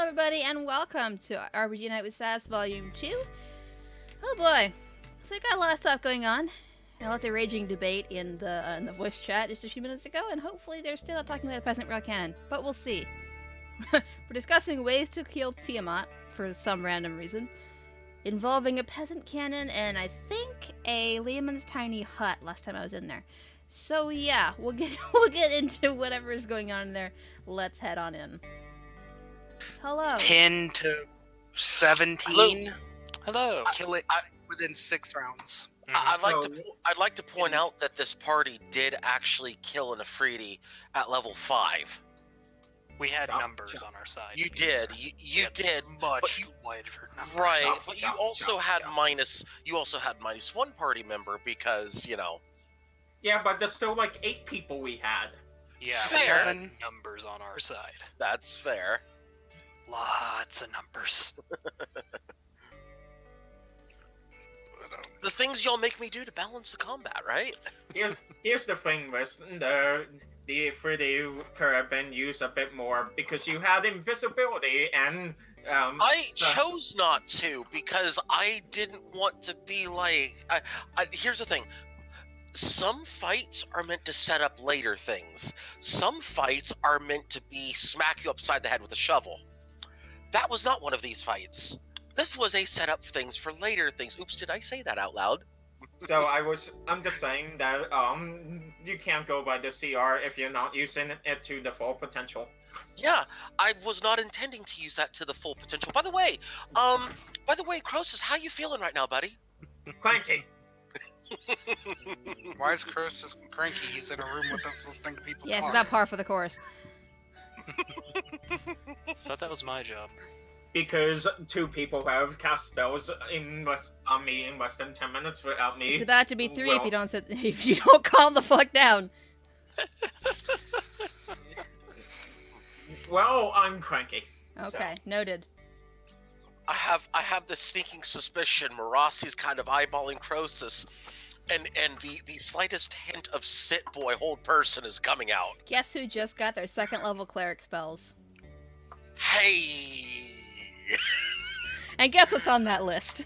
everybody, and welcome to RPG Night with Sass Volume 2. Oh boy, so we got a lot of stuff going on. And a lot of raging debate in the voice chat just a few minutes ago, and hopefully they're still not talking about a peasant rail cannon, but we'll see. We're discussing ways to kill Tiamat for some random reason, involving a peasant cannon and I think a layman's tiny hut last time I was in there. So yeah, we'll get into whatever is going on in there. Let's head on in. Hello. 10 to 17. Hello. Kill it within 6 rounds. I'd like to point out that this party did actually kill an Afridi at level 5. We had numbers on our side. You did. You did. Much wider numbers. Right. But you also had minus one party member because, you know. Yeah, but there's still like 8 people we had. Yeah, Fair. we had numbers on our side. That's fair. Lots of numbers. The things y'all make me do to balance the combat, right? Here's the thing, listen, the 3D could have been used a bit more because you had invisibility and I chose not to because I didn't want to be like. Here's the thing. Some fights are meant to set up later things. Some fights are meant to be smack you upside the head with a shovel. That was not one of these fights. This was a set up things for later things. Oops, did I say that out loud? So I'm just saying that you can't go by the CR if you're not using it to the full potential. Yeah, I was not intending to use that to the full potential. By the way, Croesus, how you feeling right now, buddy? Clanky. Why is Croesus cranky? He's in a room with us listening to people Yeah, it's talk. about par for the course. Thought that was my job. Because 2 people have cast spells on me in less than 10 minutes without me. It's about to be 3 if you don't calm the fuck down. Well, I'm cranky. Okay, So. noted. I have this sneaking suspicion Marasi's kind of eyeballing Croesus, and the slightest hint of sit boy hold person is coming out. Guess who just got their 2nd level cleric spells? Hey. And guess what's on that list?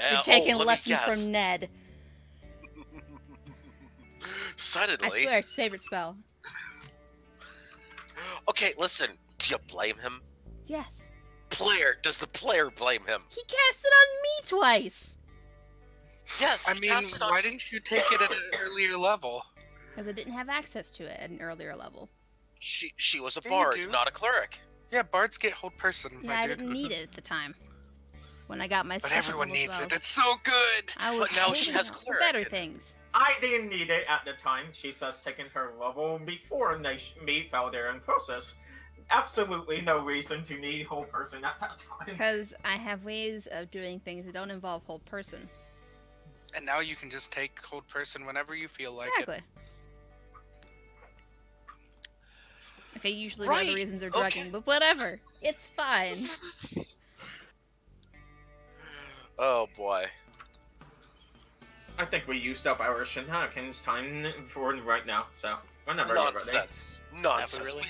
You're taking let me lessons guess. from Ned. Suddenly. I swear, it's his favorite spell. Okay, listen. Do you blame him? Yes. Does the player blame him? He cast it on me twice! Yes. I he mean, cast it on- why didn't you take it at an earlier level? Because I didn't have access to it at an earlier level. She was a Yeah, you bard, do. not a cleric. Yeah, bards get hold person. Yeah, my I dude. didn't need it at the time. When I got my But 2nd everyone level needs spells. it. It's so good. I was But now she saving has it for cleric. better things. I didn't need it at the time. She's just taken her level before me fell there in process. Absolutely no reason to need whole person at that time. Because I have ways of doing things that don't involve hold person. And now you can just take hold person whenever you feel like Exactly. Okay, usually one of the Right, reasons are okay. drugging, but whatever. It's fine. Oh boy. I think we used up our shenanigans time for right now, so whenever you're ready. Nonsense. Nonsense. really?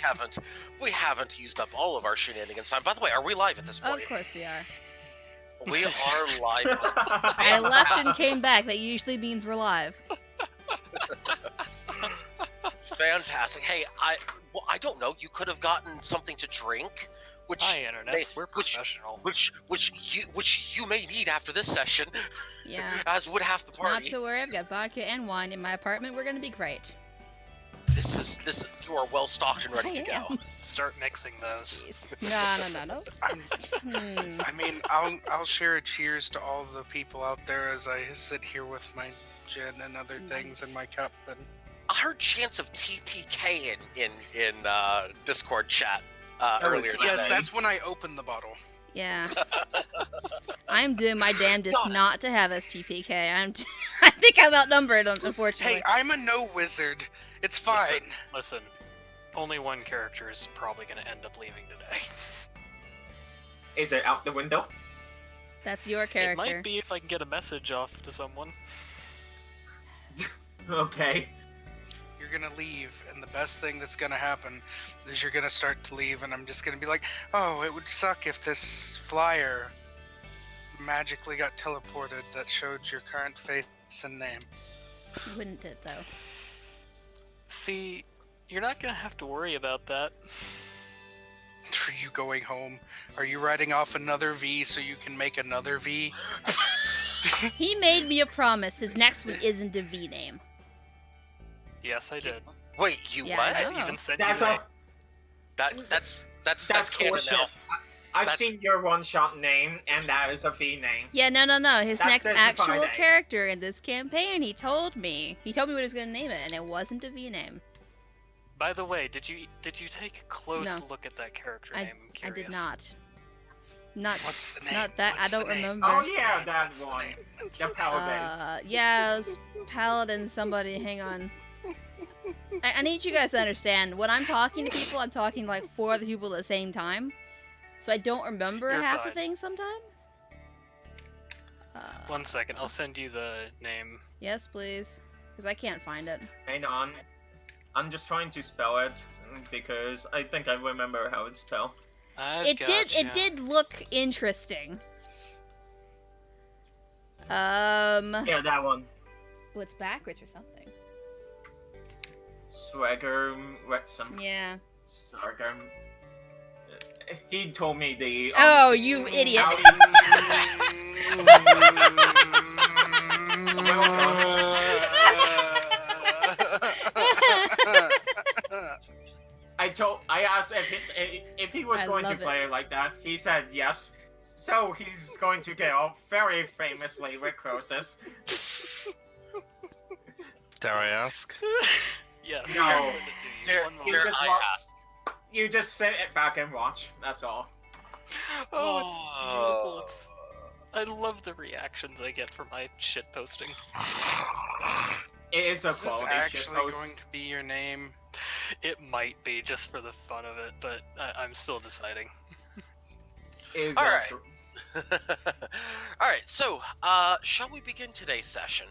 We haven't used up all of our shenanigans time. By the way, are we live at this point? Of course we are. We are live. I left and came back. That usually means we're live. Fantastic. Hey, I don't know. You could have gotten something to drink, which Hi, Internet. We're professional. which you may need after this session, Yeah. as would half the Not party. to worry, I've got vodka and wine in my apartment. We're gonna be great. This. You are well stocked and ready to go. Start mixing those. Jeez. No. I mean, I'll share a cheers to all the people out there as I sit here with my gin and other things in my cup. And I heard chants of TPK in Discord chat earlier. yes, today. that's when I open the bottle. Yeah. I'm doing my damnedest not to have STPK. I think I'm outnumbered, unfortunately. Hey, I'm a no wizard. It's fine. Listen, only one character is probably going to end up leaving today. Is it out the window? That's your It character. might be if I can get a message off to someone. Okay. you're gonna leave, and the best thing that's gonna happen is you're gonna start to leave, and I'm just gonna be like, oh, it would suck if this flyer magically got teleported that showed your current face and name. Wouldn't it, though? See, you're not gonna have to worry about that. Are you going home? Are you writing off another V so you can make another V? He made me a promise. His next one isn't a V name. Yes, I did. Wait, you Yeah, what? I I've know. even sent That's you a That's that's canon horseshit. now. I've That's- seen your one-shot name, and that is a V name. Yeah, no. His That's next specified, actual eh? character in this campaign, he told me what he was going to name it, and it wasn't a V name. By the way, did you take a close No. look at that character I name? I'm I did curious. not. Not What's the name? not that. What's I don't the name? remember. Oh What's the yeah, name? that What's the one. name? What's The the paladin. Yeah, it was Paladin somebody. Hang on. I need you guys to understand. When I'm talking to people, I'm talking to like 4 other people at the same time. So I don't remember You're half fine. the things sometimes. 1 second, I'll send you the name. Yes, please. Because I can't find it. Hang on. I'm just trying to spell it because I think I remember how it's spelled. It did look interesting. Yeah, that one. Well, it's backwards or something. Swagger Wrexham. Yeah. Swagger. He told me the. Oh, you idiot. how I asked if he was I going to love it. play it like that. He said yes. So he's going to get off very famously with Croesus. Dare I ask? Yes. No. I'll send it to you. There, One You there moment. just I walk- asked. You just sit it back and watch. That's all. Oh, it's beautiful. I love the reactions I get from my shit posting. It is a Is this quality actually shitpost. going to be your name? It might be just for the fun of it, but I'm still deciding. It is All a- right. All right. So, shall we begin today's session?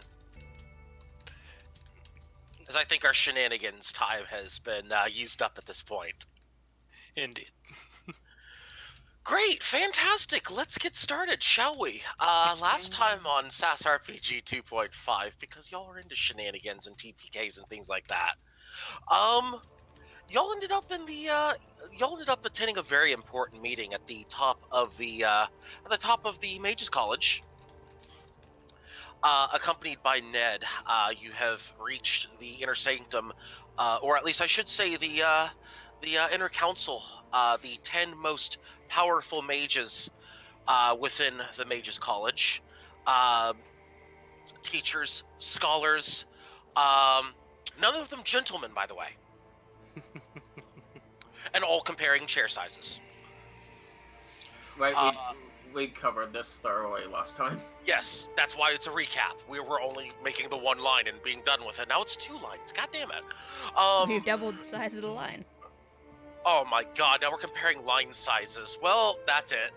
As I think our shenanigans time has been used up at this point. Indeed. Great, fantastic. Let's get started, shall we? Last time on Sass RPG 2.5, because y'all are into shenanigans and TPKs and things like that. Y'all ended up attending a very important meeting at the top of the Mages College. Accompanied by Ned, you have reached the Inner Sanctum, or at least I should say the Inner Council, the 10 most powerful mages within the Mages College. Teachers, scholars, none of them gentlemen, by the way. And all comparing chair sizes. Right, we covered this thoroughly last time. Yes, that's why it's a recap. We were only making the one line and being done with it. Now it's 2 lines. God damn it. We've doubled the size of the line. Oh my god, now we're comparing line sizes. Well, that's it.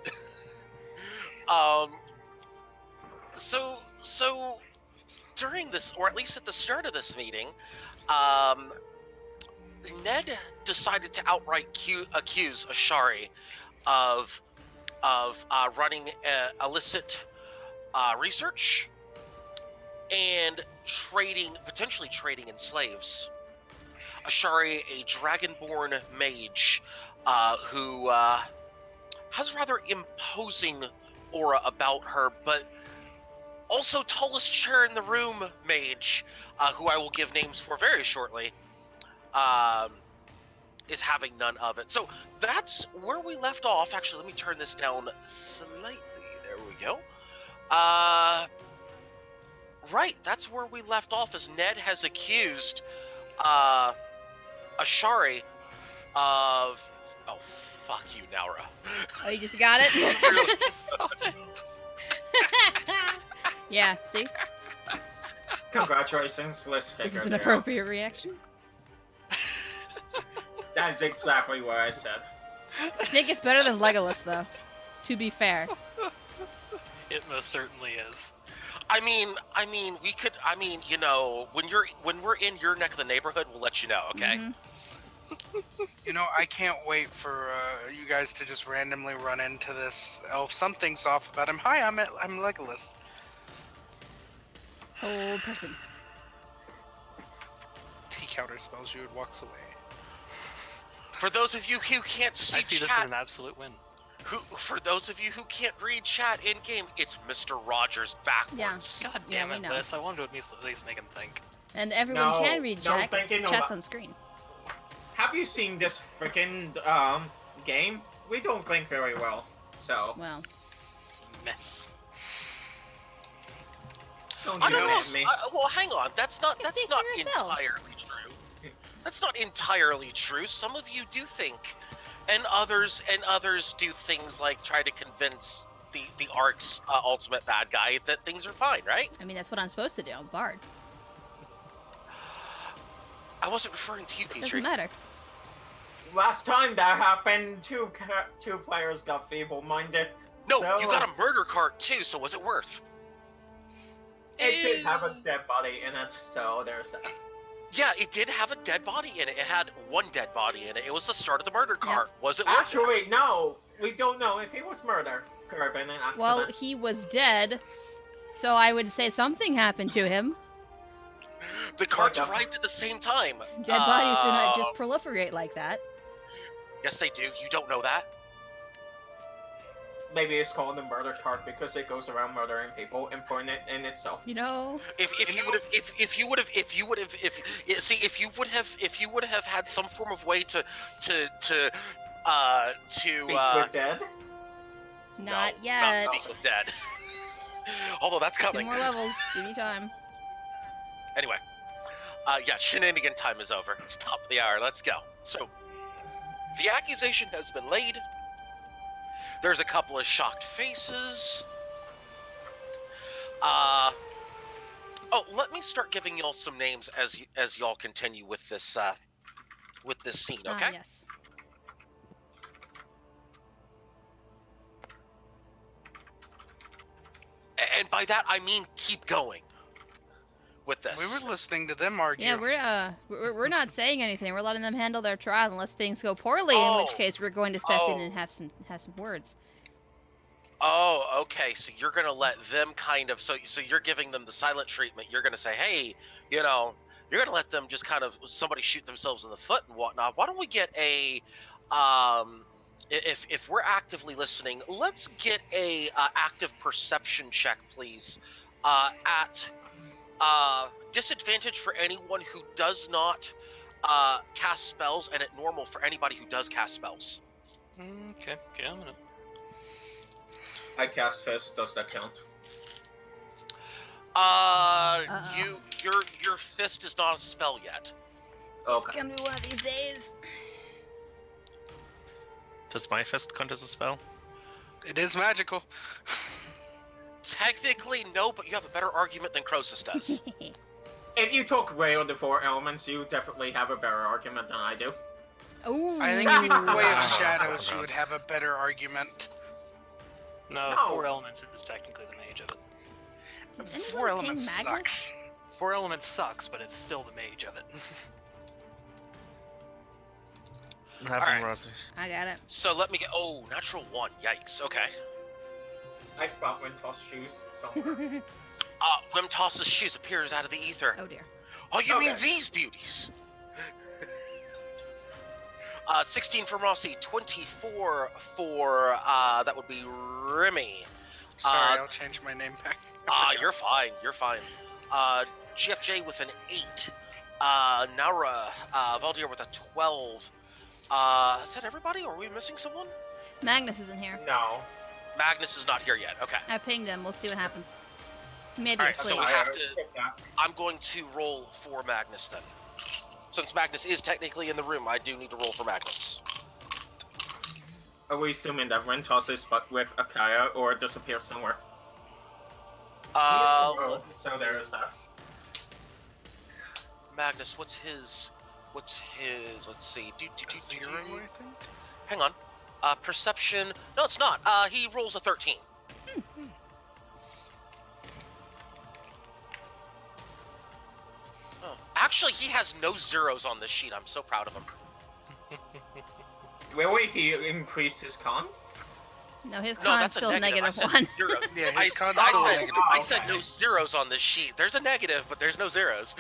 So during this, or at least at the start of this meeting, Ned decided to outright accuse Ashari of running illicit research and potentially trading in slaves. Ashari, a dragonborn mage, who has a rather imposing aura about her, but also tallest chair in the room mage, who I will give names for very shortly, is having none of it. So that's where we left off. Actually, let me turn this down slightly. There we go. Right, that's where we left off, as Ned has accused Ashari of... Oh, fuck you, Naura. Oh, you just got it? Yeah, see? Congratulations, let's This figure is an it out. appropriate reaction. That is exactly what I said. I think it's better than Legolas, though. To be fair. It most certainly is. I mean, we could. I mean, you know, when we're in your neck of the neighborhood, we'll let you know. Okay. Mhm. You know, I can't wait for you guys to just randomly run into this elf. Something's off about him. Hi, I'm Legolas. Old person. He counterspells you and walks away. For those of you who can't see, I see chat, this as an absolute win. for those of you who can't read chat in game, it's Mr. Rogers backwards. God Yeah, damn we it, know. Liz. I wanted to at least make him think. And everyone No, can read no chat. thinking Chat's about- on screen. Have you seen this freaking game? We don't think very well. So Well, Meh. don't I you don't know. at me. Well, hang on. That's not You speak for yourselves. entirely true. That's not entirely true. Some of you do think, and others do things like try to convince the Ark's ultimate bad guy that things are fine, right? I mean, that's what I'm supposed to do. I'm Bard. I wasn't referring to you, Doesn't Petrie. matter. Last time that happened, two players got feeble-minded. No, So- you got a murder cart too. So was it worth? It did have a dead body in it, so there's that. Yeah, it did have a dead body in it. It had one dead body in it. It was the start of the murder cart. Was it worth it? Actually, no. We don't know if he was murdered. Could have been an accident. Well, he was dead, so I would say something happened to him. The carts Like a- arrived at the same time. Dead bodies do not just proliferate like that. Yes, they do. You don't know that? Maybe it's called the murder cart because it goes around murdering people, important in itself. You know, If you would have had some form of way to Speak with dead. not not yet. speak with dead. Although that's 2 coming. more levels. Give me time. Anyway, yeah, shenanigan time is over. It's top of the hour. Let's go. So, the accusation has been laid. There's a couple of shocked faces. Oh, let me start giving y'all some names as y'all continue with this scene. Okay. Yes. And by that I mean keep going with this. We were listening to them argue. Yeah, we're not saying anything. We're letting them handle their trial unless things go poorly, in Oh. which case we're going to step in Oh. and have some words. Oh, okay. So you're gonna let them kind of so you're giving them the silent treatment. You're gonna say, hey, you know, you're gonna let them just kind of somebody shoot themselves in the foot and whatnot. Why don't we get a if we're actively listening, let's get a active perception check, please, at disadvantage for anyone who does not cast spells, and at normal for anybody who does cast spells. Okay, I'm gonna. I cast Fist. Does that count? Your fist is not a spell yet. It's Okay. gonna be one of these days. Does my fist count as a spell? It is magical. Technically, no, but you have a better argument than Croesus does. If you took away of the 4 elements, you definitely have a better argument than I do. Ooh. I think if you took away of shadows, you would have a better argument. No, No. 4 elements is technically the mage of it. Did anyone 4 ping elements Magnus? sucks. 4 elements sucks, but it's still the mage of it. Having Alright. Rossi. I got it. So let me get. Oh, natural 1. Yikes. Okay. I spot Wintoss shoes somewhere. Wimtoss's shoes appears out of the ether. Oh dear. Oh, you mean Okay. these beauties? 16 for Rossi, 24 for that would be Remy. Sorry, I'll change my name back. I forgot. You're fine. You're fine. GFJ with an 8. Naura, Valdir with a 12. Is that everybody? Or are we missing someone? Magnus isn't here. No. Magnus is not here yet. Okay. I pinged him. We'll see what happens. Maybe Alright, so asleep. we have to- skip that. I'm going to roll for Magnus then. Since Magnus is technically in the room, I do need to roll for Magnus. Are we assuming that Wintoss is but with Akaya or disappears somewhere? Uh, So there is that. Magnus, what's his? Let's see. 0, I think. Hang on. Perception. No, it's not. He rolls a 13. Oh. Actually, he has no zeros on this sheet. I'm so proud of him. Will he increase his con? No, his No, con's that's a still negative. I -1. said zeros. Yeah, I, his con's I still a said, negative. I said no zeros on this sheet. There's a negative, but there's no zeros.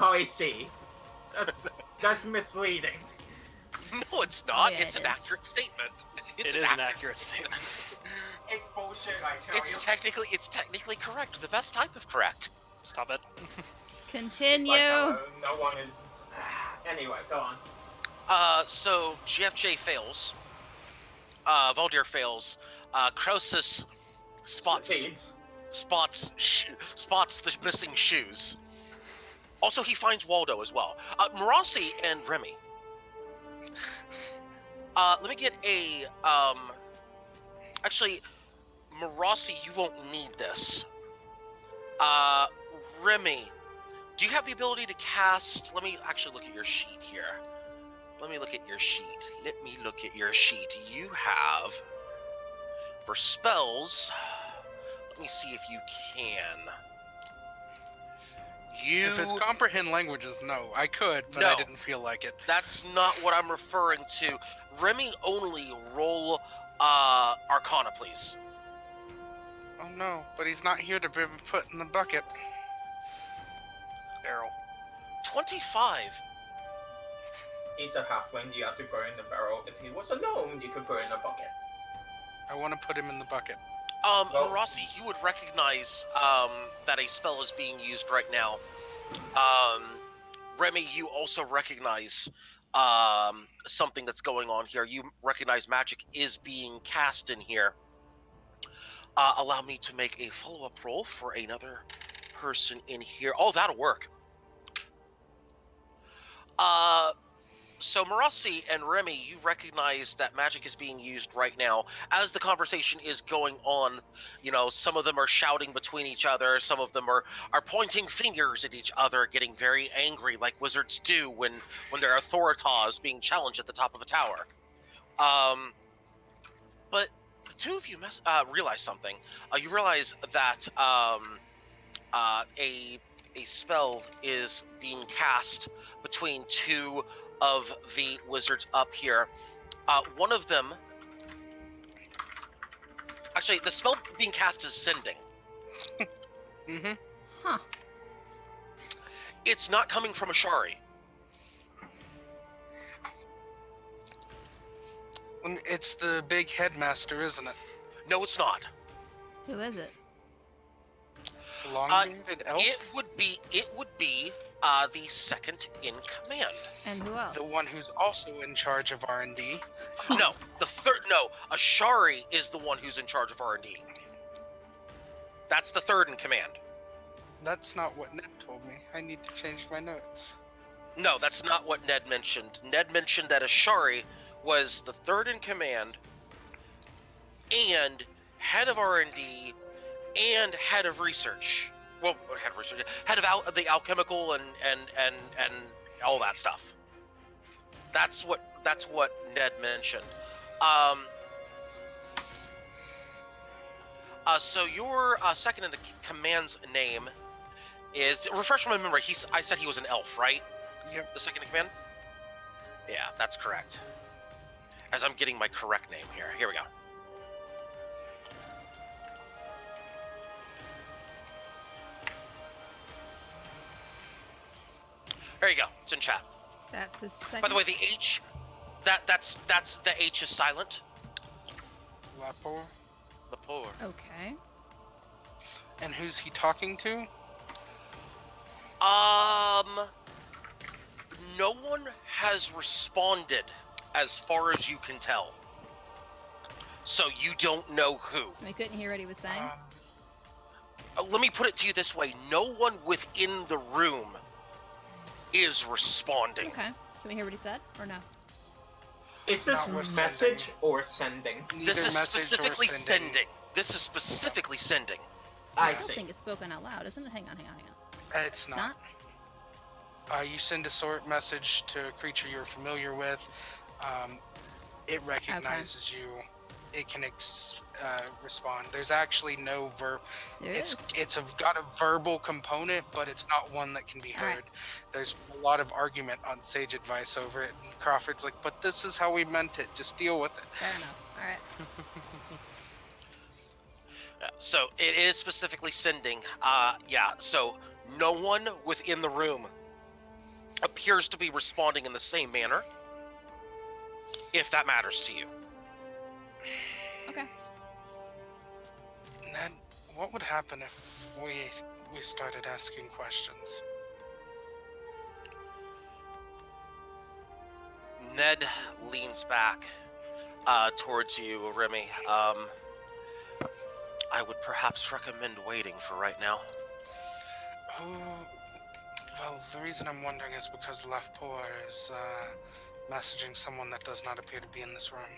Oh, I see. That's misleading. No, it's not. yeah, It's it an is. accurate statement. It is an accurate statement. It's bullshit, I tell you. It's technically correct. The best type of correct. Stop it. Continue. It's like, no one is... Anyway, go on. So GFJ fails. Voldir fails. Croesus Succeeds. spots the missing shoes. Also, he finds Waldo as well. Marassi and Remy. Let me get a Actually, Marassi, you won't need this. Remy, do you have the ability to cast? Let me actually look at your sheet here. Let me look at your sheet. You have for spells. Let me see if you can. If it's comprehend languages, no. I could, but No. I didn't feel like it. That's not what I'm referring to. Remy, only roll Arcana, please. Oh no, but he's not here to be put in the bucket. Errol. 25. He's a halfling, you have to put in the barrel. If he was a gnome, you could put in a bucket. I want to put him in the bucket. Well- Marassi, you would recognize that a spell is being used right now. Remy, you also recognize something that's going on here. You recognize magic is being cast in here. Allow me to make a follow-up roll for another person in here. Oh, that'll work. So Marassi and Remy, you recognize that magic is being used right now. As the conversation is going on, you know, some of them are shouting between each other, some of them are pointing fingers at each other, getting very angry like wizards do when their authoritas being challenged at the top of a tower. But the two of you realize something. You realize that a spell is being cast between two of the wizards up here. One of them... Actually, the spell being cast is Sending. Mm-hmm. Huh. It's not coming from Ashari. It's the big headmaster, isn't it? No, it's not. Who is it? The long-bearded elf? It would be the second in command. And who else? The one who's also in charge of R&D. No, the third. No, Ashari is the one who's in charge of R&D. That's the third in command. That's not what Ned told me. I need to change my notes. No, that's not what Ned mentioned. Ned mentioned that Ashari was the third in command and head of R&D and head of research. Well, head of research, head of the alchemical and all that stuff. That's what Ned mentioned. So your second in the command's name is, refresh my memory. I said he was an elf, right? Yep. The second in command. Yeah, that's correct. As I'm getting my correct name here. Here we go. There you go. It's in chat. That's the second. By the way, the H, that's the H is silent. Lapor. Lapor. Okay. And who's he talking to? No one has responded as far as you can tell. So you don't know who. We couldn't hear what he was saying. Let me put it to you this way. No one within the room is responding. Okay. Can we hear what he said, or no? Is this Not with message sending. or sending? Neither This is message or specifically sending. sending. This is specifically sending. I don't see. think it's spoken out loud, isn't it? Hang on. It's It's not. You send a sort message to a creature you're familiar with. It recognizes you. it can respond. There's actually no There is. It's got a verbal component, but it's not one that can be All right. heard. There's a lot of argument on Sage Advice over it, and Crawford's like, "But this is how we meant it. Just deal with it." Fair enough. All right. So it is specifically sending. Yeah. So no one within the room appears to be responding in the same manner. If that matters to you. Okay. Ned, what would happen if we started asking questions? Ned leans back towards you, Remy. I would perhaps recommend waiting for right now. Oh, well, the reason I'm wondering is because Leftport is messaging someone that does not appear to be in this room.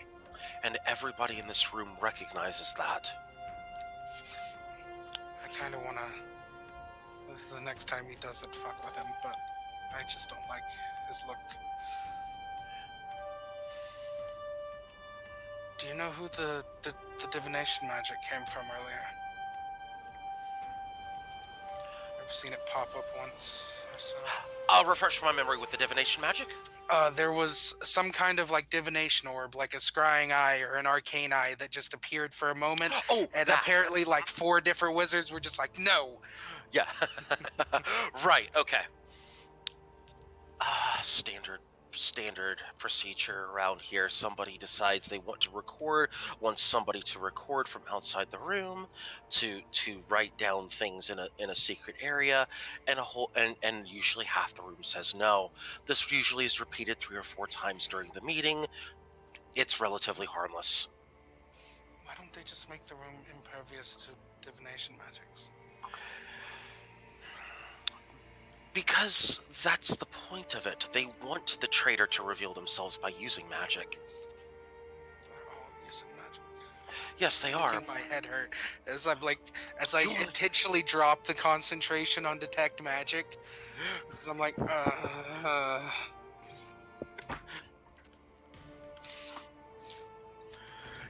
And everybody in this room recognizes that. I kind of want to, the next time he does it, fuck with him, but I just don't like his look. Do you know who the divination magic came from earlier? I've seen it pop up once or so. I'll refresh my memory with the divination magic. There was some kind of like divination orb, like a scrying eye or an arcane eye that just appeared for a moment. Oh, And that. apparently like 4 different wizards were just like, no. Yeah. Right, okay. Standard procedure around here. Somebody decides they want to wants somebody to record from outside the room, to write down things in a secret area, and usually half the room says no. This usually is repeated 3 or 4 times during the meeting. It's relatively harmless. Why don't they just make the room impervious to divination magics? Because that's the point of it. They want the traitor to reveal themselves by using magic. They're all using magic. Yes, they are. Making my head hurt as I intentionally drop the concentration on detect magic, because I'm like,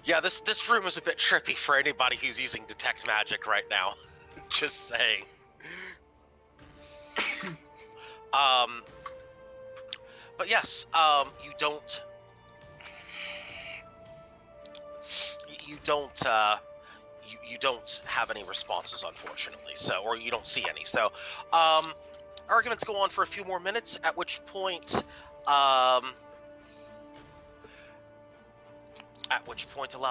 Yeah, this room is a bit trippy for anybody who's using detect magic right now. Just saying. But yes, you don't have any responses, unfortunately. So, or you don't see any. So, arguments go on for a few more minutes. At which point, allow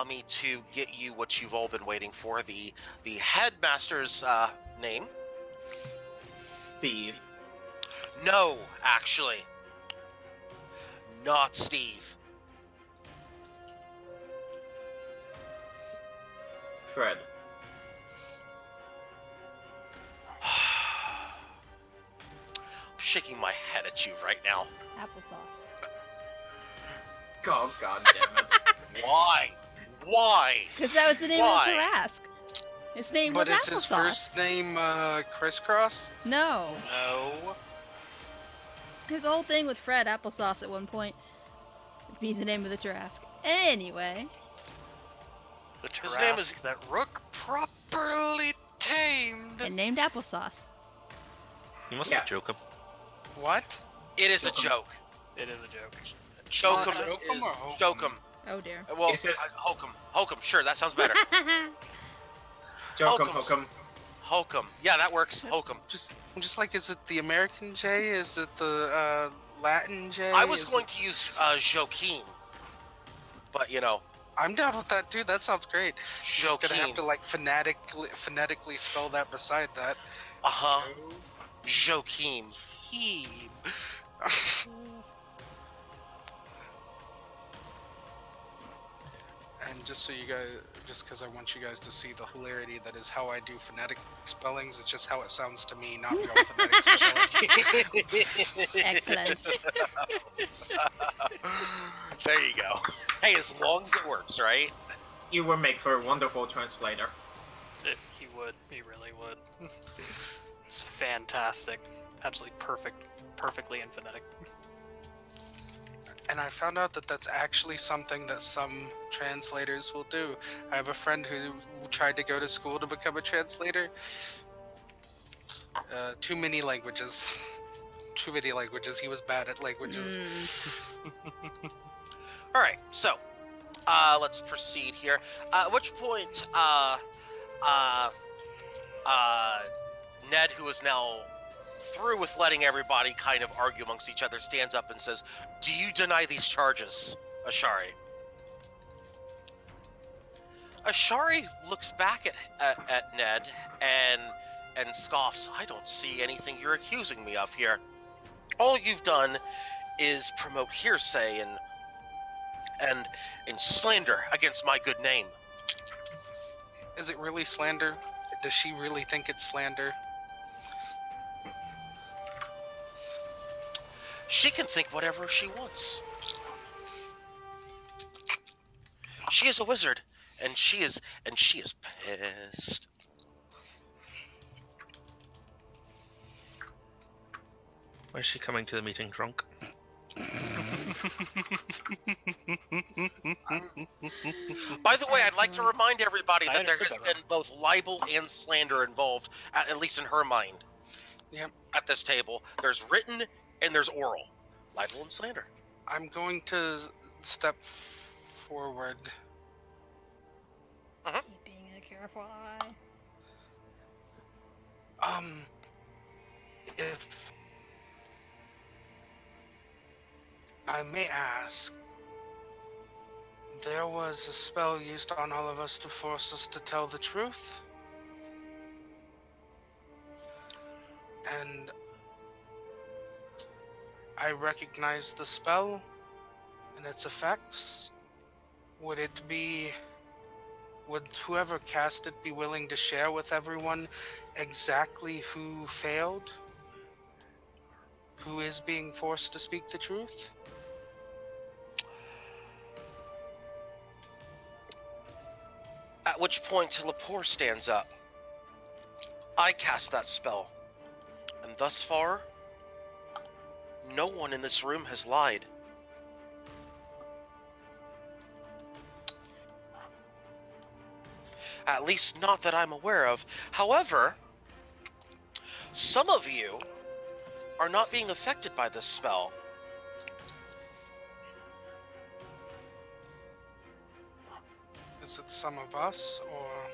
me to get you what you've all been waiting for: the headmaster's name. Steve. No, actually. Not Steve. Fred. I'm shaking my head at you right now. Applesauce. Oh, god damn it. Why? Why? Because that was the name Why? of the Tarrasque. His name but was is his Applesauce. first name Crisscross? No. No. His whole thing with Fred Applesauce at one point would be the name of the Tarrasque. Anyway. The His name is- Tarrasque that Rook properly tamed. And named Applesauce. You must Yeah. be joking. What? It is a joke. It is a joke. Jokum Jokum is or Hokum? Jokum. Oh dear. Well, Is this- Hokum. Hokum, sure, that sounds better. Jokum, Hokum's- Hokum. Hokum. Yeah, that works. Hokum. I'm just like, is it the American J? Is it the Latin J? I was Is going it- to use Joaquin, but you know, I'm down with that too. That sounds great. Just gonna have Joaquin. to like phonetically spell that beside that. Uh-huh. Joaquin. He. And just so you guys, just because I want you guys to see the hilarity that is how I do phonetic spellings, it's just how it sounds to me, not real phonetic spellings. Excellent. There you go. Hey, as long as it works, right? You would make for a wonderful translator. He would. He really would. It's fantastic. Absolutely perfect. Perfectly in phonetic. And I found out that that's actually something that some translators will do. I have a friend who tried to go to school to become a translator. Too many languages. Too many languages. He was bad at languages. All right, so let's proceed here. At which point, Ned, who is now through with letting everybody kind of argue amongst each other, stands up and says, "Do you deny these charges, Ashari?" Ashari looks back at Ned and scoffs. "I don't see anything you're accusing me of here. All you've done is promote hearsay and slander against my good name." Is it really slander? Does she really think it's slander? She can think whatever she wants. She is a wizard, and she is pissed. Why is she coming to the meeting drunk? By the way, I'd like to Excellent. remind everybody I that there understood has that been both libel and slander involved, at least in her mind. Yep. At this table, there's written and there's oral. Libel and slander. I'm going to step forward. Keeping a careful eye. If I may ask, there was a spell used on all of us to force us to tell the truth. And I recognize the spell and its effects. Would whoever cast it be willing to share with everyone exactly who failed? Who is being forced to speak the truth? At which point, Lepore stands up. "I cast that spell, and thus far, no one in this room has lied. At least not that I'm aware of. However, some of you are not being affected by this spell. Is it some of us, or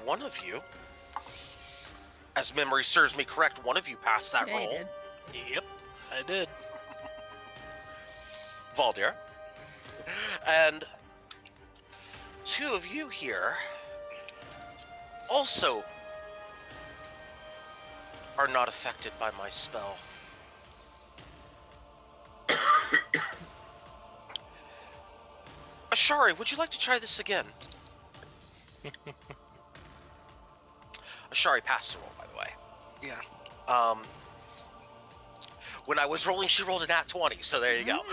One of you, as memory serves me correct, one of you passed that Yeah, you roll. did. Yep, I did. Valdir. And two of you here also are not affected by my spell. Ashari, would you like to try this again? Ashari passed the roll, by the way. yeah? When I was rolling, she rolled a nat 20, so there you go.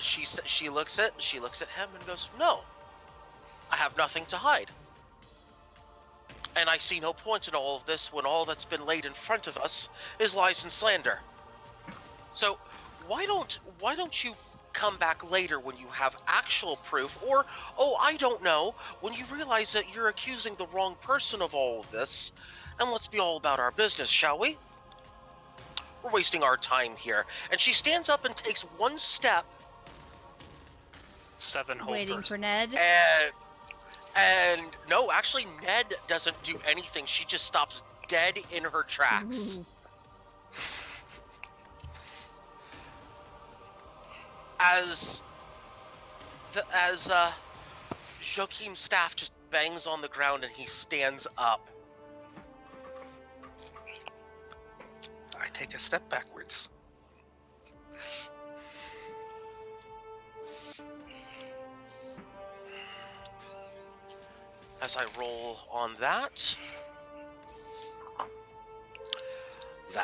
She looks at him and goes, "No, I have nothing to hide. And I see no point in all of this when all that's been laid in front of us is lies and slander. So why don't you come back later when you have actual proof, or, oh, I don't know, when you realize that you're accusing the wrong person of all of this, and let's be all about our business, shall we? We're wasting our time here." And she stands up and takes one step, 7 whole Waiting for persons. Ned. and no, actually, Ned doesn't do anything. She just stops dead in her tracks. Ooh. As Joachim's staff just bangs on the ground and he stands up. I take a step backwards. As I roll on that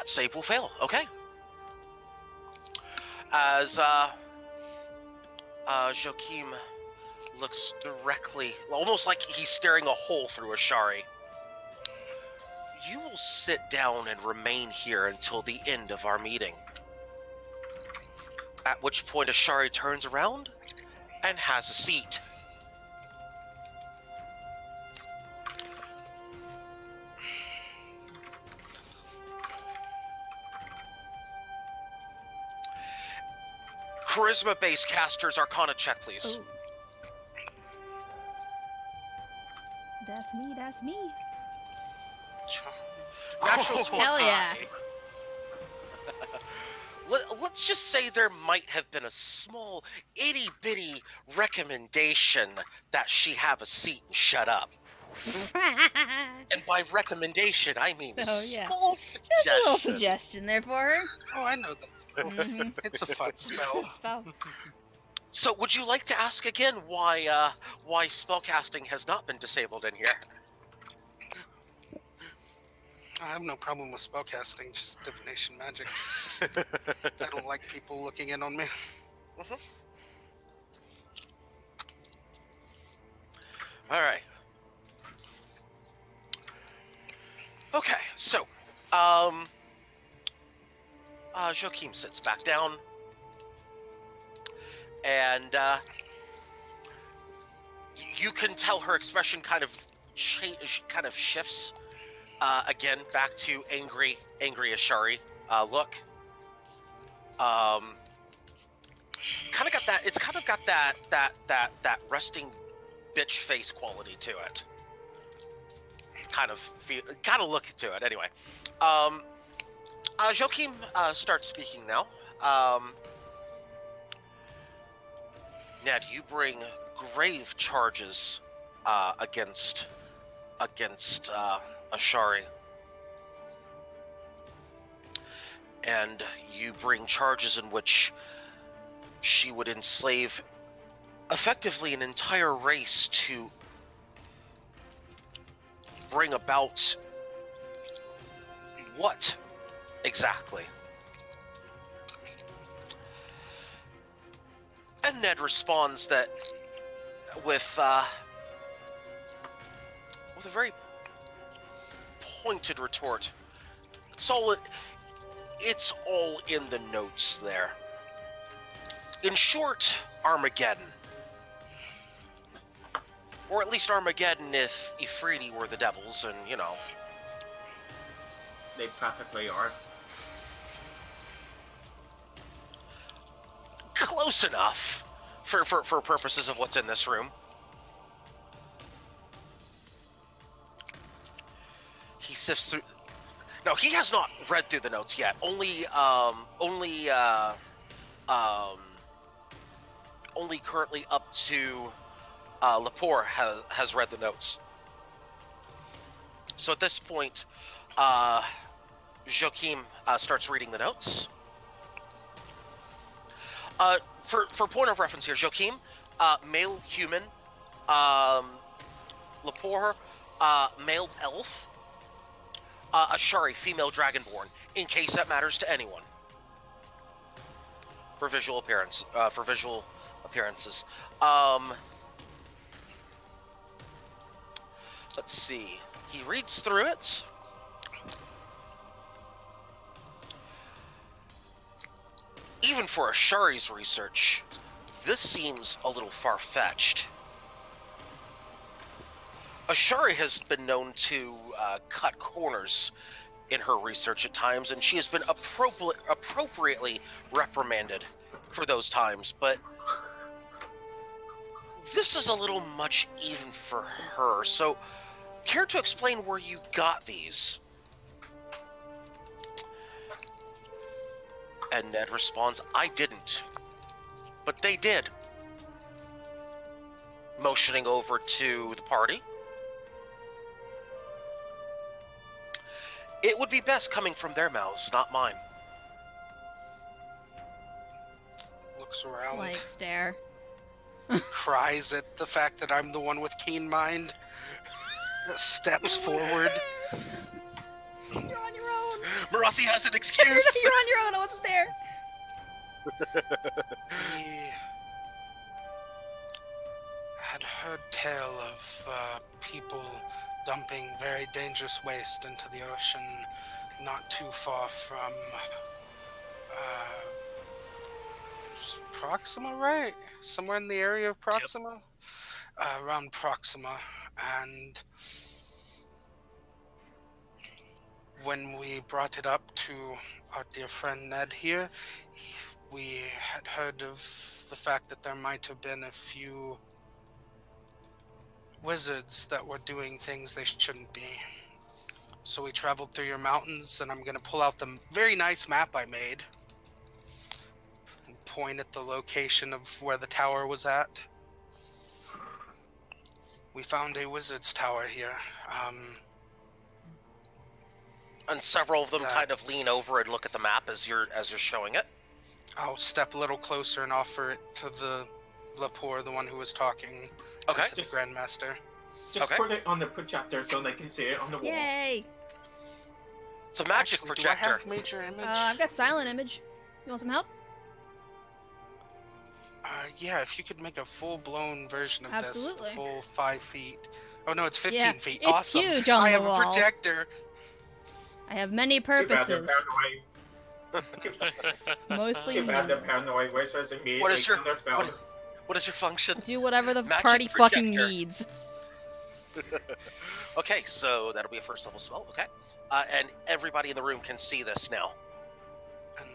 save will fail. Okay. As Joachim looks directly, almost like he's staring a hole through Ashari. you will sit down and remain here until the end of our meeting. At which point Ashari turns around and has a seat. Charisma-based casters, Arcana check, please. Ooh. That's me. Natural Hell yeah. Let's just say there might have been a small, itty-bitty recommendation that she have a seat and shut up. And by recommendation, I mean Oh, yeah. small Just a little suggestion. suggestion there for her. Oh, I know that spell. Mhm. It's a fun spell. Spell. So, would you like to ask again why spellcasting has not been disabled in here? I have no problem with spellcasting, just divination magic. I don't like people looking in on me. All right. Okay, so, Joachim sits back down, and you can tell her expression kind of shifts again back to angry Ashari look. Kind of got that. It's kind of got that resting bitch face quality to it. Kind of look to it anyway. Joachim starts speaking now. Ned, you bring grave charges against Ashari, and you bring charges in which she would enslave effectively an entire race to bring about what exactly? And Ned responds that with a very pointed retort. It's all in the notes there. In short, Armageddon. Or at least Armageddon if Ifriti were the devils, and, you know. They practically are. Close enough for purposes of what's in this room. He sifts through. No, he has not read through the notes yet. Only currently up to Lepore has read the notes. So at this point, Joachim starts reading the notes. For point of reference here, Joachim, male human, Lepore, male elf, Ashari, female dragonborn, in case that matters to anyone. For visual appearances. Let's see. He reads through it. Even for Ashari's research, this seems a little far-fetched. Ashari has been known to cut corners in her research at times, and she has been appropriately reprimanded for those times, but this is a little much even for her. So, care to explain where you got these? And Ned responds, I didn't, but they did. Motioning over to the party. It would be best coming from their mouths, not mine. Looks around, Like stare. cries at the fact that I'm the one with keen mind, steps forward. You're on your own. Marasi has an excuse. You're on your own. I wasn't there. He had heard tale of people dumping very dangerous waste into the ocean not too far from Proxima, right? Somewhere in the area of Proxima? Around Proxima. And when we brought it up to our dear friend Ned here, we had heard of the fact that there might have been a few wizards that were doing things they shouldn't be. So we traveled through your mountains, and I'm going to pull out the very nice map I made and point at the location of where the tower was at. We found a wizard's tower here. And several of them That- kind of lean over and look at the map as you're showing it. I'll step a little closer and offer it to the Lepore, the one who was talking, Okay. and to the Grandmaster. Just Okay. put it on the projector so they can see it on the wall. Yay! It's a magic Actually, projector. Do I have major image? I've got silent image. You want some help? Yeah, if you could make a full-blown version of Absolutely. this, the full 5 feet. Oh no, it's 15 Yeah, feet. it's Awesome. huge on I the have wall. a projector. I have many Too bad they're purposes. Mostly Too bad the me. paranoid wizards immediately What is your- counter spell. What is your function? Do whatever the Magic party fucking projector. needs. Okay, so that'll be a first level spell. Okay, and everybody in the room can see this now. And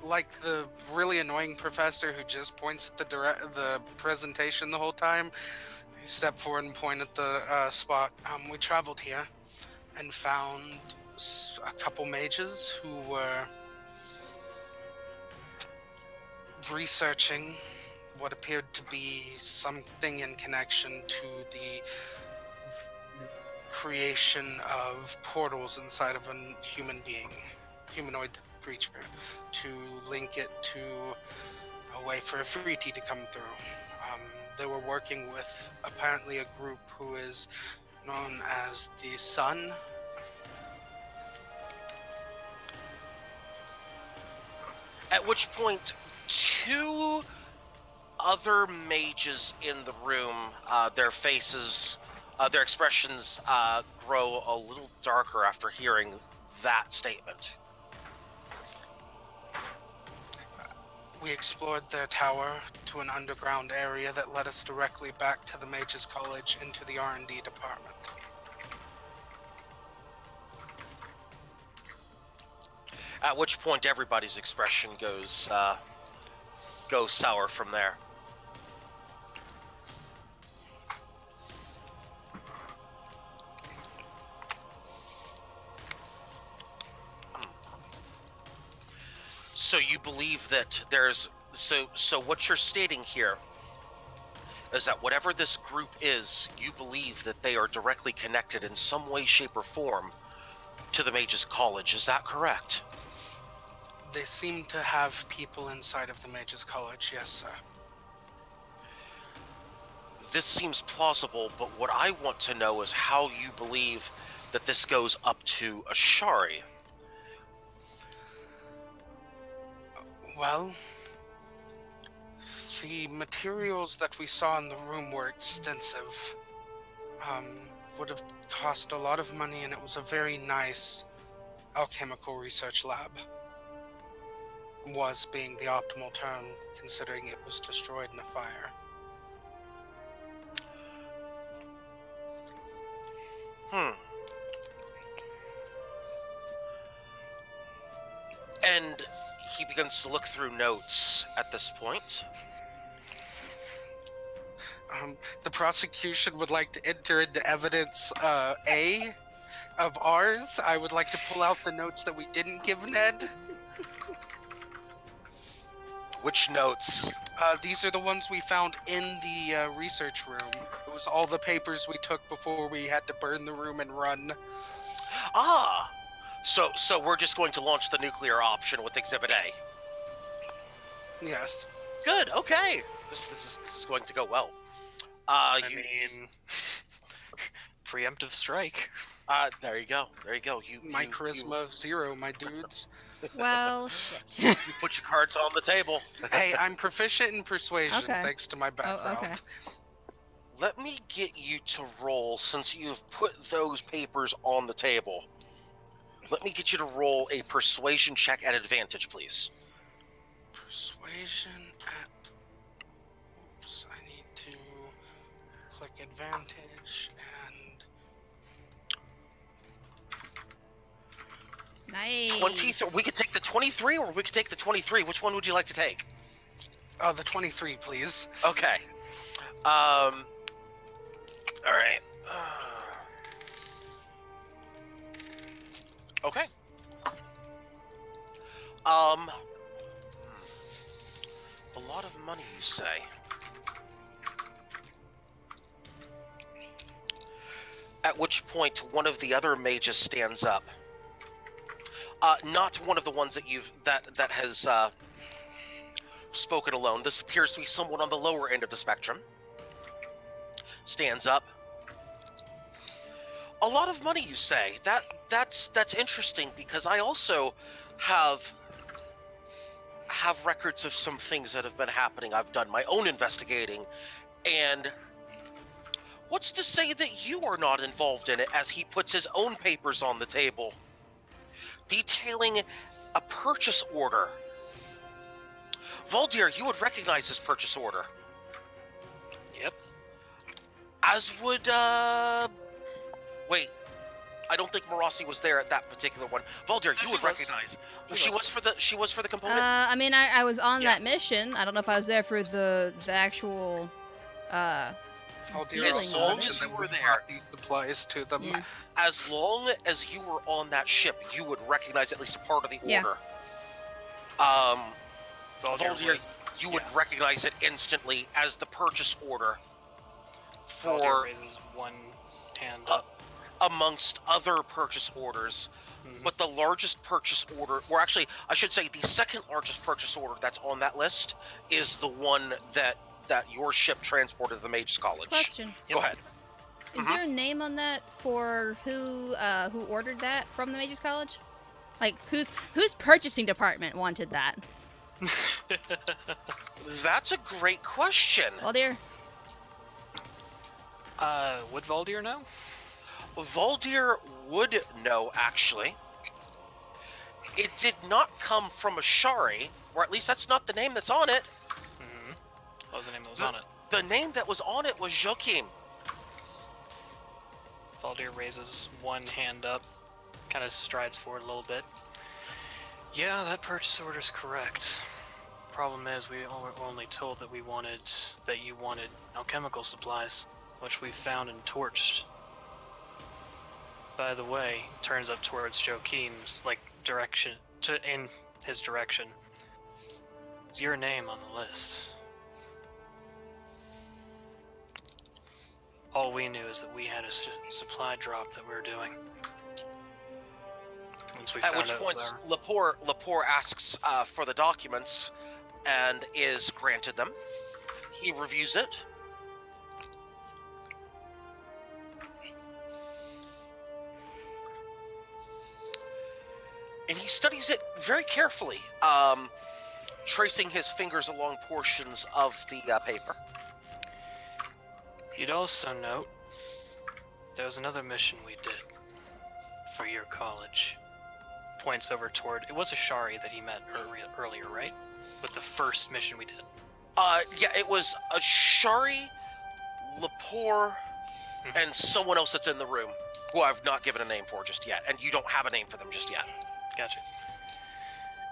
like the really annoying professor who just points at the presentation the whole time, he stepped forward and pointed at the spot. We traveled here and found a couple mages who were researching what appeared to be something in connection to the creation of portals inside of a humanoid creature, to link it to a way for a Friti to come through. They were working with apparently a group who is known as the Sun. At which point, two other mages in the room, their faces, their expressions grow a little darker after hearing that statement. We explored their tower to an underground area that led us directly back to the Mages College into the R&D department. At which point, everybody's expression goes sour from there. So you believe that there's so what you're stating here is that whatever this group is, you believe that they are directly connected in some way, shape, or form to the Mages College. Is that correct? They seem to have people inside of the Mages College, yes, sir. This seems plausible, but what I want to know is how you believe that this goes up to Ashari. Well, the materials that we saw in the room were extensive. Would have cost a lot of money, and it was a very nice alchemical research lab. Was being the optimal term, considering it was destroyed in a fire. And he begins to look through notes at this point. The prosecution would like to enter into evidence A of ours. I would like to pull out the notes that we didn't give Ned. Which notes? These are the ones we found in the research room. It was all the papers we took before we had to burn the room and run. Ah! So we're just going to launch the nuclear option with Exhibit A. Yes. Good, okay. This is going to go well. I mean, preemptive strike. There you go. My charisma of 0, my dudes. Well, shit. You put your cards on the table. Hey, I'm proficient in persuasion Okay. thanks to my background. okay. Let me get you to roll, since you've put those papers on the table. Let me get you to roll a persuasion check at advantage, please. Persuasion at. Oops, I need to click advantage and. Nice. We could take the 23 or we could take the 23. Which one would you like to take? Oh, the 23, please. Okay. All right. Okay. A lot of money, you say? At which point, one of the other mages stands up. Not one of the ones that has spoken alone. This appears to be someone on the lower end of the spectrum. Stands up. A lot of money, you say? That's interesting, because I also have records of some things that have been happening. I've done my own investigating, and what's to say that you are not involved in it, as he puts his own papers on the table, detailing a purchase order. Voldir, you would recognize this purchase order. Yep. As would, wait, I don't think Marossi was there at that particular one. Voldir, you would recognize. She was for the component? I mean, I was on Yeah. that mission. I don't know if I was there for the actual, All dear Dealing old with souls, it. and then You were we there. brought these supplies to them. Yeah. As long as you were on that ship, you would recognize at least a part of the Yeah. order. Voldir, would. you would Yeah. recognize it instantly as the purchase order Voldir for, raises one hand up. amongst other purchase orders. Mhm. But the largest purchase order, or actually, I should say the second largest purchase order that's on that list, is the one that your ship transported to the Mage's College. question. Go ahead. Is Mhm. there a name on that for who ordered that from the Mages College? Like, whose purchasing department wanted that? That's a great question. Well, dear. Would Voldir know? Voldir would know, actually. It did not come from Ashari, or at least that's not the name that's on it. Mm-hmm. What was the name that was on it? The name that was on it was Joachim. Voldir raises one hand up, kind of strides forward a little bit. Yeah, that purchase order's correct. Problem is, we were only told that you wanted alchemical supplies, which we found and torched. By the way, turns up towards Joachim's direction, in his direction. Is your name on the list? All we knew is that we had a supply drop that we were doing. Once we At found which out it point, was Lepore asks for the documents and is granted them. He reviews it. And he studies it very carefully, tracing his fingers along portions of the paper. You'd also note there was another mission we did for your college. Points over toward, it was Ashari that he met earlier, right? With the first mission we did. Yeah, it was Ashari, Lepore, and someone else that's in the room, who I've not given a name for just yet, and you don't have a name for them just yet. Gotcha.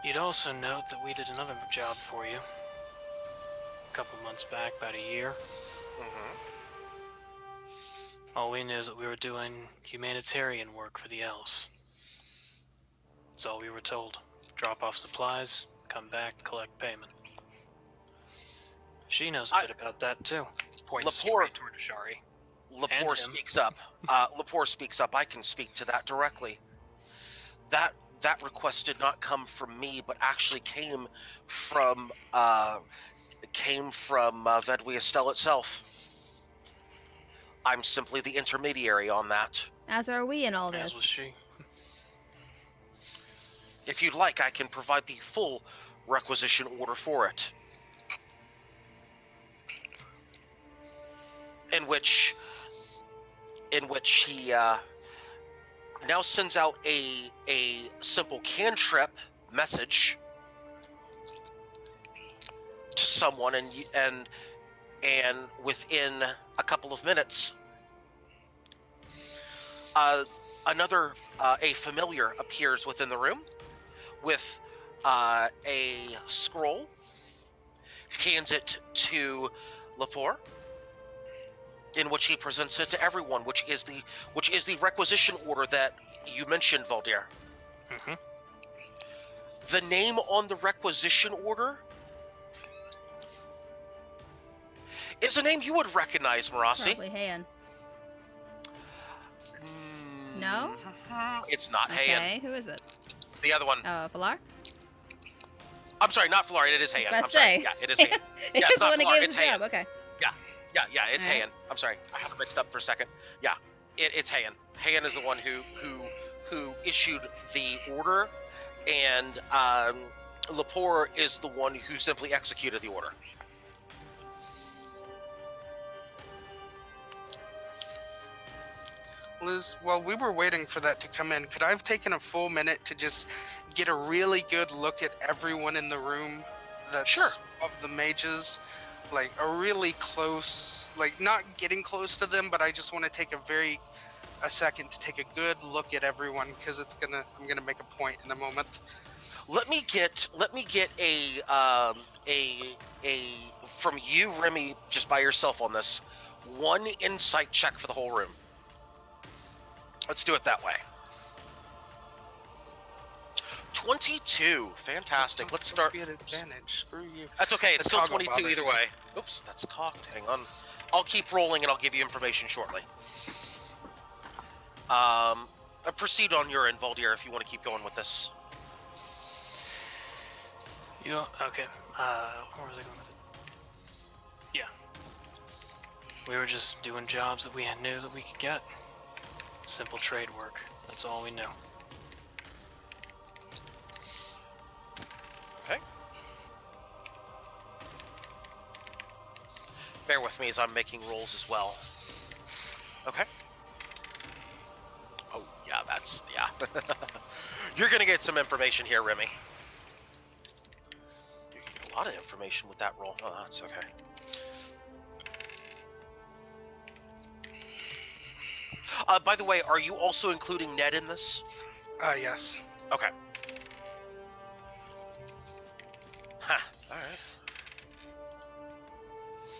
You'd also note that we did another job for you. A couple months back, about a year. Mm-hmm. All we knew is that we were doing humanitarian work for the elves. That's all we were told. Drop off supplies, come back, collect payment. She knows a bit about that too. Points straight toward Ashari. Lepore speaks up. Lepore speaks up. I can speak to that directly. That request did not come from me, but actually came from Vedwi Estelle itself. I'm simply the intermediary on that. As are we in all As this. was she. If you'd like, I can provide the full requisition order for it. in which he now sends out a simple cantrip message to someone, and within a couple of minutes, another a familiar appears within the room with a scroll, hands it to Lepore, in which he presents it to everyone, which is the requisition order that you mentioned, Valdir. Mm-hmm. The name on the requisition order is a name you would recognize, Marasi. Probably Han. No? It's not Okay, Hayan. who is it? The other one. Oh, Valar? I'm sorry, not Valar. It is I was Hayan. about I'm to sorry. say. Yeah, it is Hayan. It's it's the not one that Valar, gave it's us the job, Hayan. okay. Yeah, it's Alright. Hayan. I'm sorry, I have it mixed up for a second. Yeah, it's Hayan. Hayan is the one who issued the order, and Lepore is the one who simply executed the order. Liz, while we were waiting for that to come in, could I have taken a full minute to just get a really good look at everyone in the room that's Sure. of the mages? Like a really close, like not getting close to them, but I just want to take a second to take a good look at everyone because I'm gonna make a point in a moment. Let me get a from you, Remy, just by yourself on this, one insight check for the whole room. Let's do it that way. 22. Fantastic. Let's start. Be an advantage. Screw you. That's okay. It's The still toggle 22 bothers either me. way. Oops, that's cocked. Hang on. I'll keep rolling and I'll give you information shortly. Proceed on your end, Valdir, if you want to keep going with this. Okay. Where was I going with it? Yeah. We were just doing jobs that we knew that we could get. Simple trade work. That's all we knew. Okay. Bear with me as I'm making rolls as well. Okay. Oh, yeah, yeah. You're gonna get some information here, Remy. You can get a lot of information with that roll. Oh, that's okay. By the way, are you also including Ned in this? Yes. Okay. Huh. All right.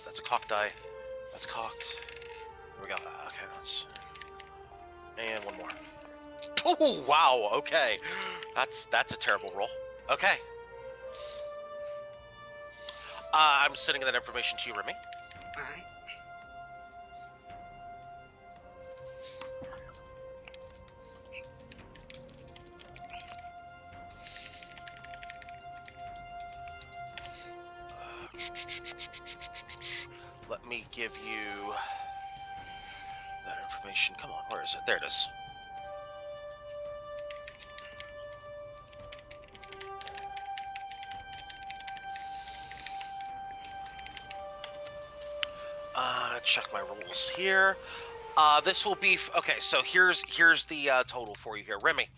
That's a cocked die. That's cocked. Here we go. Okay, that's... And one more. Oh, wow. Okay. That's a terrible roll. Okay. I'm sending that information to you, Remy. All right. Let me give you that information. Come on, where is it? There it is. Check my rolls here. This will be okay. So here's the total for you here, Remy.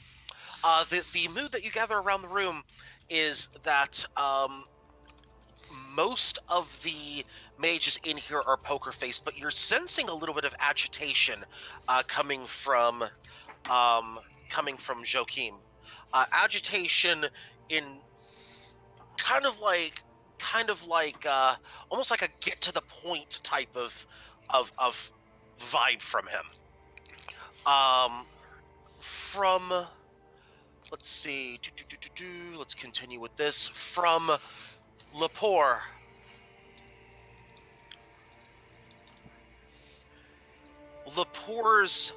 The mood that you gather around the room is that most of the mages in here are poker faced, but you're sensing a little bit of agitation coming from Joachim. Agitation in kind of like almost like a get to the point type of vibe from him. From let's see, let's continue with this from Lepore. Lepore's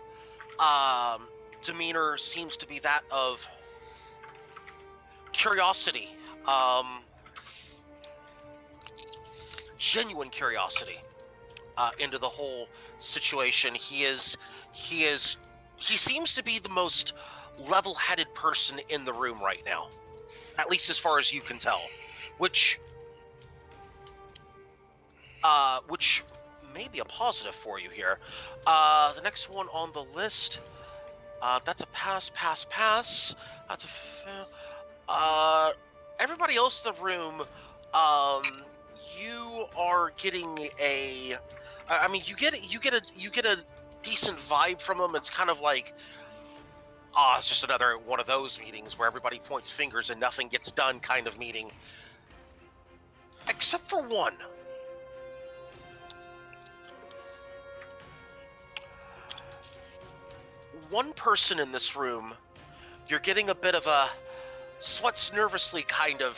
demeanor seems to be that of curiosity, genuine curiosity into the whole situation. He seems to be the most level-headed person in the room right now, at least as far as you can tell, which may be a positive for you here. The next one on the list, that's a pass. That's a everybody else in the room, you are getting a. I mean, you get a decent vibe from them. It's kind of like, it's just another one of those meetings where everybody points fingers and nothing gets done kind of meeting. Except for one. One person in this room, you're getting a bit of a sweats nervously kind of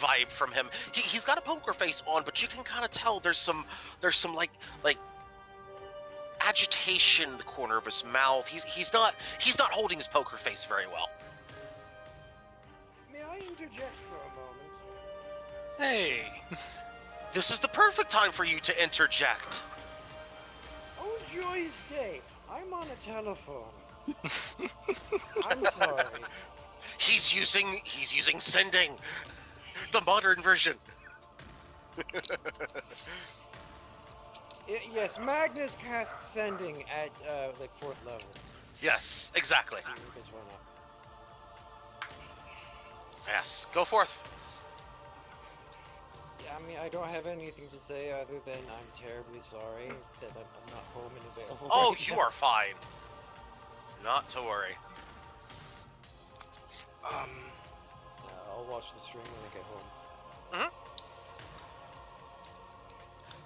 vibe from him. He's got a poker face on, but you can kind of tell there's some like agitation in the corner of his mouth. He's not holding his poker face very well. May I interject for a moment? Hey. This is the perfect time for you to interject. Oh, joyous day. I'm on a telephone. I'm sorry. He's using sending, the modern version. Yes, Magnus casts sending at like 4th level. Yes, exactly. See, you guys run off. Yes, go forth. Yeah, I mean, I don't have anything to say other than I'm terribly sorry that I'm not home and available. Oh, right you now. are fine. Not to worry. I'll watch the stream when I get home. Mhm.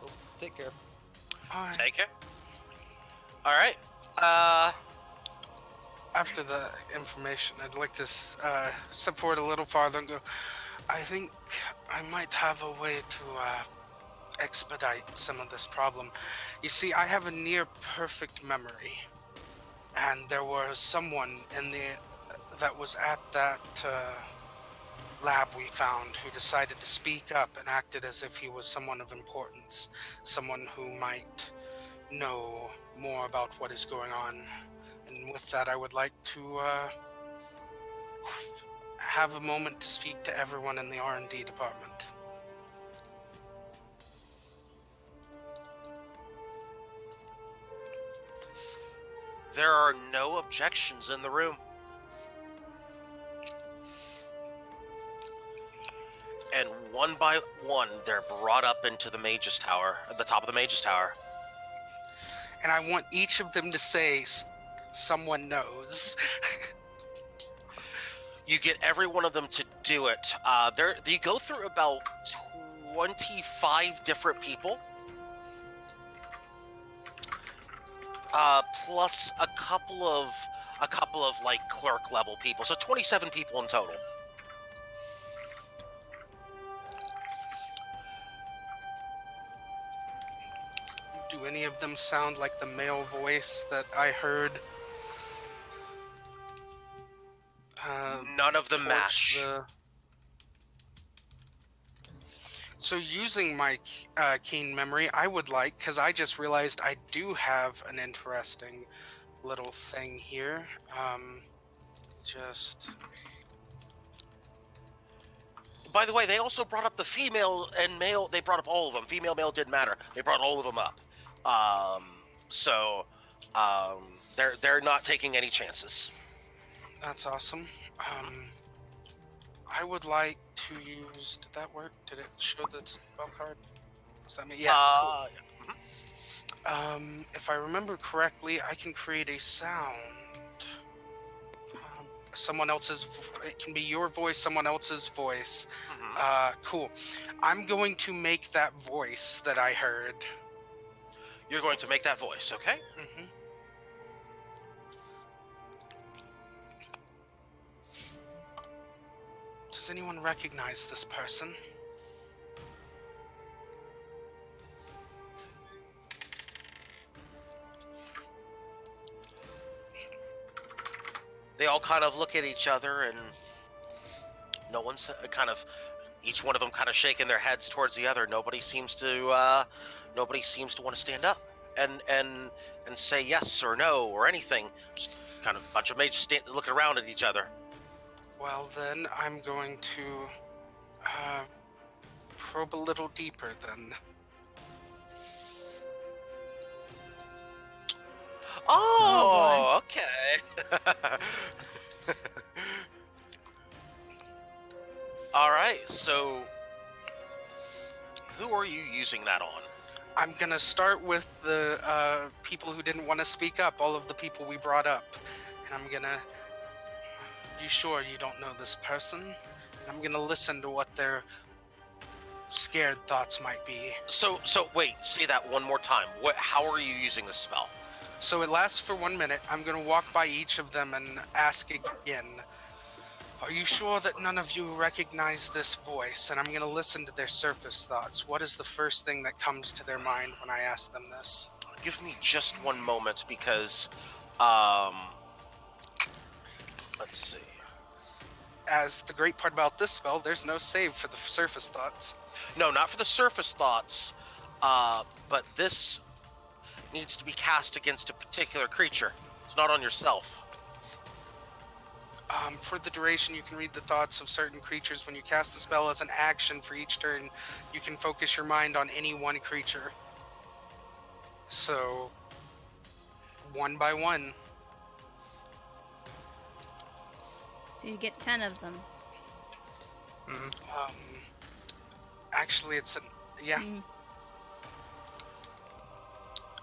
Well, take care. Alright. Take it. All right. After the information, I'd like to step forward a little farther and go, I think I might have a way to expedite some of this problem. You see, I have a near perfect memory, and there was someone that was at that lab we found who decided to speak up and acted as if he was someone of importance, someone who might know more about what is going on. And with that, I would like to have a moment to speak to everyone in the R&D department. There are no objections in the room. And one by one, they're brought up into the Mage's Tower, at the top of the Mage's Tower. And I want each of them to say, someone knows. You get every one of them to do it. They go through about 25 different people, plus a couple of like clerk level people. So 27 people in total. Do any of them sound like the male voice that I heard? None of them towards match. So using my keen memory, I would like, because I just realized I do have an interesting little thing here. By the way, they also brought up the female and male. They brought up all of them. Female, male didn't matter. They brought all of them up. They're not taking any chances. That's awesome. I would like to use. Did that work? Did it show the spell card? Does that mean? Yeah. Cool. If I remember correctly, I can create a sound. Someone else's. It can be your voice, someone else's voice. Cool. I'm going to make that voice that I heard. You're going to make that voice, okay? Mm-hmm. Does anyone recognize this person? They all kind of look at each other, and no one's each one of them kind of shaking their heads towards the other. Nobody seems to want to stand up and say yes or no or anything. Just kind of a bunch of mages looking around at each other. Well, then I'm going to probe a little deeper then. Oh, okay. All right, so who are you using that on? I'm gonna start with the people who didn't want to speak up, all of the people we brought up. And I'm gonna... You sure you don't know this person? And I'm gonna listen to what their scared thoughts might be. So wait, say that one more time. How are you using this spell? So it lasts for 1 minute. I'm gonna walk by each of them and ask again, are you sure that none of you recognize this voice? And I'm gonna listen to their surface thoughts. What is the first thing that comes to their mind when I ask them this? Give me just one moment because, let's see. As the great part about this spell, there's no save for the surface thoughts. No, not for the surface thoughts, but this needs to be cast against a particular creature. It's not on yourself. For the duration, you can read the thoughts of certain creatures. When you cast the spell as an action for each turn, you can focus your mind on any one creature. So, one by one. So you get 10 of them. Actually, it's an... Yeah. Mm.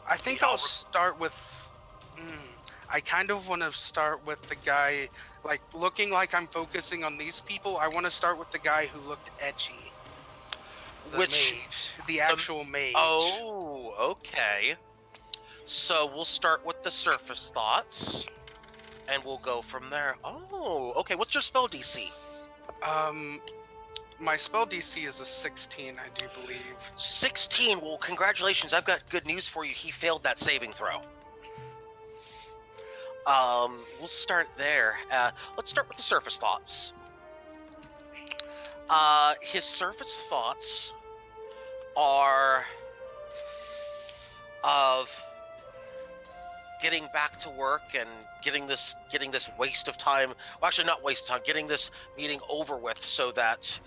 I think I'll start with... I kind of want to start with the guy, like, looking like I'm focusing on these people. I want to start with the guy who looked edgy. The actual mage. Oh, okay. So we'll start with the surface thoughts, and we'll go from there. Oh, okay. What's your spell DC? My spell DC is a 16, I do believe. 16. Well, congratulations. I've got good news for you. He failed that saving throw. We'll start there. Let's start with the surface thoughts. His surface thoughts are of getting back to work and getting this waste of time. Well, actually, not waste of time. Getting this meeting over with, so that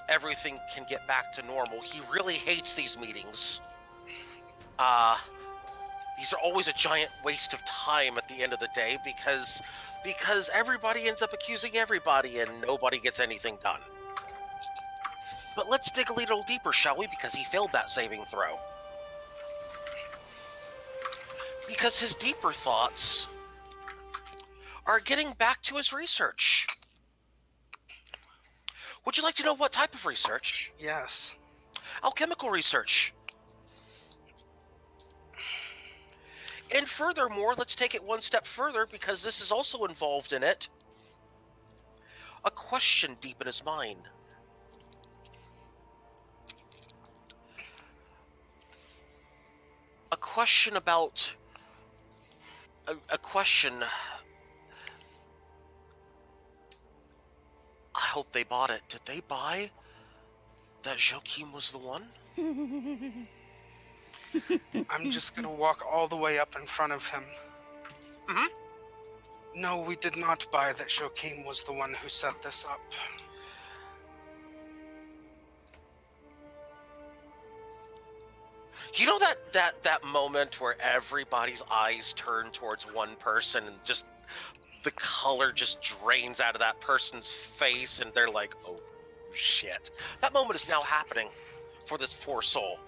everything can get back to normal. He really hates these meetings. These are always a giant waste of time at the end of the day because everybody ends up accusing everybody and nobody gets anything done. But let's dig a little deeper, shall we? Because he failed that saving throw. Because his deeper thoughts are getting back to his research. Would you like to know what type of research? Yes. Alchemical research. And furthermore, let's take it one step further, because this is also involved in it. A question deep in his mind. A question about... A question... I hope they bought it. Did they buy that Joachim was the one? I'm just gonna walk all the way up in front of him. Mm-hmm. No, we did not buy that Joachim was the one who set this up. You know that moment where everybody's eyes turn towards one person and just the color just drains out of that person's face and they're like, oh shit. That moment is now happening for this poor soul.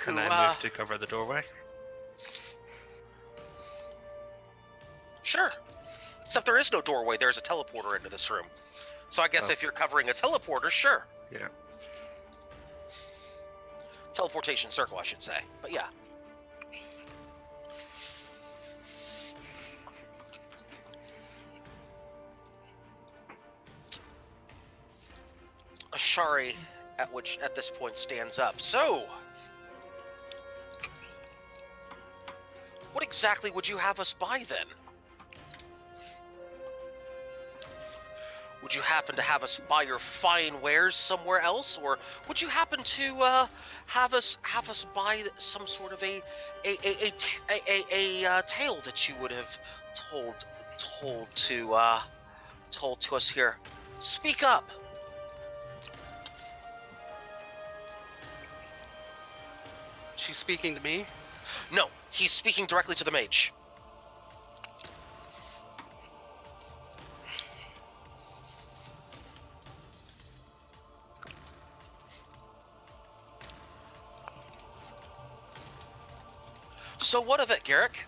Can I move to cover the doorway? Sure. Except there is no doorway, there's a teleporter into this room. So I guess if you're covering a teleporter, sure. Yeah. Teleportation circle, I should say. But yeah. Ashari, at this point, stands up. So, what exactly would you have us buy then? Would you happen to have us buy your fine wares somewhere else, or would you happen to have us buy some sort of a tale that you would have told to us here? Speak up. She's speaking to me? No, he's speaking directly to the mage. So what of it, Garrick?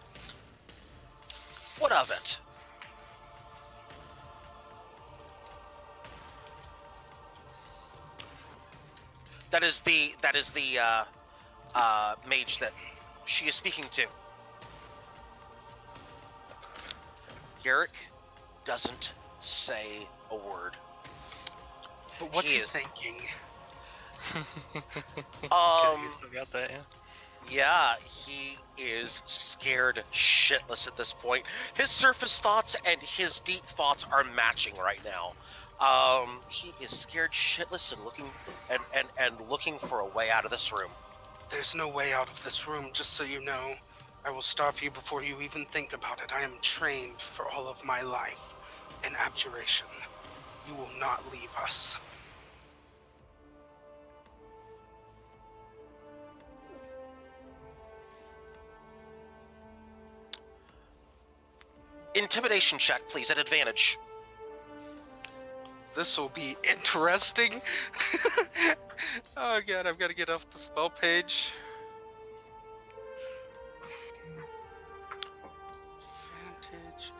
What of it? That is the mage that she is speaking to. Garrick doesn't say a word. But what's he is- thinking? Okay, you still got that, yeah? Yeah, he is scared shitless at this point. His surface thoughts and his deep thoughts are matching right now. He is scared shitless and looking for a way out of this room. There's no way out of this room, just so you know. I will stop you before you even think about it. I am trained for all of my life in abjuration. You will not leave us. Intimidation check, please, at advantage. This will be interesting. Oh god, I've got to get off the spell page. Advantage,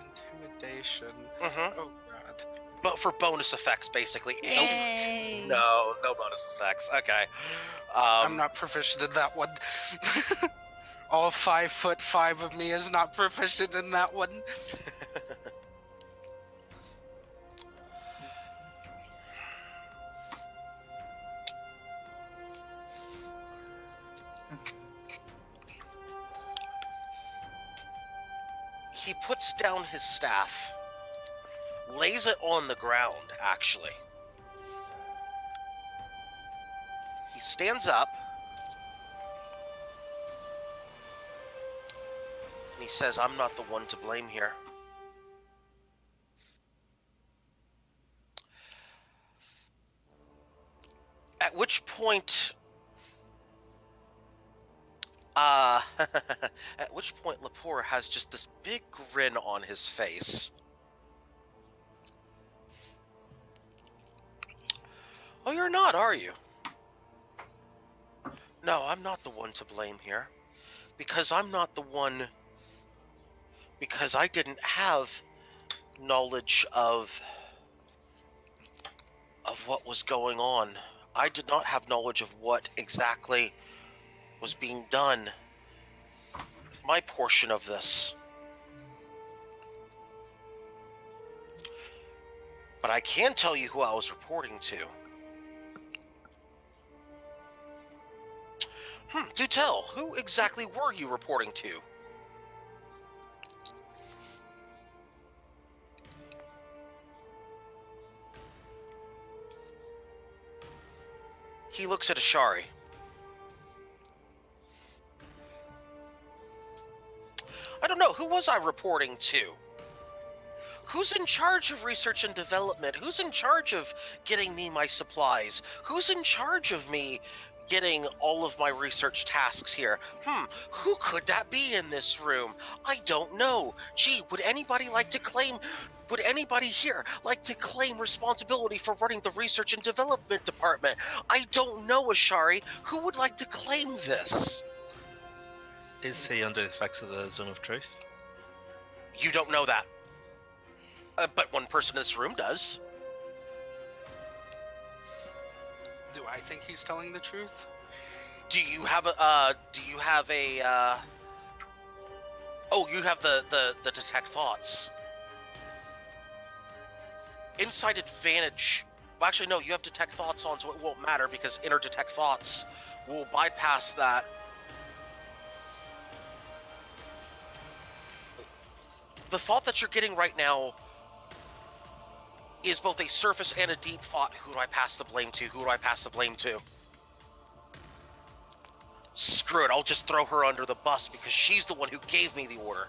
intimidation. Mm-hmm. Oh god. But for bonus effects, basically. Yay. No bonus effects. Okay. I'm not proficient in that one. All 5'5" of me is not proficient in that one. He puts down his staff, lays it on the ground, actually. He stands up, and he says, I'm not the one to blame here. At which point, Lepore has just this big grin on his face. Oh, you're not, are you? No, I'm not the one to blame here. Because I'm not the one... Because I didn't have knowledge of what was going on. I did not have knowledge of what exactly was being done with my portion of this. But I can tell you who I was reporting to. Do tell. Who exactly were you reporting to? He looks at Ashari. I don't know. Who was I reporting to? Who's in charge of research and development? Who's in charge of getting me my supplies? Who's in charge of me getting all of my research tasks here? Who could that be in this room? I don't know. Gee, would anybody here like to claim responsibility for running the research and development department? I don't know, Ashari. Who would like to claim this? Is he under the effects of the Zone of Truth? You don't know that. But one person in this room does. Do I think he's telling the truth? Do you have a, you have the detect thoughts. Insight advantage. Well, actually, no, you have detect thoughts on, so it won't matter because inner detect thoughts will bypass that. The thought that you're getting right now is both a surface and a deep thought. Who do I pass the blame to? Who do I pass the blame to? Screw it, I'll just throw her under the bus because she's the one who gave me the order.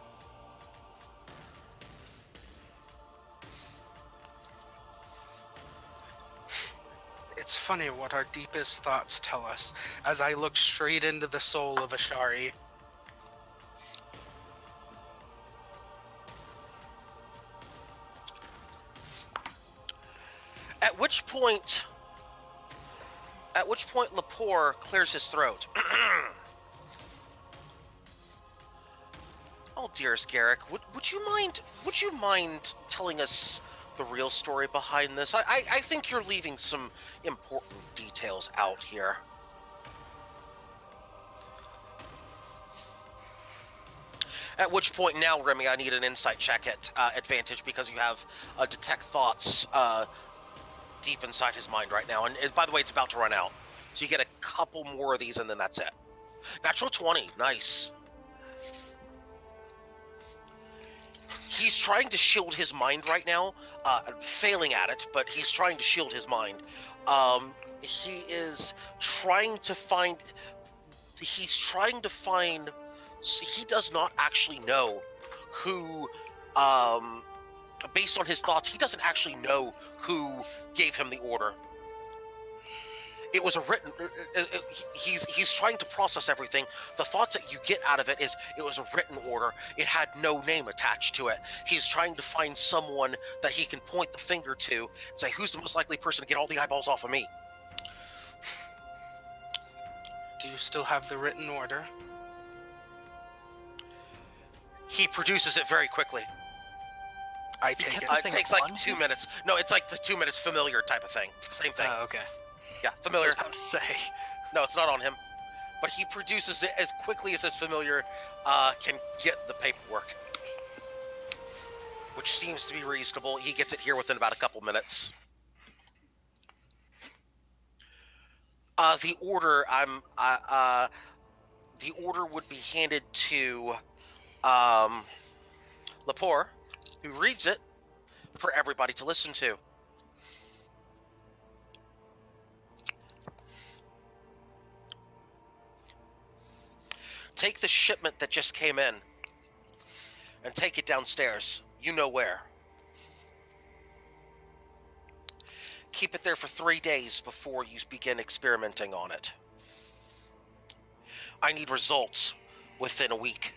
It's funny what our deepest thoughts tell us as I look straight into the soul of Ashari. At which point Lepore clears his throat. Oh, dearest Garrick, would you mind telling us the real story behind this? I think you're leaving some important details out here. At which point now, Remy, I need an insight check at advantage because you have detect thoughts deep inside his mind right now. And by the way, it's about to run out. So you get a couple more of these and then that's it. Natural 20, nice. He's trying to shield his mind right now, failing at it, but he's trying to shield his mind. He is trying to find... He does not actually know who... based on his thoughts, he doesn't actually know who gave him the order. It was a written... He's trying to process everything. The thoughts that you get out of it is, it was a written order. It had no name attached to it. He's trying to find someone that he can point the finger to and say, who's the most likely person to get all the eyeballs off of me? Do you still have the written order? He produces it very quickly. I take it. It takes like 2 minutes. No, it's like the 2 minutes familiar type of thing. Same thing. Oh, okay. Yeah, I familiar. was about to say. No, it's not on him. But he produces it as quickly as his familiar can get the paperwork. Which seems to be reasonable. He gets it here within about a couple minutes. The order would be handed to Lepore, who reads it for everybody to listen to. Take the shipment that just came in and take it downstairs. You know where. Keep it there for 3 days before you begin experimenting on it. I need results within a week.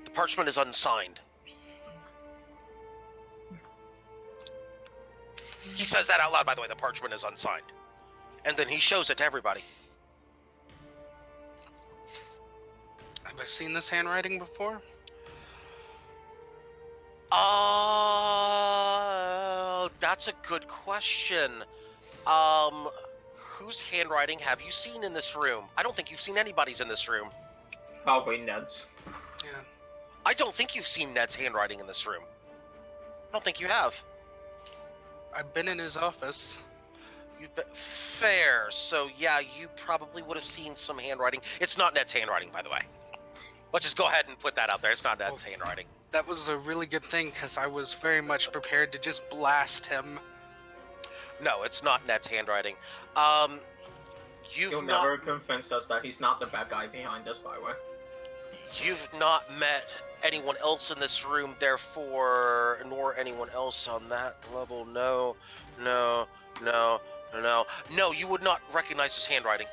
The parchment is unsigned. He says that out loud, by the way, the parchment is unsigned. And then he shows it to everybody. Have I seen this handwriting before? That's a good question. Whose handwriting have you seen in this room? I don't think you've seen anybody's in this room. Probably Ned's. Yeah. I don't think you've seen Ned's handwriting in this room. I don't think you have. I've been in his office. You've been fair. So yeah, you probably would have seen some handwriting. It's not Ned's handwriting, by the way. Let's just go ahead and put that out there. It's not Ned's handwriting. That was a really good thing because I was very much prepared to just blast him. No, it's not Ned's handwriting. You'll never convince us that he's not the bad guy behind this, by the way. You've not met anyone else in this room, therefore, nor anyone else on that level. No, you would not recognize his handwriting.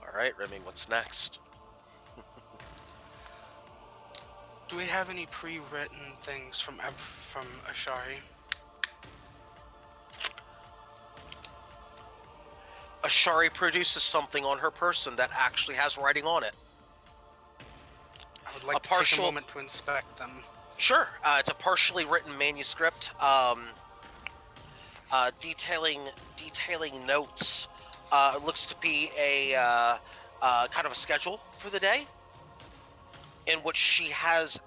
Alright, Remy, what's next? Do we have any pre-written things from Ashari? Ashari produces something on her person that actually has writing on it. I would like to take a moment to inspect them. Sure. It's a partially written manuscript detailing notes. It looks to be a kind of a schedule for the day. in which she has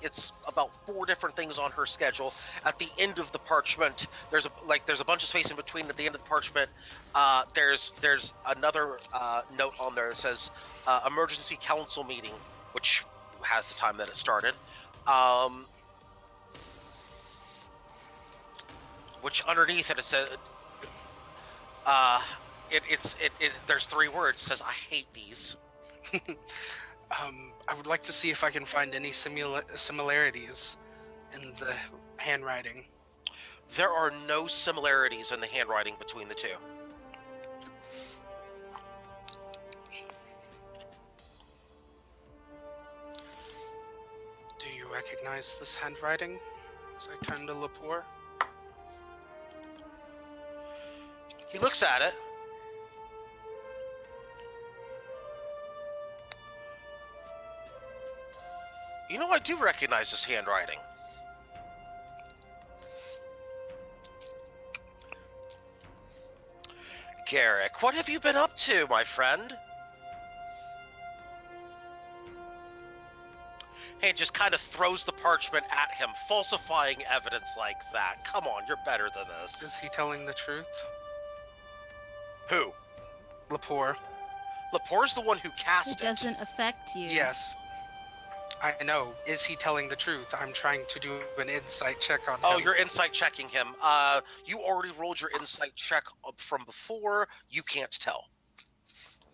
it's about 4 different things on her schedule. At the end of the parchment, there's a bunch of space in between. At the end of the parchment, there's another note on there that says emergency council meeting, which has the time that it started. Which underneath it says there's 3 words. It says I hate these. I would like to see if I can find any similarities in the handwriting. There are no similarities in the handwriting between the 2. Do you recognize this handwriting? As I turn to Lepore. He looks at it. You know, I do recognize this handwriting. Garrick, what have you been up to, my friend? Hey, just kind of throws the parchment at him, falsifying evidence like that. Come on, you're better than this. Is he telling the truth? Who? Lepore. Lepore's the one who cast It doesn't affect you. Yes. I know. Is he telling the truth? I'm trying to do an insight check on him. Oh, you're insight checking him. You already rolled your insight check from before. You can't tell.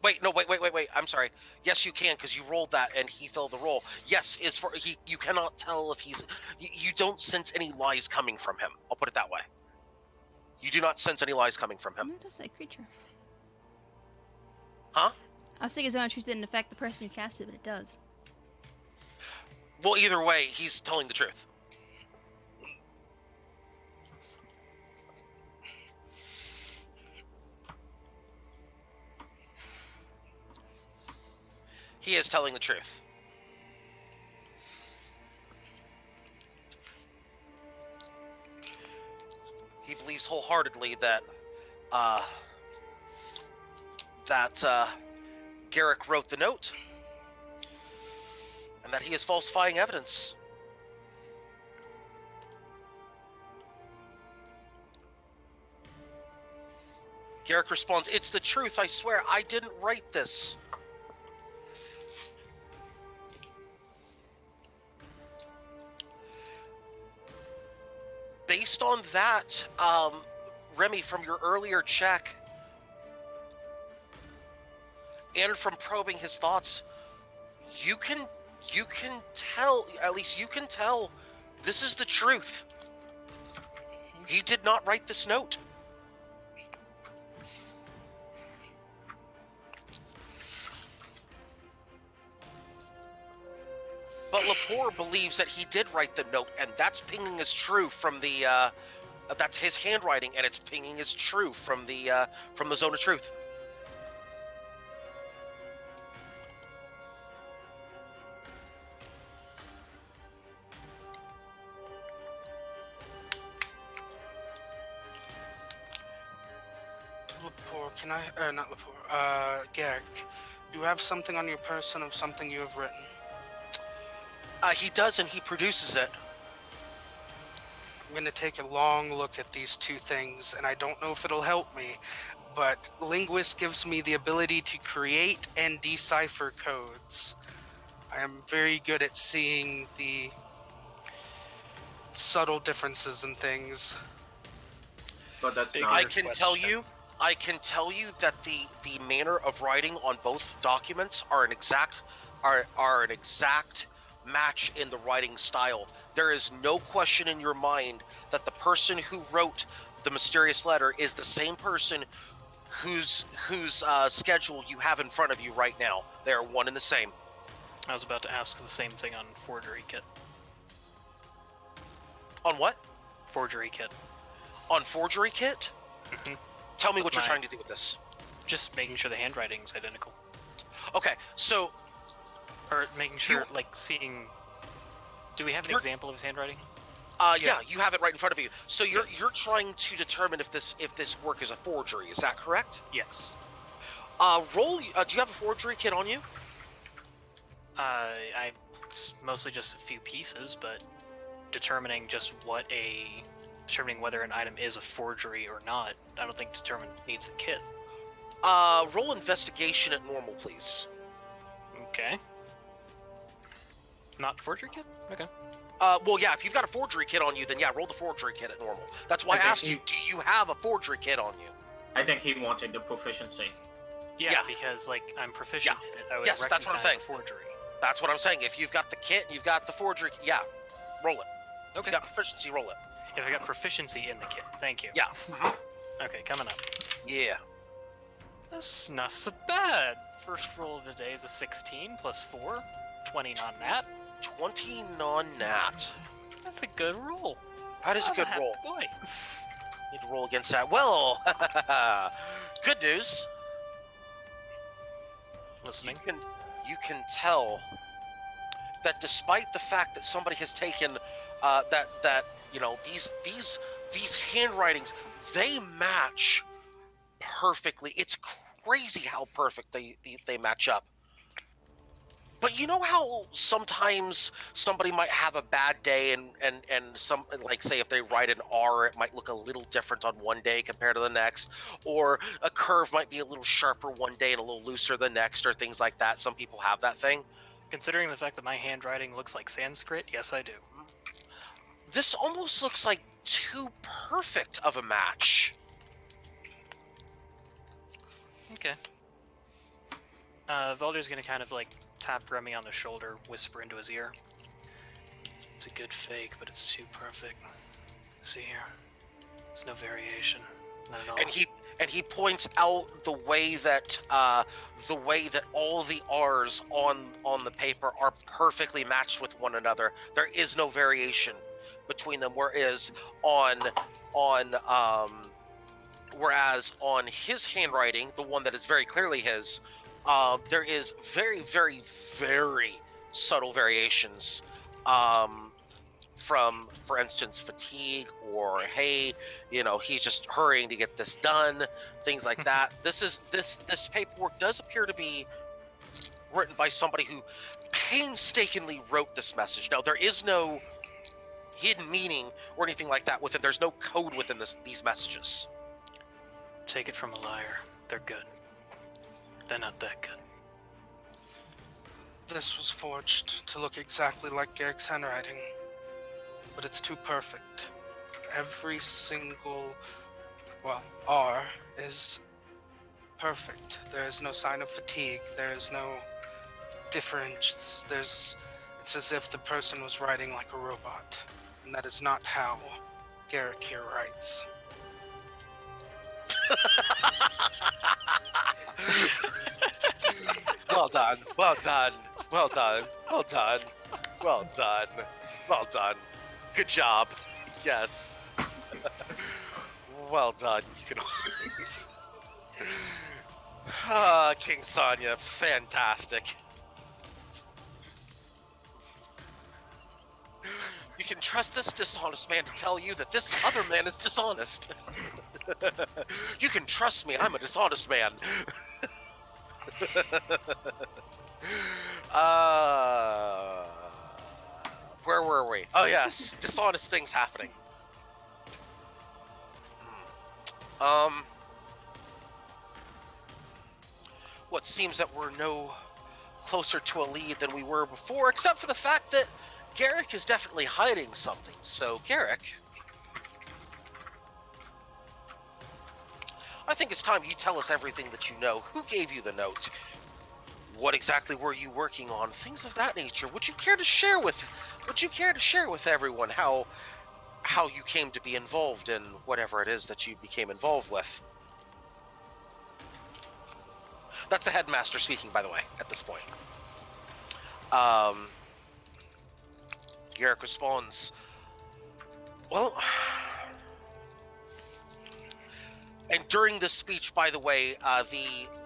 Wait. I'm sorry. Yes, you can, because you rolled that and he failed the roll. Yes, you cannot tell if he's. You don't sense any lies coming from him. I'll put it that way. You do not sense any lies coming from him. What does that creature? Huh? I was thinking Zone of Truth didn't affect the person who cast it, but it does. Well, either way, he's telling the truth. He is telling the truth. He believes wholeheartedly that Garrick wrote the note, and that he is falsifying evidence. Garrick responds, "It's the truth, I swear. I didn't write this." Based on that, Remy, from your earlier check, and from probing his thoughts, you can tell, at least you can tell, this is the truth. He did not write this note. But Lepore believes that he did write the note, and that's pinging as true from the, that's his handwriting, and it's pinging as true from the Zone of Truth. Lepore, can I, not Lepore, Garrick, do you have something on your person of something you have written? He does, and he produces it. I'm going to take a long look at these 2 things, and I don't know if it'll help me, but Linguist gives me the ability to create and decipher codes. I am very good at seeing the subtle differences in things. But that's Big not. I can tell you that the manner of writing on both documents are an exact match in the writing style. There is no question in your mind that the person who wrote the mysterious letter is the same person whose schedule you have in front of you right now. They are one and the same. I was about to ask the same thing on Forgery Kit. On what? Forgery Kit. On Forgery Kit? Mhm. Tell me what you're Right. trying to do with this. Just making sure the handwriting's identical. Okay, so Or making sure, like, seeing... Do we have an You're- example of his handwriting? yeah, you have it right in front of you. So you're trying to determine if this work is a forgery. Is that correct? Yes. Roll. Do you have a forgery kit on you? I it's mostly just a few pieces, but determining whether an item is a forgery or not, I don't think needs the kit. Roll investigation at normal, please. Okay. Not forgery kit? Okay. Well, yeah, if you've got a forgery kit on you, then yeah, roll the forgery kit at normal. That's why I Okay, asked you, do you have a forgery kit on you? I think he wanted the proficiency. Yeah, because, like, I'm proficient in it. I would Yes, that's what I'm recognize saying. a forgery. That's what I'm saying. If you've got the kit, you've got the forgery, yeah, roll it. If Okay. you got proficiency, roll it. If I got proficiency in the kit, thank you. Yeah. Okay, coming up. Yeah. That's not so bad. First roll of the day is a 16 plus 4, 20 non-nat. 20 non-nat. That's a good roll. That is a good happy roll. Boy. Need to roll against that. Well, good news. Listening. You can tell that despite the fact that somebody has taken that you know these handwritings, they match perfectly. It's crazy how perfect they match up. But you know how sometimes somebody might have a bad day and some, like, say if they write an R, it might look a little different on one day compared to the next, or a curve might be a little sharper one day and a little looser the next, or things like that. Some people have that thing. Considering the fact that my handwriting looks like Sanskrit, yes I do. This almost looks like too perfect of a match. Okay. Volder's gonna kind of like tap Remy on the shoulder, whisper into his ear. It's a good fake, but it's too perfect. See here. There's no variation. Not at all. And he points out the way that all the R's on the paper are perfectly matched with one another. There is no variation between them. Whereas on his handwriting, the one that is very clearly his, there is very, very, very subtle variations from, for instance, fatigue, or hey, you know, he's just hurrying to get this done, things like that. This paperwork does appear to be written by somebody who painstakingly wrote this message. Now, there is no hidden meaning or anything like that within. There's no code within these messages. Take it from a liar. They're good. They're not that good. This was forged to look exactly like Garrick's handwriting, but it's too perfect. Every single, R is perfect. There is no sign of fatigue. There is no difference. It's as if the person was writing like a robot, and that is not how Garrick here writes. Well done. Well done. Well done. Well done. Well done. Well done. Good job. Yes. Well done. You can. King Sonya, fantastic. You can trust this dishonest man to tell you that this other man is dishonest. You can trust me, I'm a dishonest man. Where were we? Oh yes, dishonest things happening. What seems that we're no closer to a lead than we were before, except for the fact that Garrick is definitely hiding something. So, Garrick, I think it's time you tell us everything that you know. Who gave you the note? What exactly were you working on? Things of that nature. Would you care to share with everyone how you came to be involved in whatever it is that you became involved with? That's the headmaster speaking, by the way, at this point. Garrick responds, well, and during this speech, by the way,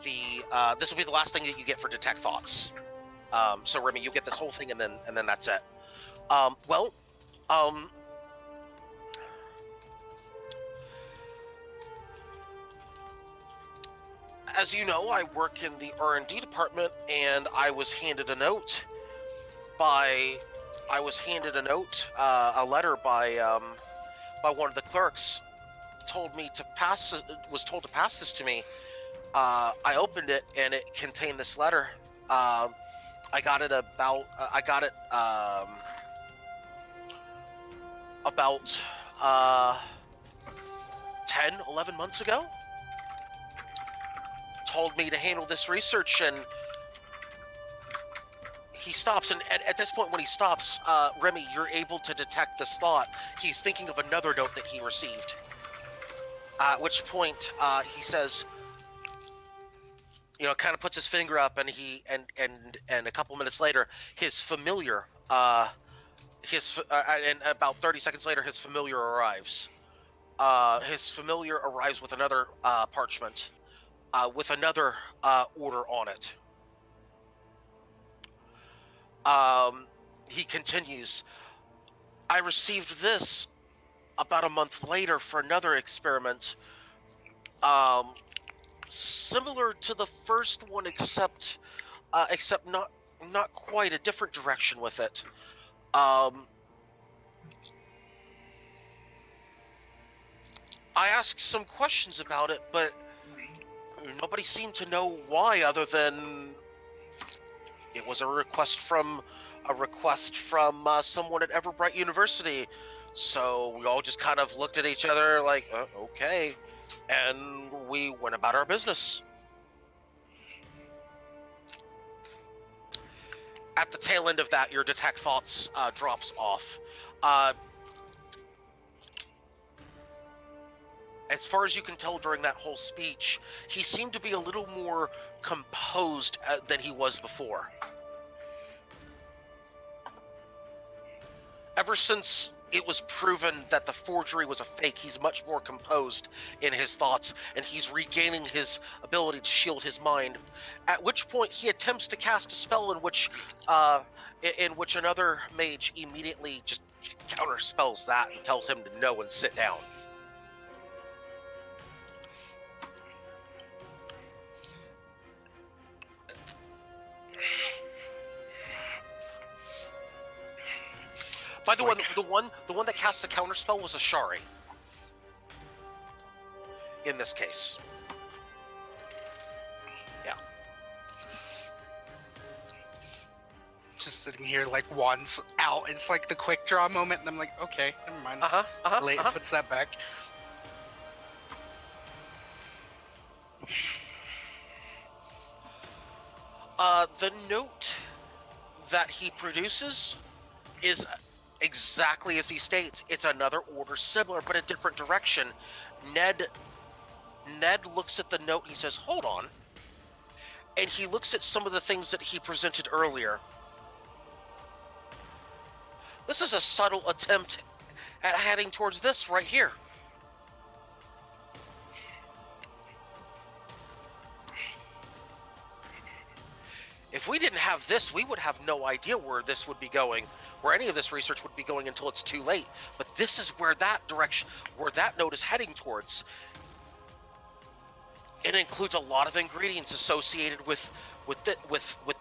this will be the last thing that you get for detect thoughts. So Remy, you get this whole thing, and then that's it. As you know, I work in the R&D department, and I was handed a note I was handed a note, a letter by one of the clerks. Was told to pass this to me. I opened it and it contained this letter. I got it about 10, 11 months ago. Told me to handle this research, and he stops. And at this point, when he stops, Remy, you're able to detect this thought. He's thinking of another note that he received. At which point, he says, kind of puts his finger up, and and a couple minutes later, his familiar, and about 30 seconds later, his familiar arrives. His familiar arrives with another parchment, with another order on it. He continues, I received this about a month later for another experiment, similar to the first one, except not quite, a different direction with it. I asked some questions about it, but nobody seemed to know why, other than it was a request from someone at Everbright University. So we all just kind of looked at each other like, okay, and we went about our business. At the tail end of that, your detect thoughts drops off. As far as you can tell during that whole speech, he seemed to be a little more composed than he was before. Ever since it was proven that the forgery was a fake, he's much more composed in his thoughts, and he's regaining his ability to shield his mind. At which point he attempts to cast a spell in which another mage immediately just counterspells that and tells him to know and sit down. By the way, the one that cast the counterspell was Ashari. In this case. Yeah. Just sitting here like wands out. It's like the quick draw moment, and I'm like, okay, never mind. Puts that back. The note that he produces is exactly as he states. It's another order similar, but a different direction. Ned looks at the note and he says, hold on. And he looks at some of the things that he presented earlier. This is a subtle attempt at heading towards this right here. If we didn't have this, we would have no idea where this would be going, where any of this research would be going until it's too late. But this is where that direction, where that note is heading towards. It includes a lot of ingredients associated with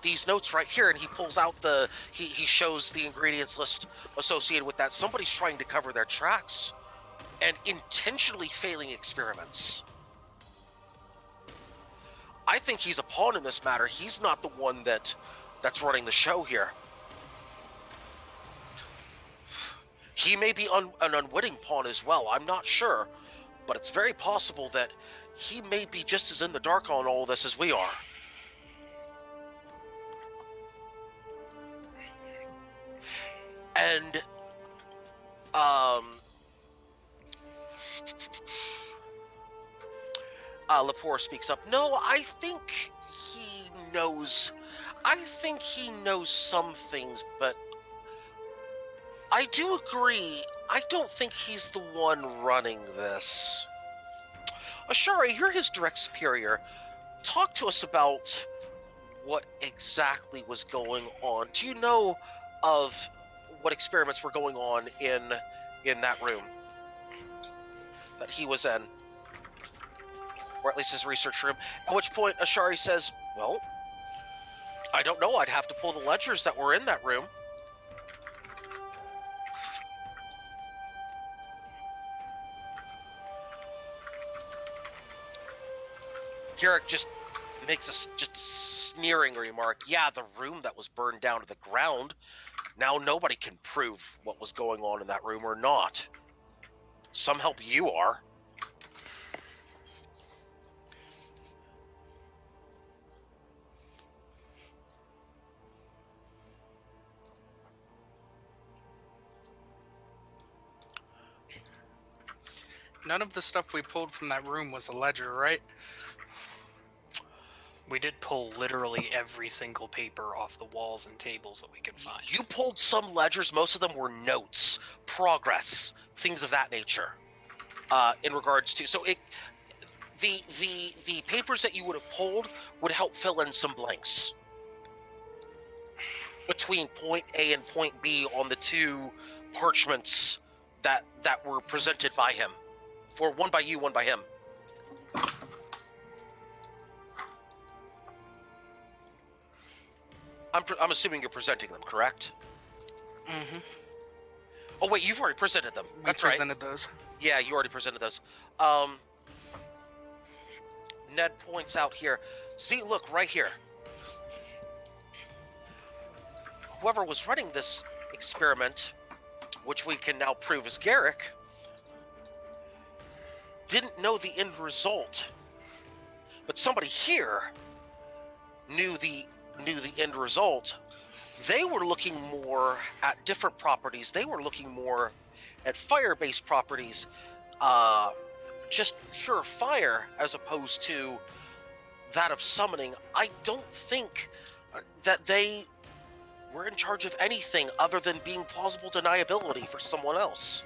these notes right here, and he pulls out he shows the ingredients list associated with that. Somebody's trying to cover their tracks and intentionally failing experiments. I think he's a pawn in this matter. He's not the one that's running the show here. He may be an unwitting pawn as well. I'm not sure, but it's very possible that he may be just as in the dark on all this as we are. And Lepore speaks up. No, I think he knows. I think he knows some things, but I do agree. I don't think he's the one running this. Ashari, you're his direct superior. Talk to us about what exactly was going on. Do you know of what experiments were going on in that room that he was in? Or at least his research room. At which point Ashari says, well, I don't know. I'd have to pull the ledgers that were in that room. Garrick just makes just a sneering remark. Yeah, the room that was burned down to the ground. Now nobody can prove what was going on in that room or not. Some help you are. None of the stuff we pulled from that room was a ledger, right? We did pull literally every single paper off the walls and tables that we could find. You pulled some ledgers. Most of them were notes, progress, things of that nature. In regards to the papers that you would have pulled would help fill in some blanks between point A and point B on the two parchments that were presented by him, or one by you, one by him. I'm assuming you're presenting them, correct? Mm-hmm. Oh wait, you've already presented them. We That's presented those. Yeah, you already presented those. Ned points out here. See, look, right here. Whoever was running this experiment, which we can now prove is Garrick, didn't know the end result. But somebody here knew the end result. They were looking more at different properties. They were looking more at fire-based properties, just pure fire, as opposed to that of summoning. I don't think that they were in charge of anything other than being plausible deniability for someone else.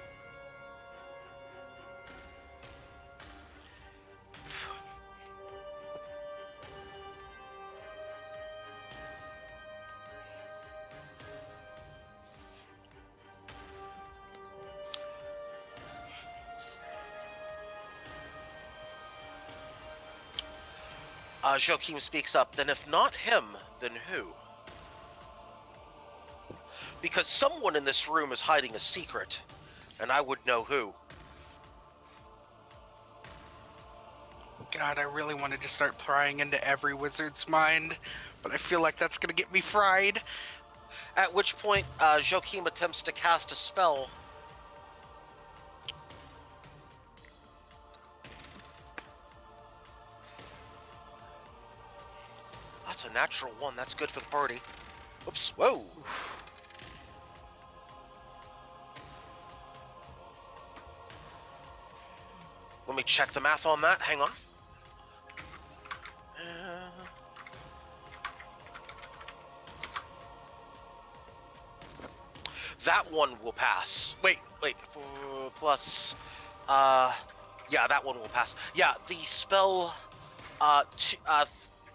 Joachim speaks up. Then if not him, then who? Because someone in this room is hiding a secret, and I would know who. God, I really wanted to start prying into every wizard's mind, but I feel like that's gonna get me fried. At which point, Joachim attempts to cast a spell. That's a natural one. That's good for the party. Oops. Whoa. Let me check the math on that. Hang on. That one will pass. Wait. Plus, yeah, that one will pass. Yeah, the spell,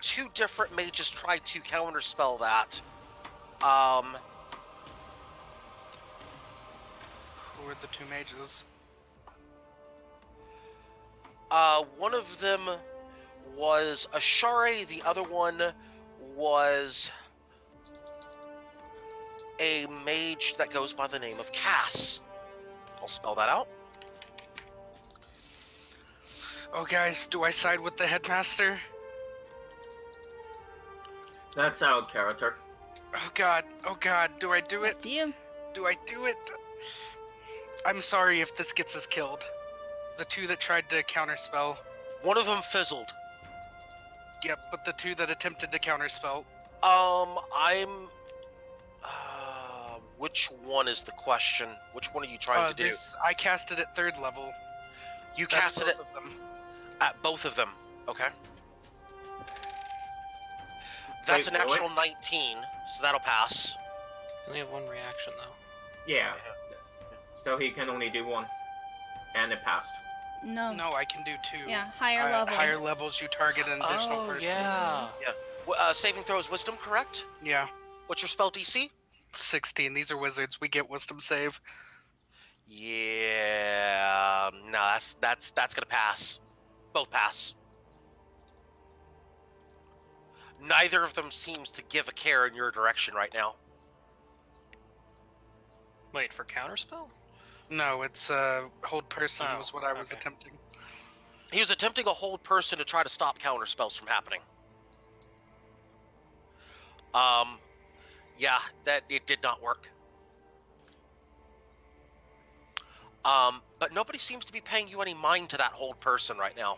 two different mages tried to counterspell that. Who were the two mages? One of them was Ashare, the other one was a mage that goes by the name of Cass. I'll spell that out. Oh, guys, do I side with the headmaster? That's out of character. Oh god, do I do it? Do you? Do I do it? I'm sorry if this gets us killed. The two that tried to counterspell. One of them fizzled. Yep, but the two that attempted to counterspell. Which one is the question? Which one are you trying to do? I cast it at 3rd level. You That's casted both it of them. at both of them. Okay. That's a Wait, natural 19, so that'll pass. You only have one reaction, though. Yeah. So he can only do one. And it passed. No. No, I can do 2. Yeah, higher level. Higher levels, you target an additional person. Yeah. Saving throw is wisdom, correct? Yeah, What's your spell DC? 16. These are wizards. We get wisdom save. Yeah, no, that's gonna pass. Both pass. Neither of them seems to give a care in your direction right now. Wait, for counterspell? No, it's hold person was what I was okay. attempting. He was attempting a hold person to try to stop counter spells from happening. Yeah, that it did not work. But nobody seems to be paying you any mind to that hold person right now.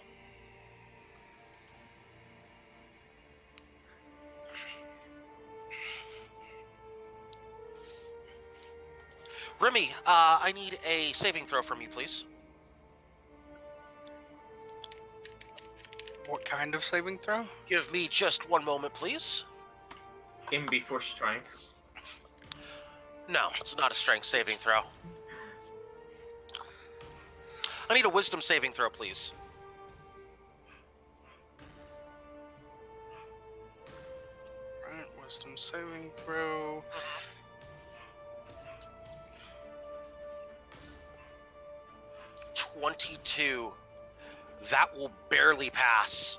Remy, I need a saving throw from you, please. What kind of saving throw? Give me just one moment, please. In before strength. No, it's not a strength saving throw. I need a wisdom saving throw, please. Right, wisdom saving throw. 22. That will barely pass.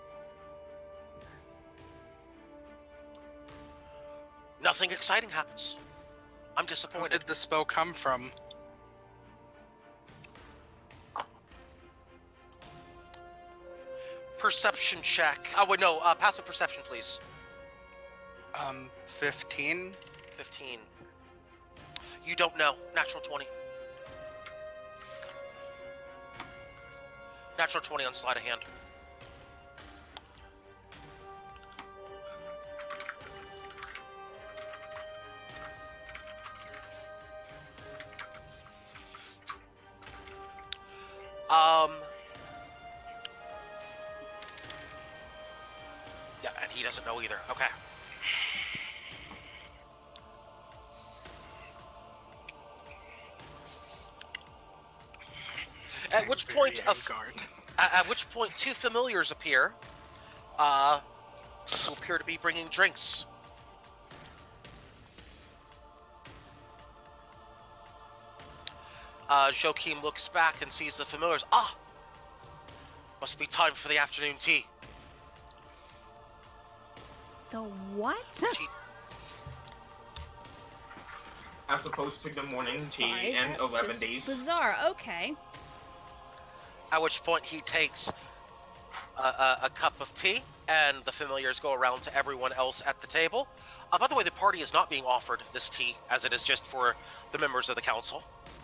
Nothing exciting happens. I'm Where disappointed. did the spell come from? Perception check. Oh, wait, no. Passive perception, please. 15. 15. You don't know. Natural 20. Natural 20 on sleight of hand. Yeah, and he doesn't know either. Okay. At which point, at which point, two familiars appear, who appear to be bringing drinks. Joachim looks back and sees the familiars. Ah! Must be time for the afternoon tea. The what? She- As opposed to the morning tea Sorry, and that's 11 just days. Bizarre. Okay. At which point he takes a cup of tea, and the familiars go around to everyone else at the table. By the way, the party is not being offered this tea, as it is just for the members of the council.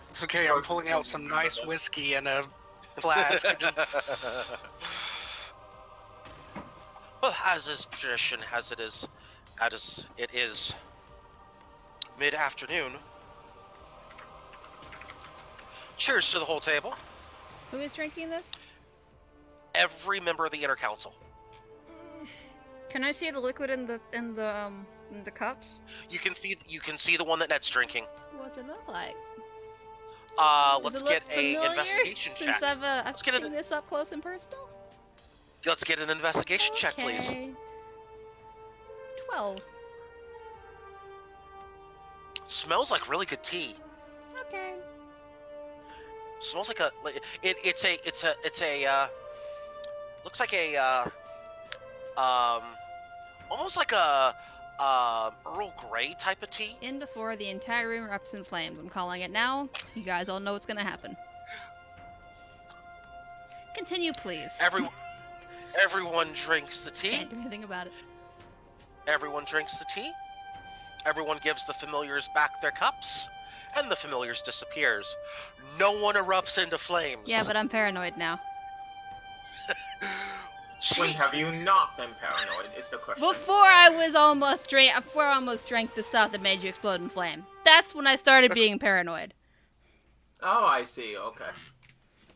It's okay, I'm pulling out some nice whiskey in a flask. Just... Well, as is tradition, as it is mid-afternoon. Cheers to the whole table. Who is drinking this? Every member of the inner council. Can I see the liquid in the cups? You can see the one that Ned's drinking. What's it look like? Let's Does it get look a familiar investigation since check. I've get seen an- this up close and personal? Let's get an investigation check, please. Okay. 12. Smells like really good tea. Okay. Smells like a. It's a. Looks like a. Almost like a. Earl Grey type of tea. In before the entire room erupts in flames. I'm calling it now. You guys all know what's gonna happen. Continue, please. Everyone drinks the tea. Can't do anything about it. Everyone drinks the tea. Everyone gives the familiars back their cups, and the familiars disappears. No one erupts into flames. Yeah, but I'm paranoid now. When have you not been paranoid is the question. Before I almost drank the stuff that made you explode in flame. That's when I started being paranoid. Oh, I see, okay.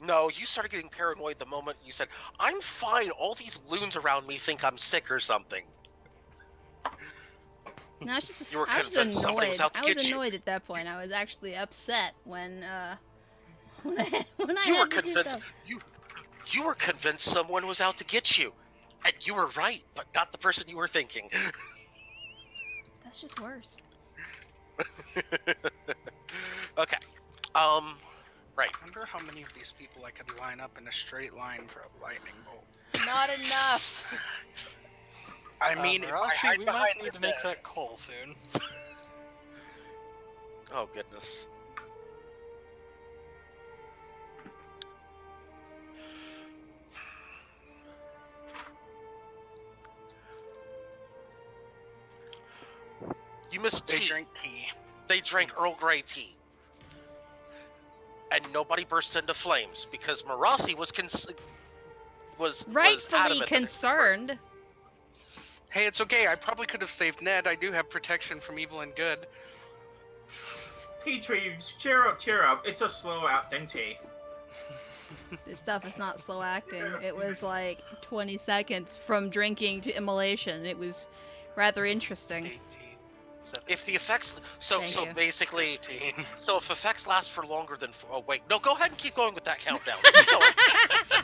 No, you started getting paranoid the moment you said, "I'm fine. All these loons around me think I'm sick or something." No, I was just You were I was convinced somebody was annoyed. out to I was get you. annoyed at that point. I was actually upset when I You had were to do convinced. stuff. You were convinced someone was out to get you, and you were right, but not the person you were thinking. That's just worse. Okay. Right. I wonder how many of these people I could line up in a straight line for a lightning bolt. Not enough. I mean, if I Rossi, hide we might behind need the to make desk. that call soon. Oh goodness. You missed They tea. drink tea. They drank Earl Grey tea. And nobody burst into flames because Marasi was Rightfully adamant that it concerned. Hey, it's okay. I probably could have saved Ned. I do have protection from evil and good. Petrie, cheer up, cheer up. It's a slow acting tea. This stuff is not slow acting. It was like 20 seconds from drinking to immolation. It was rather interesting. 18. If the effects, so Thank so you. basically, 15. so if effects last for longer than, oh wait, no, go ahead and keep going with that countdown. Keep going.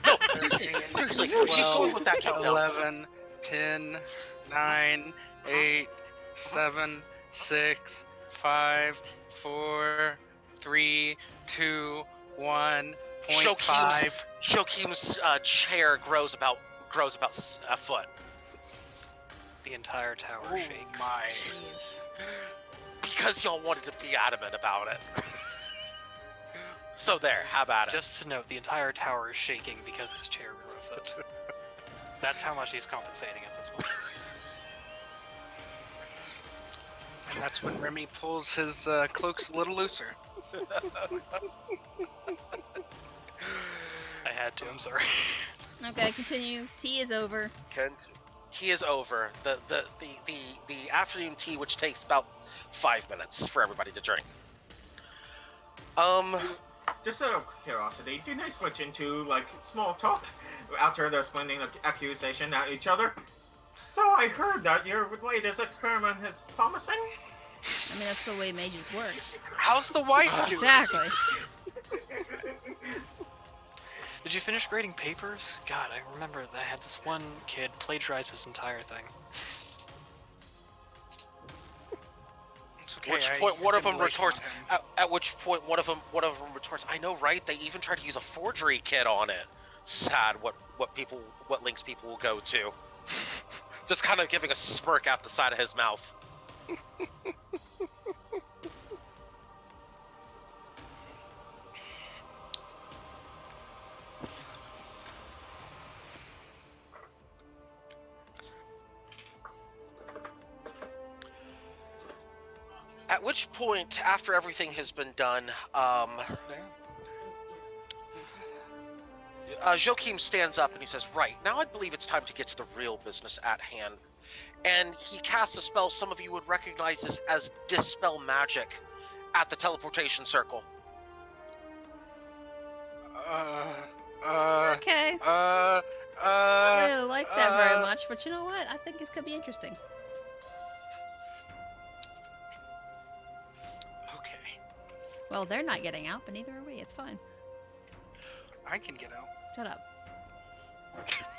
No, seriously, keep going with that countdown. 11, 10, 9, 8, 7, 6, 5, 4, 3, 2, 1, point 5. Shokeem's chair grows about a foot. The entire tower Oh shakes. my. Because y'all wanted to be adamant about it. So there, have at it. Just to note, the entire tower is shaking because his chair grew a foot. That's how much he's compensating at this point. And that's when Remy pulls his cloaks a little looser. I had to, I'm sorry. Okay, continue. Tea is over. Tea is over. The afternoon tea, which takes about 5 minutes for everybody to drink. Just out of curiosity, do they switch into, like, small talk after they're slinging an accusation at each other? So I heard that your latest experiment is promising? I mean, that's the way mages work. How's the wife doing? Exactly. Did you finish grading papers? God, I remember that I had this one kid plagiarize his entire thing. It's okay. Which point one of them retorts. At which point one of them retorts. I know, right? They even tried to use a forgery kit on it. Sad. What links people will go to. Just kind of giving a smirk out the side of his mouth. At which point, after everything has been done, Joachim stands up and he says, right, now I believe it's time to get to the real business at hand. And he casts a spell some of you would recognize as Dispel Magic at the teleportation circle. Okay. Uh, I don't like that very much, but you know what? I think this could be interesting. Okay. Well, they're not getting out, but neither are we. It's fine. I can get out. Shut up.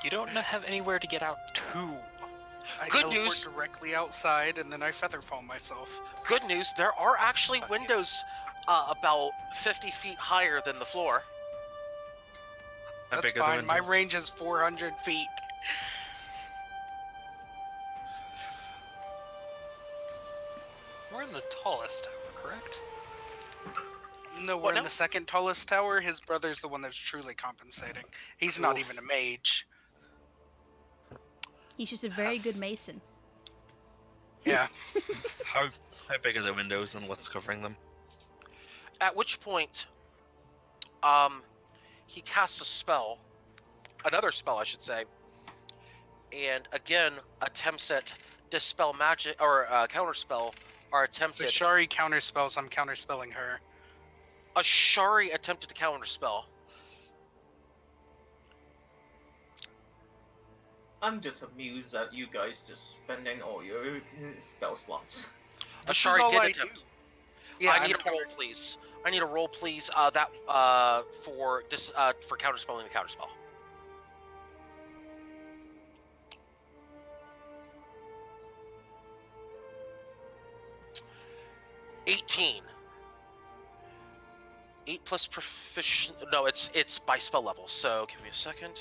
You don't have anywhere to get out to. I Good teleport news. directly outside, and then I featherfall myself. Good news, there are actually windows about 50 feet higher than the floor. How That's big are the fine. My windows? range is 400 feet. We're in the tallest tower, correct? No, we're What in now? the second tallest tower. His brother's the one that's truly compensating. He's not Oof. even a mage. He's just a very good mason. Yeah. How big are the windows and what's covering them? At which point, he casts a spell, another spell, I should say, and again attempts at Dispel Magic or Counterspell are The attempted. Shari counterspells, I'm counterspelling her. A Shari attempted to counterspell. I'm just amused at you guys just spending all your spell slots. A This is Shari all did I attempt. do. Yeah, I need I'm a roll, please. I need a roll, please. For counterspelling the counterspell. $18. 8 plus proficient. No, it's by spell level. So give me a second.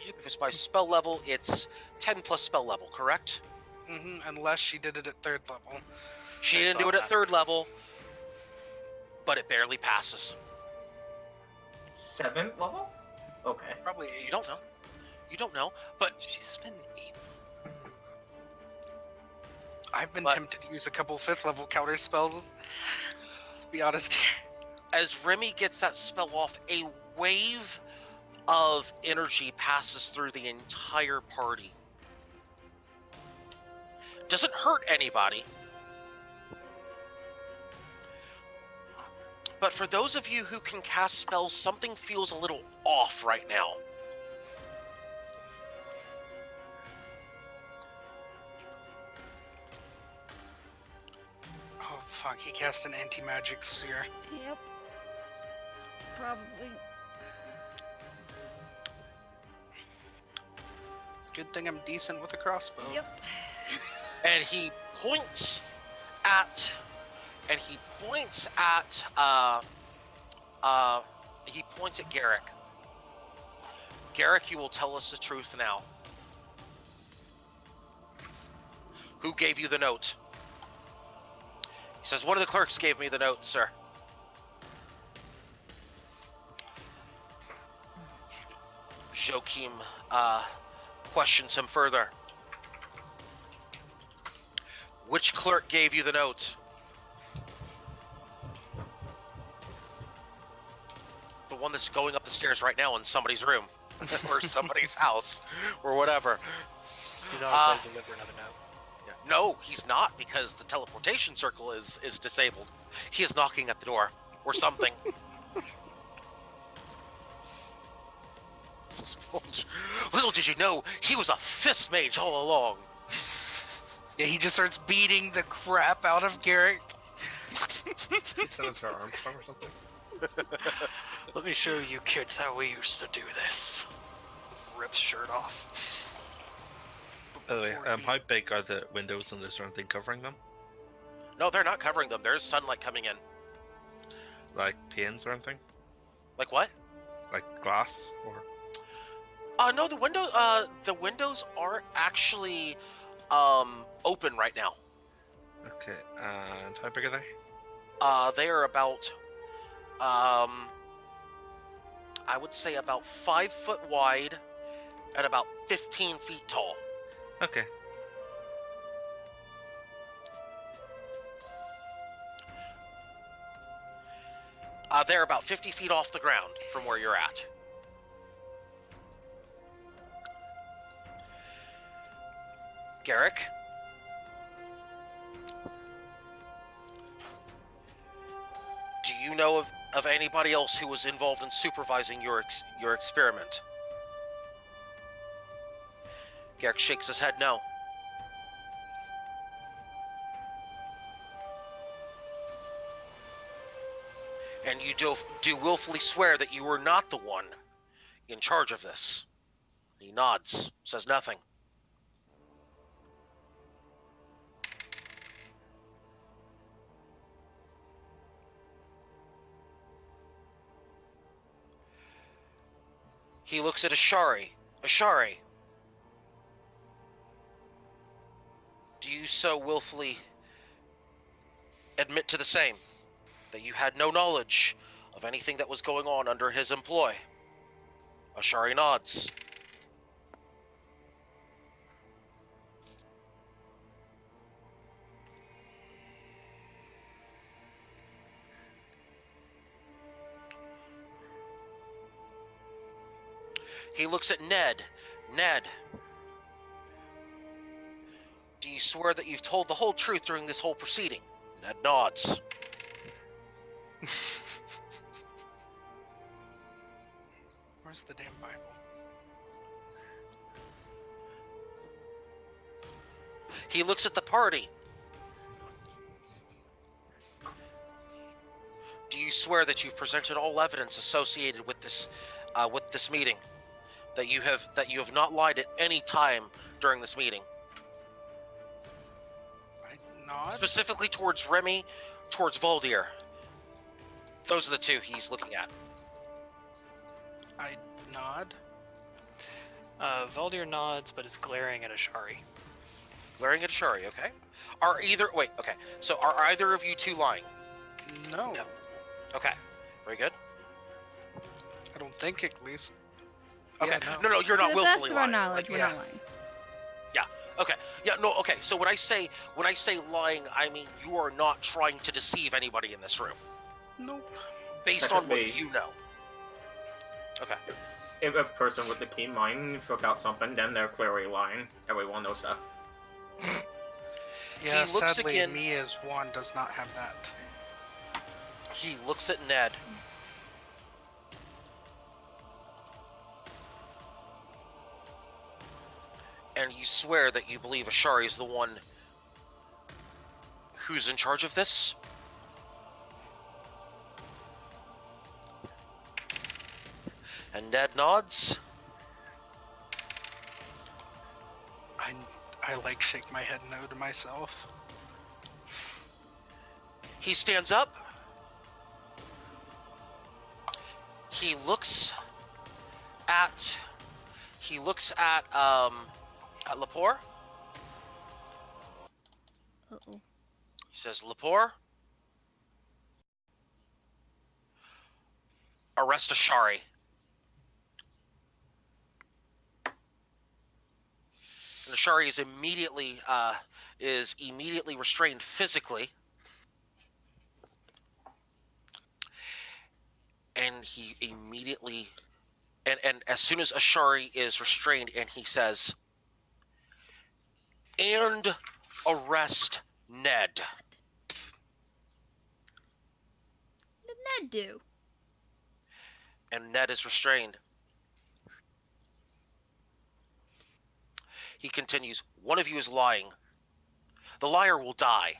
If it's by spell level, it's 10 plus spell level. Correct? Unless she did it at 3rd level. She That's didn't do all it at that. 3rd level, but it barely passes. 7th level? Okay. Probably 8. You don't know. You don't know, but She's been 8th. I've been But- tempted to use a couple 5th level counter spells. Let's be honest here. As Remy gets that spell off, a wave of energy passes through the entire party. Doesn't hurt anybody. But for those of you who can cast spells, something feels a little off right now. Oh fuck, he cast an anti-magic sphere. Yep. Probably. Good thing I'm decent with a crossbow. Yep. And he points at Garrick. Garrick, you will tell us the truth now. Who gave you the note? He says, one of the clerks gave me the note, sir. Joachim questions him further. Which clerk gave you the note? The one that's going up the stairs right now in somebody's room. Or somebody's house. Or whatever. He's on his way to deliver another note. Yeah. No, he's not, because the teleportation circle is disabled. He is knocking at the door. Or something. Little did you know, he was a fist mage all along. Yeah, he just starts beating the crap out of Garrick. He said it's our Armstrong or something. Let me show you kids how we used to do this. Rips shirt off. By the way, how big are the windows and is there anything covering them? No, they're not covering them. There's sunlight coming in. Like panes or anything? Like what? Like glass or? No, the windows are actually open right now. Okay, and how big are they? They are about I would say about 5 foot wide and about 15 feet tall. Okay. They're about 50 feet off the ground from where you're at. Garrick? Do you know of anybody else who was involved in supervising your experiment? Garrick shakes his head no. And you do willfully swear that you were not the one in charge of this. He nods, says nothing. He looks at Ashari. Ashari, do you so willfully admit to the same? That you had no knowledge of anything that was going on under his employ? Ashari nods. He looks at Ned. Ned, do you swear that you've told the whole truth during this whole proceeding? Ned nods. Where's the damn Bible? He looks at the party. Do you swear that you've presented all evidence associated with this meeting? That you have not lied at any time during this meeting? I nod. Specifically towards Remy, towards Voldir. Those are the two he's looking at. I nod. Valdir nods, but is glaring at Ashari. Glaring at Ashari, okay? Are either of you two lying? No. No. Okay. Very good. I don't think at least. Yeah. Okay, No, you're not To the willfully best of our lying. knowledge, Like, we're yeah. not lying. Okay. Yeah, no, okay. So when I say lying, I mean you are not trying to deceive anybody in this room, Nope. based on what Technically- you know. Okay. If a person with a keen mind forgot something, then they're clearly lying. Everyone knows that. Yeah, He looks sadly, again- me as one does not have that. He looks at Ned. And you swear that you believe Ashari is the one who's in charge of this? And Ned nods. I like shake my head no to myself. He stands up. He looks at Lepore. Uh-oh. He says, Lepore, arrest Ashari. And Ashari is immediately restrained physically. And he immediately, and as soon as Ashari is restrained, and he says, and arrest Ned. What did Ned do? And Ned is restrained. He continues, one of you is lying. The liar will die.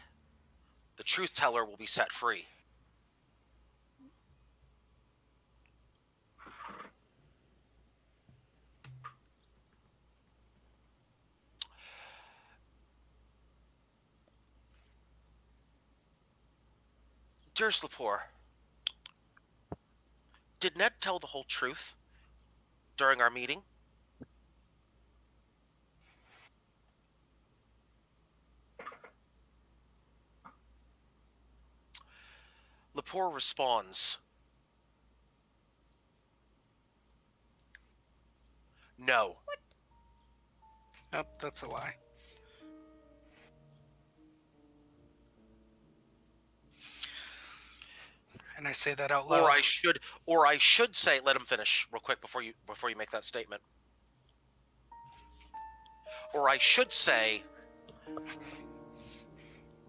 The truth teller will be set free. Dearest Lepore, did Ned tell the whole truth during our meeting? Lepore responds, no. Nope, that's a lie. And I say that out loud. Or I should say, let him finish real quick before you make that statement. Or I should say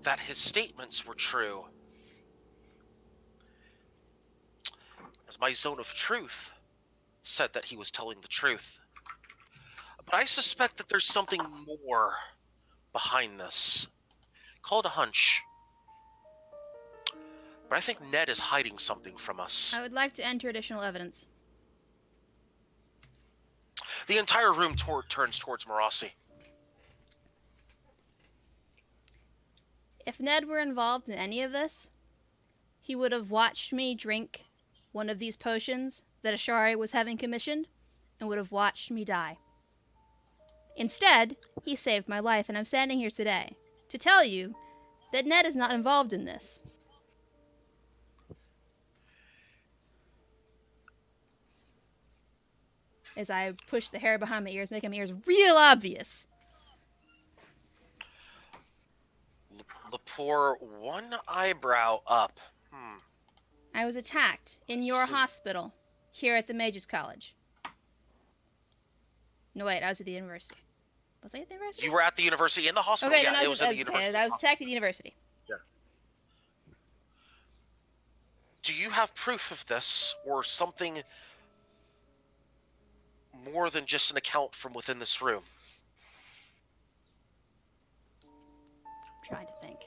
that his statements were true, as my zone of truth said that he was telling the truth. But I suspect that there's something more behind this. Call it a hunch. But I think Ned is hiding something from us. I would like to enter additional evidence. The entire room turns towards Marasi. If Ned were involved in any of this, he would have watched me drink one of these potions that Ashari was having commissioned and would have watched me die. Instead, he saved my life, and I'm standing here today to tell you that Ned is not involved in this. As I push the hair behind my ears, making my ears real obvious. Lepore, one eyebrow up. I was attacked in your See. hospital here at the Mages College. No, wait, I was at the university. Was I at the university? You were at the university in the hospital. Okay, yeah, then it was in the university. I was attacked at the university. Do you have proof of this, or something more than just an account from within this room? I'm trying to think.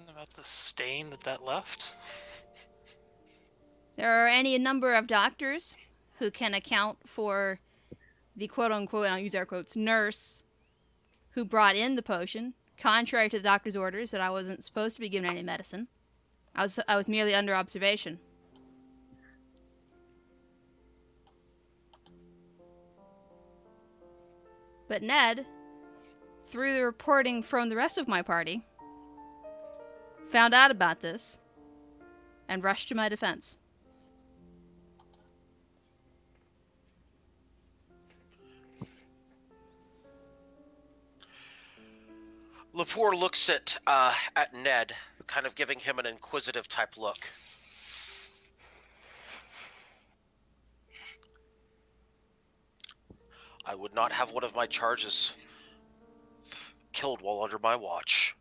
About the stain that left? There are any number of doctors who can account for the quote-unquote, and I'll use air quotes, nurse who brought in the potion, contrary to the doctor's orders that I wasn't supposed to be given any medicine. I was merely under observation. But Ned, through the reporting from the rest of my party, found out about this and rushed to my defense. Lepore looks at Ned, kind of giving him an inquisitive type look. I would not have one of my charges killed while under my watch.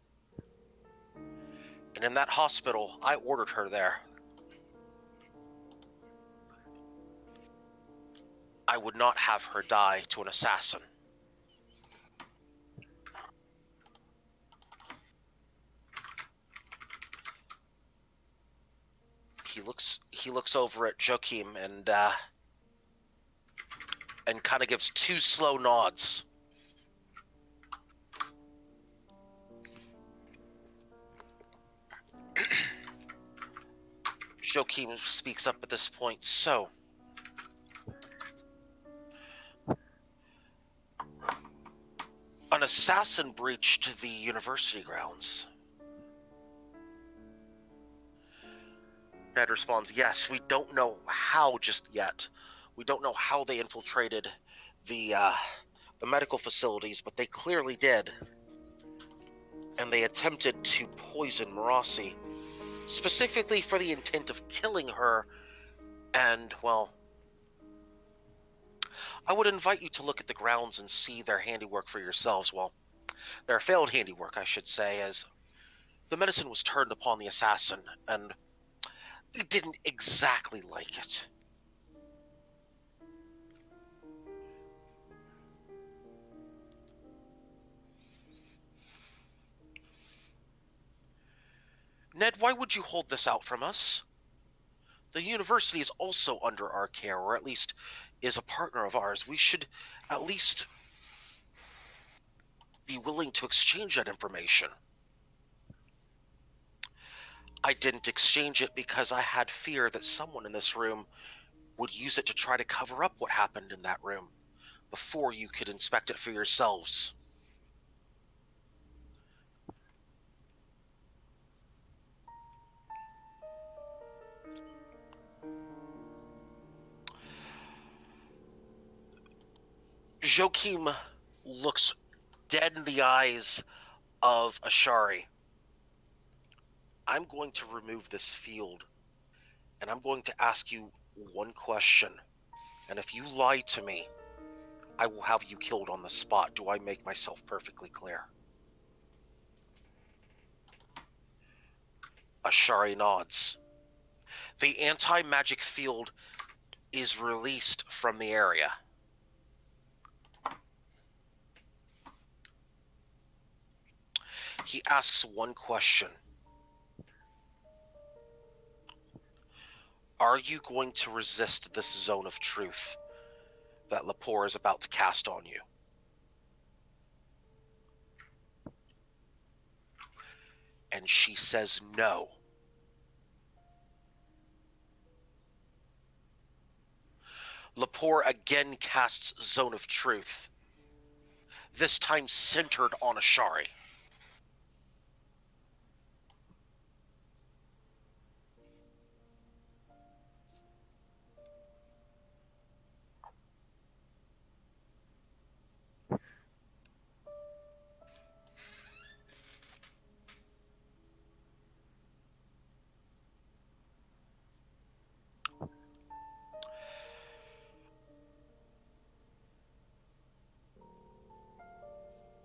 And in that hospital, I ordered her there. I would not have her die to an assassin. He looks over at Joachim and kind of gives two slow nods. Joachim speaks up at this point. So, an assassin breached the university grounds. Ned responds, yes, we don't know how just yet. We don't know how they infiltrated the medical facilities, but they clearly did. And they attempted to poison Marassi, specifically for the intent of killing her. And, well, I would invite you to look at the grounds and see their handiwork for yourselves. Well, their failed handiwork, I should say, as the medicine was turned upon the assassin, and he didn't exactly like it. Ned, why would you hold this out from us? The university is also under our care, or at least is a partner of ours. We should at least be willing to exchange that information. I didn't exchange it because I had fear that someone in this room would use it to try to cover up what happened in that room before you could inspect it for yourselves. Joachim looks dead in the eyes of Ashari. I'm going to remove this field, and I'm going to ask you one question. And if you lie to me, I will have you killed on the spot. Do I make myself perfectly clear? Ashari nods. The anti-magic field is released from the area. He asks one question. Are you going to resist this zone of truth that Lepore is about to cast on you? And she says no. Lepore again casts Zone of Truth, this time centered on Ashari.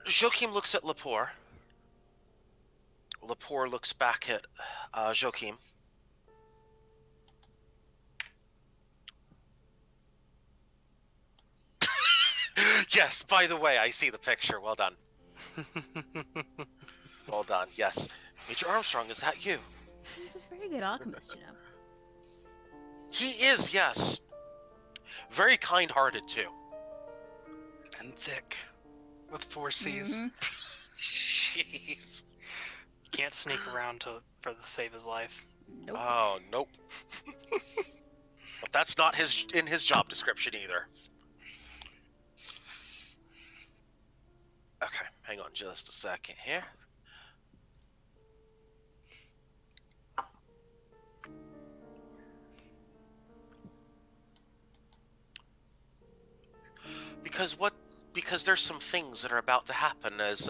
Joachim looks at Lepore. Lepore looks back at Joachim. Yes, by the way, I see the picture. Well done. Well done, yes. Major Armstrong, is that you? He's a very good alchemist, you know. He is, yes. Very kind-hearted, too. And thick. With 4 C's. Mm-hmm. Jeez. Can't sneak around for the save his life. Nope. Oh, nope. But that's not in his job description either. Okay, hang on just a second here. Because there's some things that are about to happen as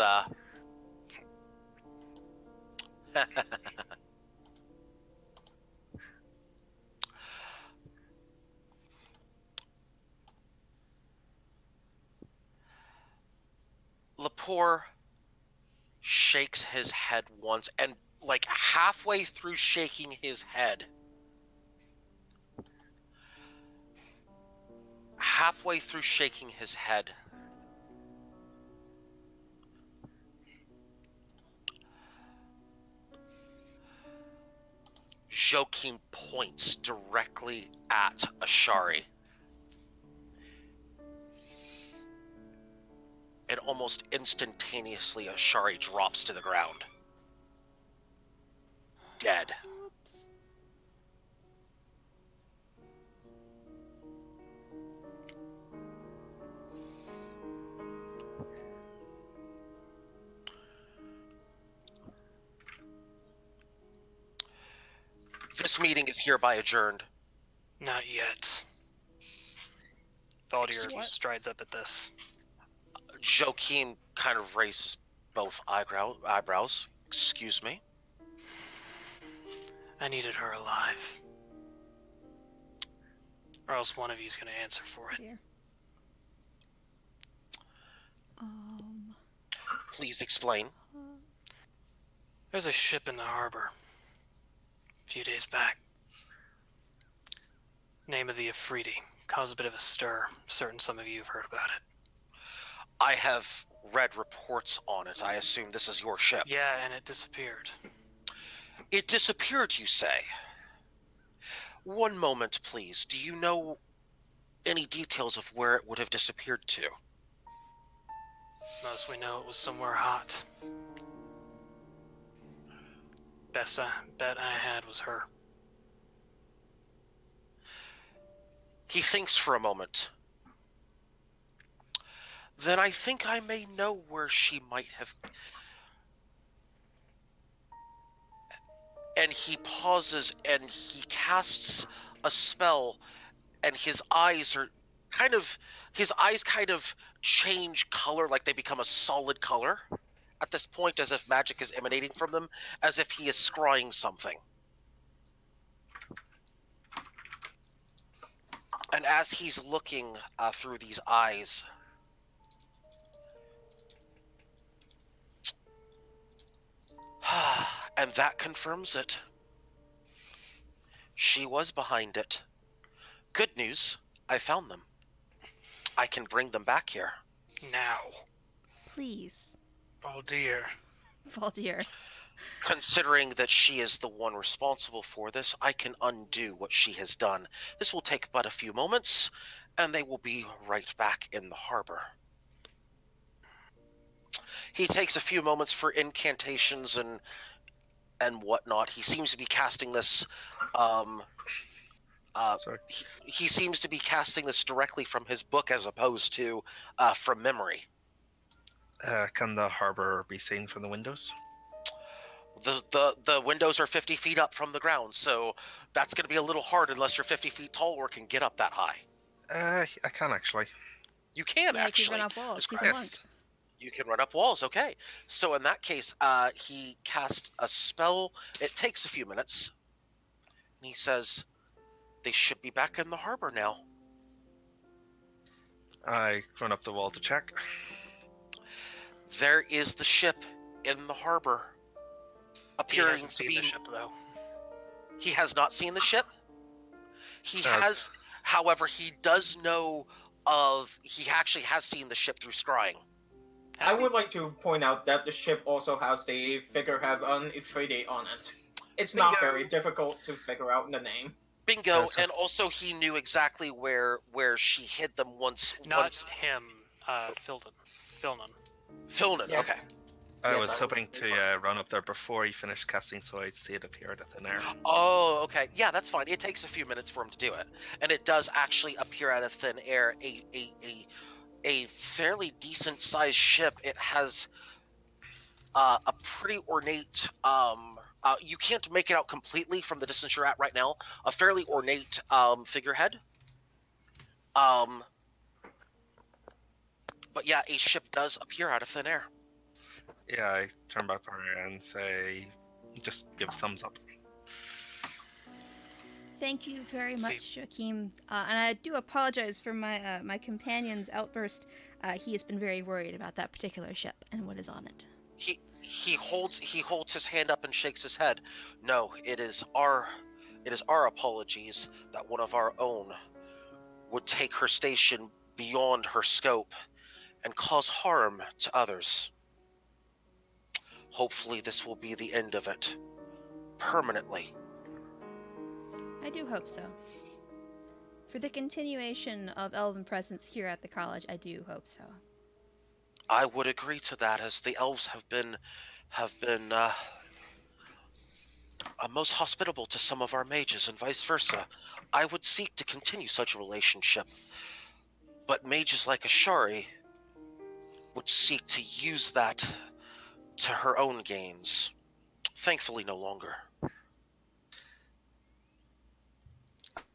Lepore shakes his head once, and like halfway through shaking his head, Joachim points directly at Ashari. And almost instantaneously, Ashari drops to the ground. Dead. Oops. This meeting is hereby adjourned. Not yet. Valdir What? strides up at this. Joachim kind of raises both eyebrows. Excuse me? I needed her alive. Or else one of you's gonna answer for it. Here. Please explain. There's a ship in the harbor. A few days back. Name of the Afridi. Caused a bit of a stir. Certain some of you have heard about it. I have read reports on it. I assume this is your ship. Yeah, and it disappeared. It disappeared, you say? One moment, please. Do you know any details of where it would have disappeared to? Most we know it was somewhere hot. Best bet I had was her. He thinks for a moment. Then I think I may know where she might have... And he pauses and he casts a spell, and his eyes kind of change color, like they become a solid color at this point, as if magic is emanating from them, as if he is scrying something. And as he's looking through these eyes, and that confirms it. She was behind it. Good news, I found them. I can bring them back here. Now. Please. Oh dear. Valdir. Considering that she is the one responsible for this, I can undo what she has done. This will take but a few moments, and they will be right back in the harbor. He takes a few moments for incantations and whatnot. He seems to be casting this Sorry. he seems to be casting this directly from his book as opposed to from memory. Can the harbor be seen from the windows? The windows are 50 feet up from the ground, so that's going to be a little hard unless you're 50 feet tall or can get up that high. I can actually. You can Yeah, actually. keep run up walls. He's a Yes. monk. You can run up walls, okay. So in that case, he casts a spell. It takes a few minutes. And he says, they should be back in the harbor now. I run up the wall to check. There is the ship in the harbor. He Appearing hasn't to seen be... the ship, though. He has not seen the ship. He Yes. has, however, he does know of... He actually has seen the ship through scrying. I would like to point out that the ship also has the figurehead on Ifridi on it. It's not Bingo. very difficult to figure out the name. Bingo, So- and also he knew exactly where she hid them once. Not him, Filnan. Filnan, Yes. okay. I Yes, was I hoping to run up there before he finished casting, so I'd see it appear out of thin air. Oh, okay. Yeah, that's fine. It takes a few minutes for him to do it, and it does actually appear out of thin air. A fairly decent sized ship. It has a pretty ornate. You can't make it out completely from the distance you're at right now. A fairly ornate figurehead. But yeah, a ship does appear out of thin air. Yeah, I turn back around and say, just give a thumbs up. Thank you very See- much, Joachim. And I do apologize for my my companion's outburst. He has been very worried about that particular ship and what is on it. He holds his hand up and shakes his head. No, it is our apologies that one of our own would take her station beyond her scope and cause harm to others. Hopefully this will be the end of it. Permanently. I do hope so. For the continuation of elven presence here at the college, I do hope so. I would agree to that, as the elves have been most hospitable to some of our mages and vice versa. I would seek to continue such a relationship, but mages like Ashari would seek to use that to her own gains. Thankfully, no longer.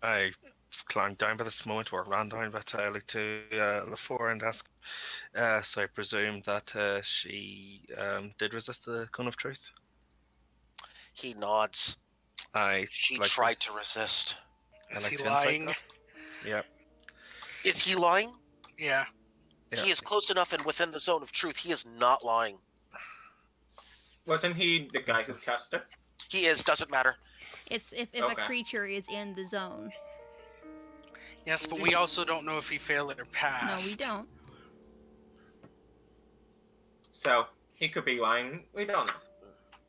I climbed down by this moment, or ran down, but I look to LaFour and ask, so I presume that she did resist the cone of truth? He nods. I She like tried to resist. I Is like he to insight lying? that. Yep. Is he lying? Yeah. Yeah. He is close enough and within the zone of truth. He is not lying. Wasn't he the guy who cast it? He is. Doesn't matter. It's if a Okay. creature is in the zone. Yes, but we also don't know if he failed or No, passed. we don't. So he could be lying. We don't know.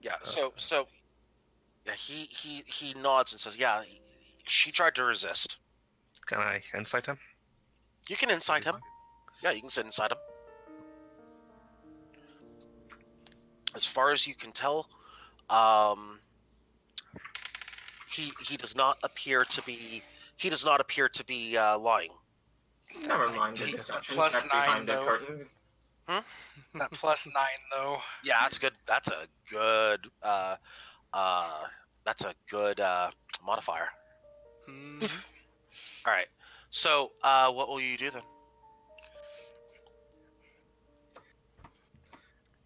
Yeah. So yeah. He nods and says, "Yeah, she tried to resist." Can I insight him? You can insight him. Yeah, you can sit inside him. As far as you can tell, he does not appear to be lying. Never mind the That deception plus check behind 9, the though. curtain. That plus 9, though. Yeah, that's good. That's a good modifier. Hmm. All right. So, what will you do then?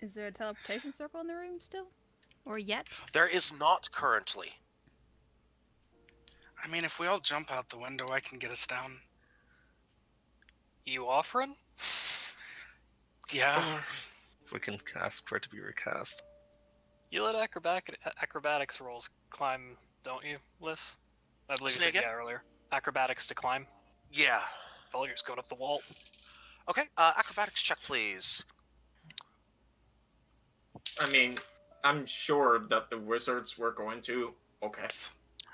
Is there a teleportation circle in the room still? Or yet? There is not currently. I mean, if we all jump out the window, I can get us down. You offering? Yeah. Or if we can ask for it to be recast. You let acrobatics rolls climb, don't you, Liz? I believe you Say said again? yeah earlier. Acrobatics to climb. Yeah. Volier's going up the wall. Okay. Acrobatics check, please. I mean, I'm sure that the wizards were going to. Okay.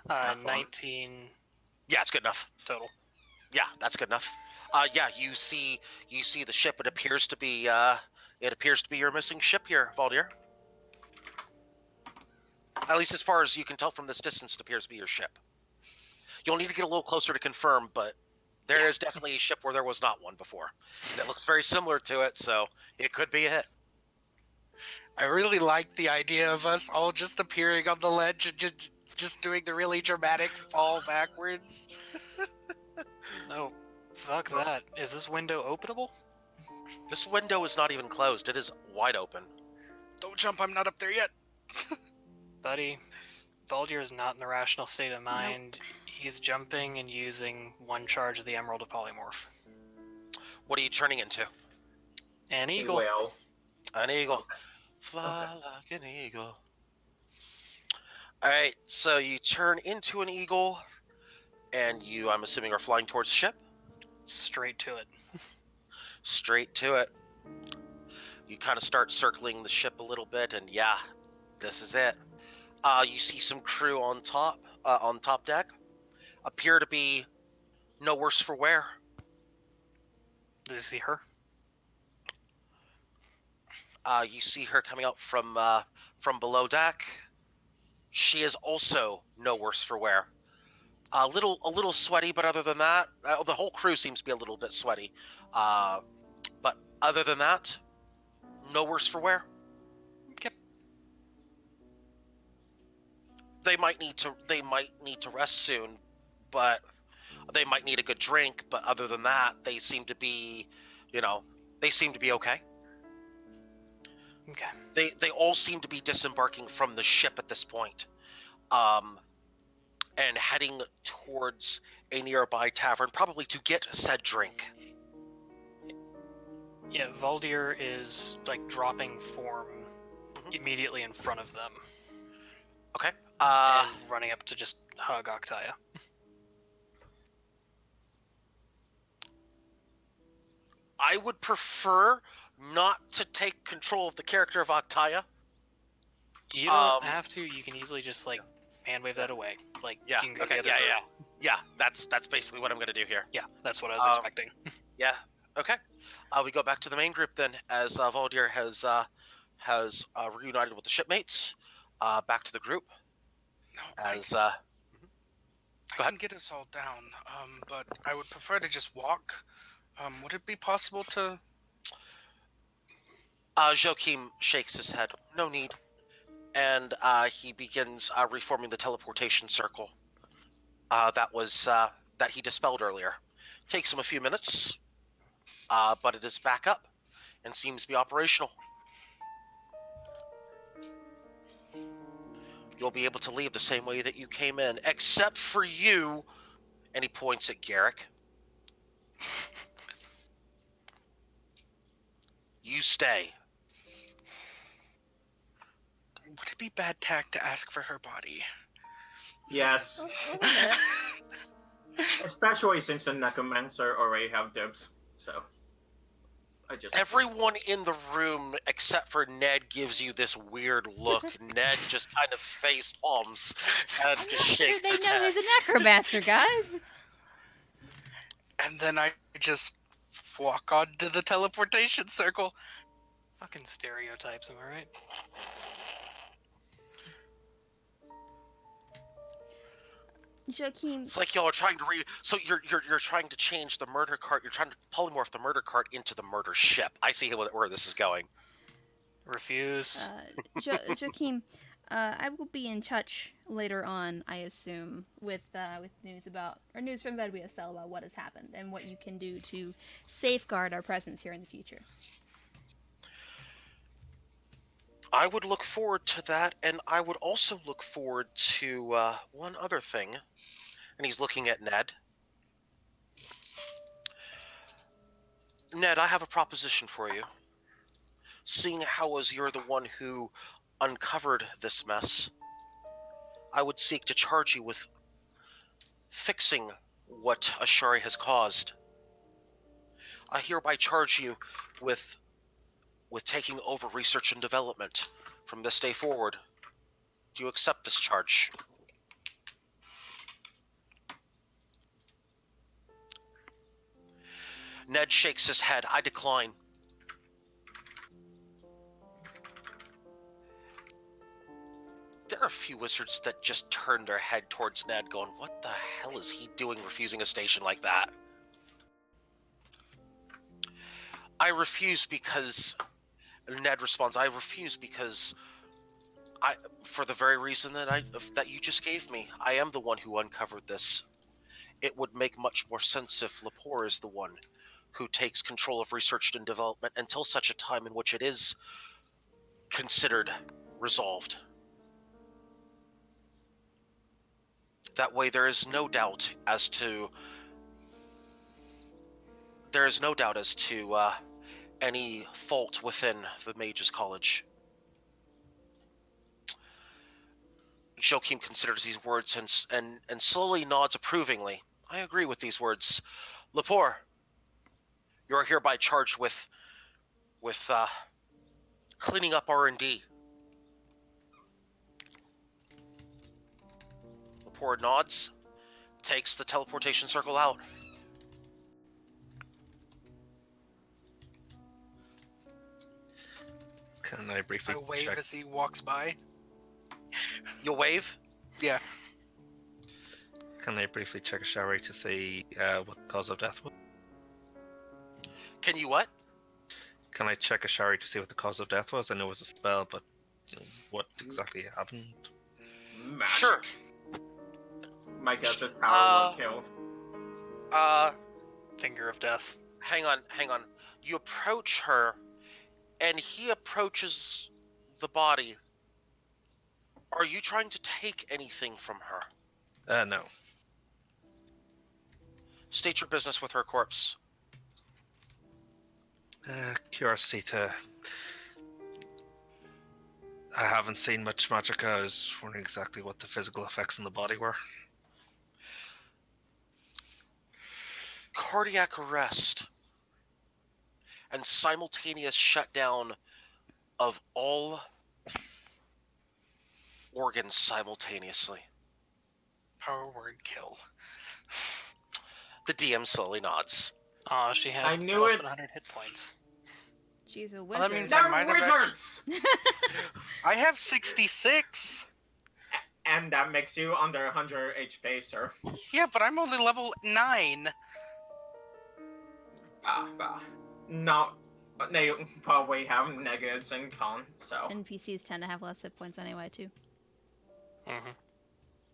Have fun. 19 Yeah, it's good enough. total. Yeah, that's good enough. Yeah, you see the ship. It appears to be your missing ship here, Valdir. At least as far as you can tell from this distance, it appears to be your ship. You'll need to get a little closer to confirm, but there is definitely a ship where there was not one before. And it looks very similar to it, so it could be a hit. I really like the idea of us all just appearing on the ledge and just doing the really dramatic fall backwards. No, fuck that. Is this window openable? This window is not even closed. It is wide open. Don't jump, I'm not up there yet. Buddy, Valdir is not in the rational state of mind. He's jumping and using one charge of the Emerald to polymorph. What are you turning into? An eagle. Well, An eagle. Fly like an eagle. Alright, so you turn into an eagle, and you, I'm assuming, are flying towards the ship? Straight to it. Straight to it. You kind of start circling the ship a little bit, and yeah, this is it. You see some crew on top deck. Appear to be no worse for wear. Do you see her? You see her coming out from below deck. She is also no worse for wear. A little sweaty, but other than that, the whole crew seems to be a little bit sweaty. But other than that, no worse for wear. Yep. They might need to rest soon, but they might need a good drink. But other than that, they seem to be, okay. Okay. They all seem to be disembarking from the ship at this point, and heading towards a nearby tavern, probably to get said drink. Yeah, Voldir is like dropping form Mhm. immediately in front of them Okay. and running up to just hug Octaya. I would prefer not to take control of the character of Octaya. You don't have to. You can easily just like hand wave that away. Like Yeah. you can go Okay. the other Yeah. girl. Yeah. That's basically what I'm gonna do here. Yeah, that's what I was Um, expecting. Yeah. Okay. We go back to the main group then, as Voldir has reunited with the shipmates. Back to the group No, as I go can ahead. get us all down, but I would prefer to just walk. Would it be possible to? Joachim shakes his head. No need. And he begins reforming the teleportation circle that he dispelled earlier. Takes him a few minutes, but it is back up and seems to be operational. You'll be able to leave the same way that you came in, except for you. And he points at Garrick. You stay. Would it be bad tact to ask for her body? Yes. A little bit. Especially since the Necromancer already have dibs. So I just Everyone in the room except for Ned gives you this weird look. Ned just kind of face palms and I'm just not sure shakes they his know head. he's a necromancer, guys. And then I just walk onto the teleportation circle. Fucking stereotypes, am I right? Joaquin, It's like y'all are trying to so you're trying to change the murder cart. You're trying to polymorph the murder cart into the murder ship. I see where this is going. Refuse. Joaquin, I will be in touch later on, I assume, with news from Vedwiastel about what has happened and what you can do to safeguard our presence here in the future. I would look forward to that, and I would also look forward to one other thing. And he's looking at Ned. Ned, I have a proposition for you. Seeing how as you're the one who uncovered this mess, I would seek to charge you with fixing what Ashari has caused. I hereby charge you with taking over research and development from this day forward. Do you accept this charge? Ned shakes his head. I decline. There are a few wizards that just turn their head towards Ned going, what the hell is he doing refusing a station like that? I refuse because... Ned responds, I refuse because... for the very reason that you just gave me. I am the one who uncovered this. It would make much more sense if Lepore is the one who takes control of research and development until such a time in which it is considered resolved. That way there is no doubt as to any fault within the Mages College. Joachim considers these words and slowly nods approvingly. I agree with these words. Lepore, you are hereby charged with cleaning up R&D. Lepore nods, takes the teleportation circle out. Can I briefly I wave check? as he walks by. You'll wave? Yeah. Can I briefly check a shower to see what the cause of death was? Can you what? Can I check a shower to see what the cause of death was? I know it was a spell, but what exactly happened? magic. Sure. My guess is power were killed. Finger of death. Hang on. You approach her, and he approaches the body. Are you trying to take anything from her? No. State your business with her corpse. Curiosity to... I haven't seen much magic. I was wondering exactly what the physical effects on the body were. Cardiac arrest and simultaneous shutdown of all organs simultaneously. Power word kill. The DM slowly nods. Aw, she had I knew less it. than 100 hit points. She's a Well, wizard. that means I They're might have wizards! I have 66. And that makes you under 100 HP, sir. Yeah, but I'm only level 9. No, they probably have negatives in con, so. NPCs tend to have less hit points anyway, too. Mm-hmm.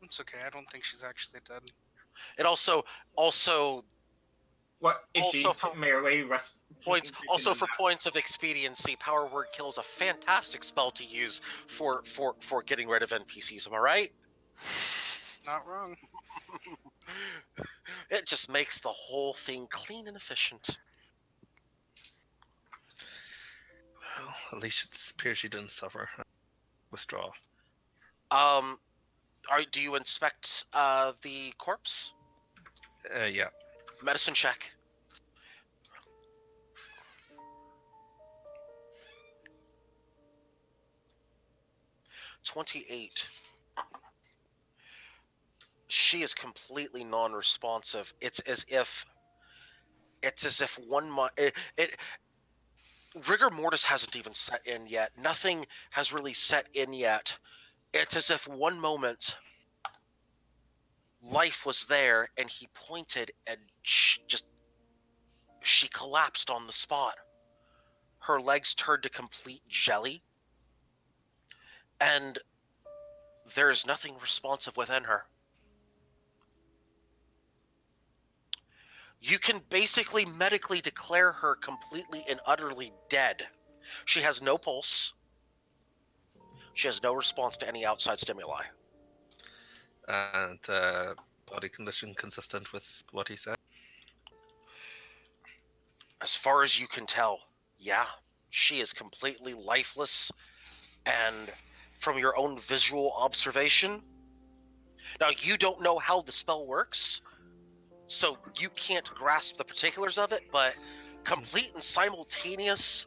It's okay. I don't think she's actually dead. It also What is she Also for merely rest points. Also for points of expediency, Power Word Kill is a fantastic spell to use for getting rid of NPCs. Am I right? Not wrong. It just makes the whole thing clean and efficient. Well, at least it appears she didn't suffer. Withdraw. Do you inspect the corpse? Yeah. Medicine check. $28. She is completely non-responsive. It's as if rigor mortis hasn't even set in yet. Nothing has really set in yet. It's as if one moment life was there and he pointed and she collapsed on the spot. Her legs turned to complete jelly and there's nothing responsive within her. You can basically medically declare her completely and utterly dead. She has no pulse. She has no response to any outside stimuli. And body condition consistent with what he said? As far as you can tell, yeah, she is completely lifeless. And from your own visual observation, now you don't know how the spell works, so you can't grasp the particulars of it, but complete and simultaneous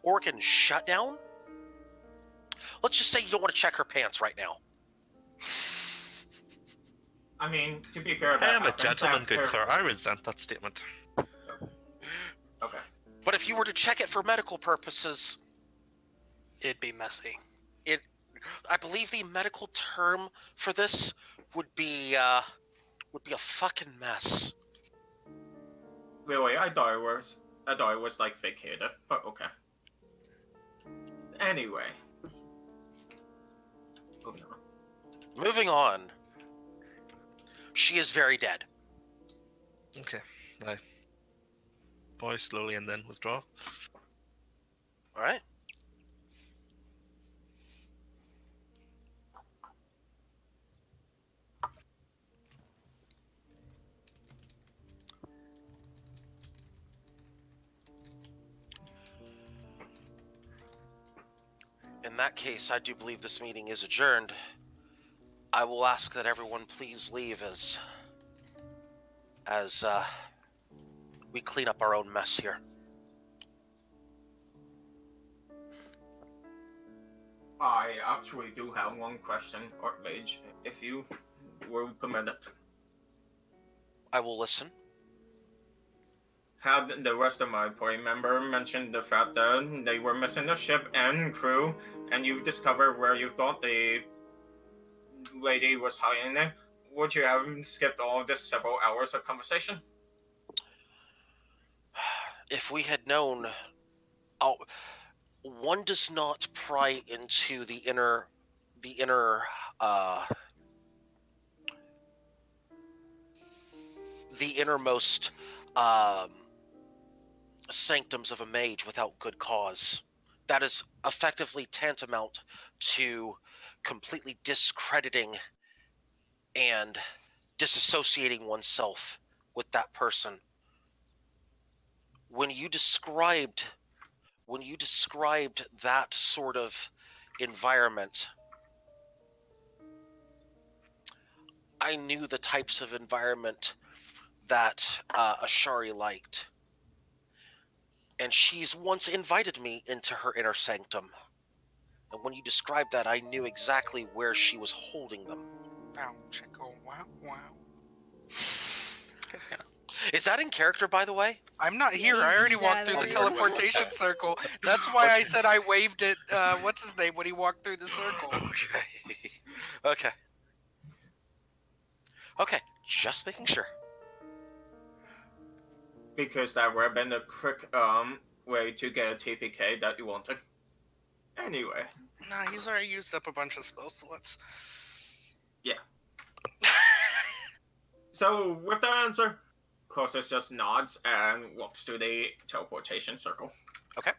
organ shutdown. Let's just say you don't want to check her pants right now. I mean, to be fair, I that am a happens gentleman, after... good sir. I resent that statement. Okay. But if you were to check it for medical purposes, It'd be messy. I believe the medical term for this would be a fucking mess. Really, I thought it was like vacated, but okay. Anyway. Moving on. She is very dead. Okay. I boy slowly and then withdraw. All right. In that case, I do believe this meeting is adjourned. I will ask that everyone please leave as we clean up our own mess here. I actually do have one question, Archmage, if you will permit it. I will listen. Had the rest of my party member mentioned the fact that they were missing a ship and crew, and you've discovered where you thought the lady was hiding, would you have skipped all of this several hours of conversation? If we had known, one does not pry into the innermost sanctums of a mage without good cause. That is effectively tantamount to completely discrediting and disassociating oneself with that person. When you described that sort of environment, I knew the types of environment that Ashari liked. And she's once invited me into her inner sanctum. And when you described that, I knew exactly where she was holding them. Bow, chicka, wow, wow. Is that in character, by the way? I'm not Yeah, here. I already he's walked out through of the the room. teleportation circle. That's why I said I waved at what's his name when he walked through the circle. Okay. Okay, just making sure. Because that would have been the quick way to get a TPK that you wanted. Anyway. Nah, he's already used up a bunch of spells, so let's... Yeah. So, with that answer, Crosus just nods and walks to the teleportation circle. Okay.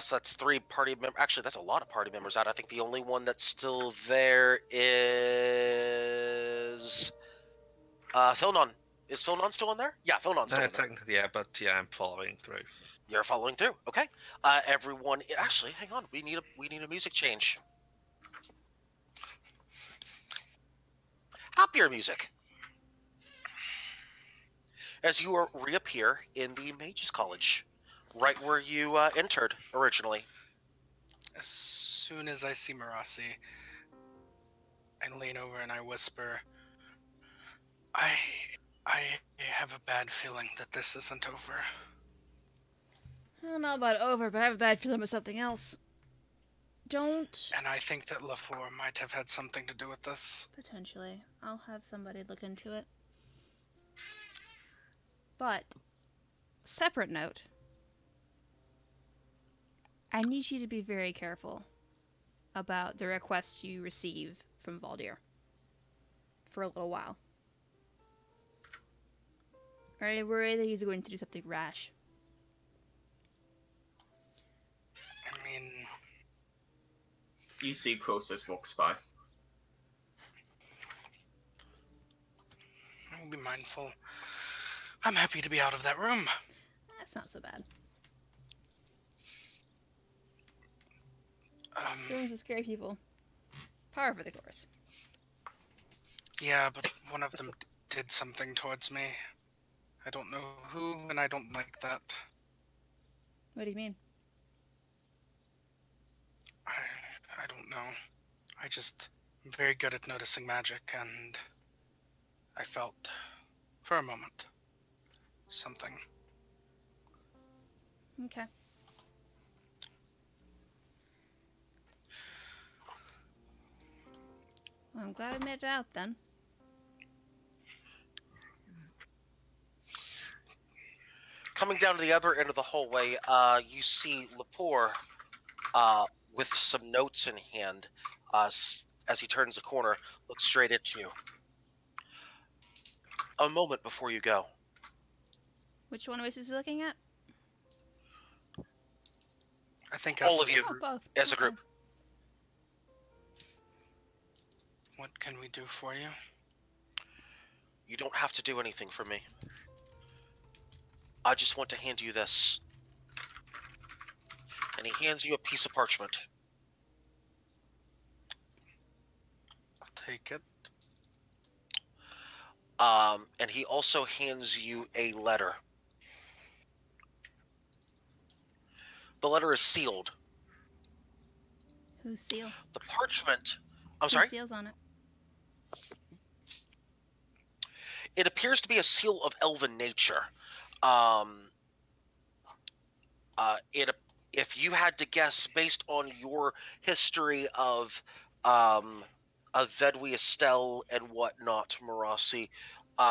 So that's 3 party members. Actually, that's a lot of party members out. I think the only one that's still there is Philnon. Is Philnon still in there? Yeah, Philnon's still in there. Technically, yeah, but yeah, I'm following through. You're following through. Okay. Everyone. Actually, hang on. We need a music change. Happier music. As you reappear in the Mages College, right where you entered originally. As soon as I see Marasi, I lean over and I whisper, I have a bad feeling that this isn't over. I don't know about over, but I have a bad feeling about something else. Don't. And I think that LaFleur might have had something to do with this. Potentially. I'll have somebody look into it. But, separate note. I need you to be very careful about the requests you receive from Vol.2 for a little while. I worry that he's going to do something rash. I mean, You see Crosus walks by. I'll be mindful. I'm happy to be out of that room. That's not so bad. Um, Rooms to scare people. Par for the course. yeah, but one of them did something towards me. I don't know who, and I don't like that. What do you mean? I don't know. I just am very good at noticing magic, and I felt, for a moment, something. Okay. Well, I'm glad I made it out then. Coming down to the other end of the hallway, you see Lepore with some notes in hand. As he turns the corner, looks straight at you. A moment before you go. Which one of us is he looking at? I think All us of as a you. Oh, group. both. As a Okay. group. What can we do for you? You don't have to do anything for me. I just want to hand you this. And he hands you a piece of parchment. I'll take it. And he also hands you a letter. The letter is sealed. Whose seal? The parchment... I'm Whose sorry? seal's on it? It appears to be a seal of elven nature. If you had to guess based on your history of Vedwi Estelle and whatnot, Marasi,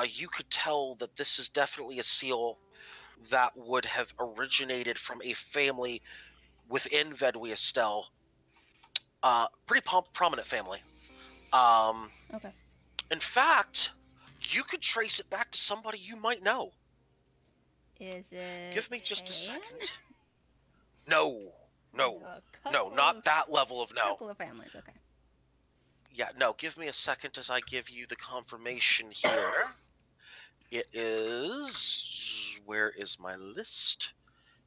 you could tell that this is definitely a seal that would have originated from a family within Vedwi Estelle. Pretty prominent family. Okay. In fact, you could trace it back to somebody you might know. Is it Give me just a Pan? second. No, no, A no, couple not of that level of no. couple of families. Okay. Yeah, no, give me a second as I give you the confirmation here. It is. Where is my list?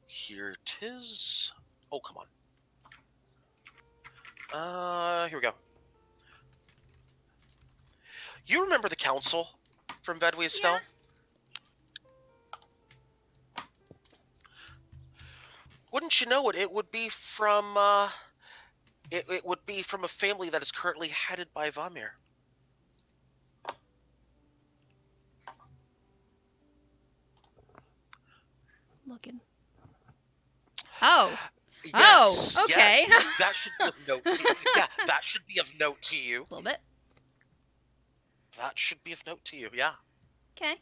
Here it is. Oh, come on. Here we go. You remember the council from Vedwi Estelle? Wouldn't you know it? It would be from. It would be from a family that is currently headed by Vamir. Looking. Oh. Yes, Oh. Okay. yes, that should be of note to you. Yeah, that should be of note to you. A little bit. That should be of note to you, yeah. Okay.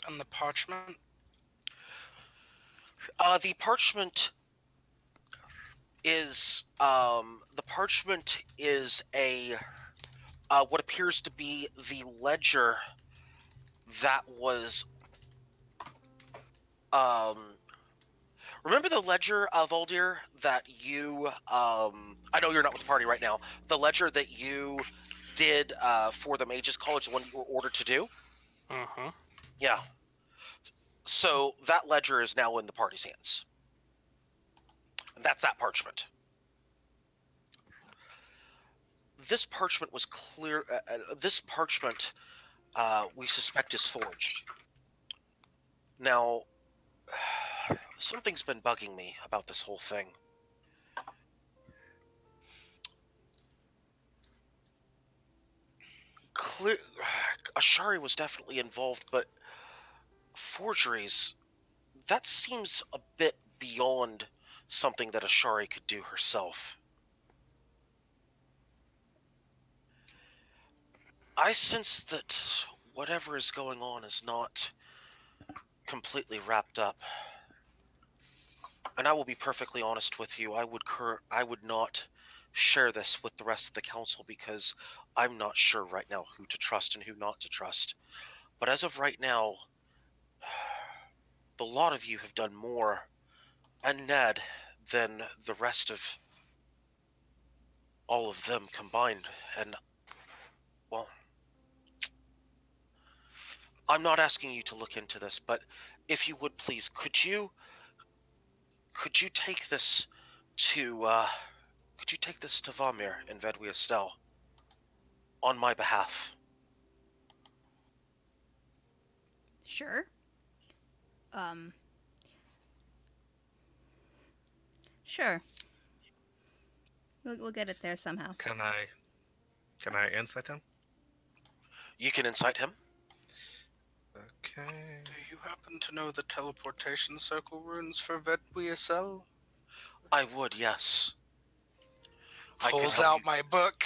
And the parchment? The parchment is a what appears to be the ledger that was remember the ledger of Voldir that you I know you're not with the party right now. The ledger that you did for the Mages College, the one you were ordered to do? Mm-hmm. Yeah. So that ledger is now in the party's hands. And that's that parchment. This parchment was clear. This parchment, we suspect, is forged. Now, something's been bugging me about this whole thing. Ashari was definitely involved, but forgeries, that seems a bit beyond something that Ashari could do herself. I sense that whatever is going on is not completely wrapped up. And I will be perfectly honest with you, I would not share this with the rest of the council because I'm not sure right now who to trust and who not to trust. But as of right now, the lot of you have done more, and Ned, than the rest of all of them combined. And, well, I'm not asking you to look into this, but if you would please, could you take this to Vamir and Vedwi Estelle on my behalf? Sure. Sure. We'll get it there somehow. Can I insight him? You can incite him. Okay. Do you happen to know the teleportation circle runes for Vedwiesel? I would, yes. I could Pulls help out you. my book.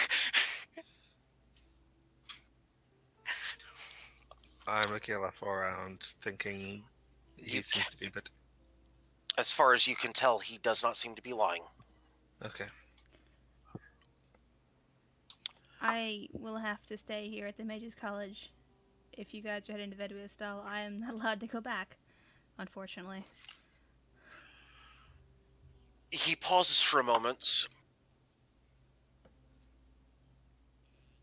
I'm looking at that around, thinking he You seems to be a bit. As far as you can tell, he does not seem to be lying. Okay. I will have to stay here at the Mages College. If you guys are heading to Vedwiestal, I am not allowed to go back, unfortunately. He pauses for a moment,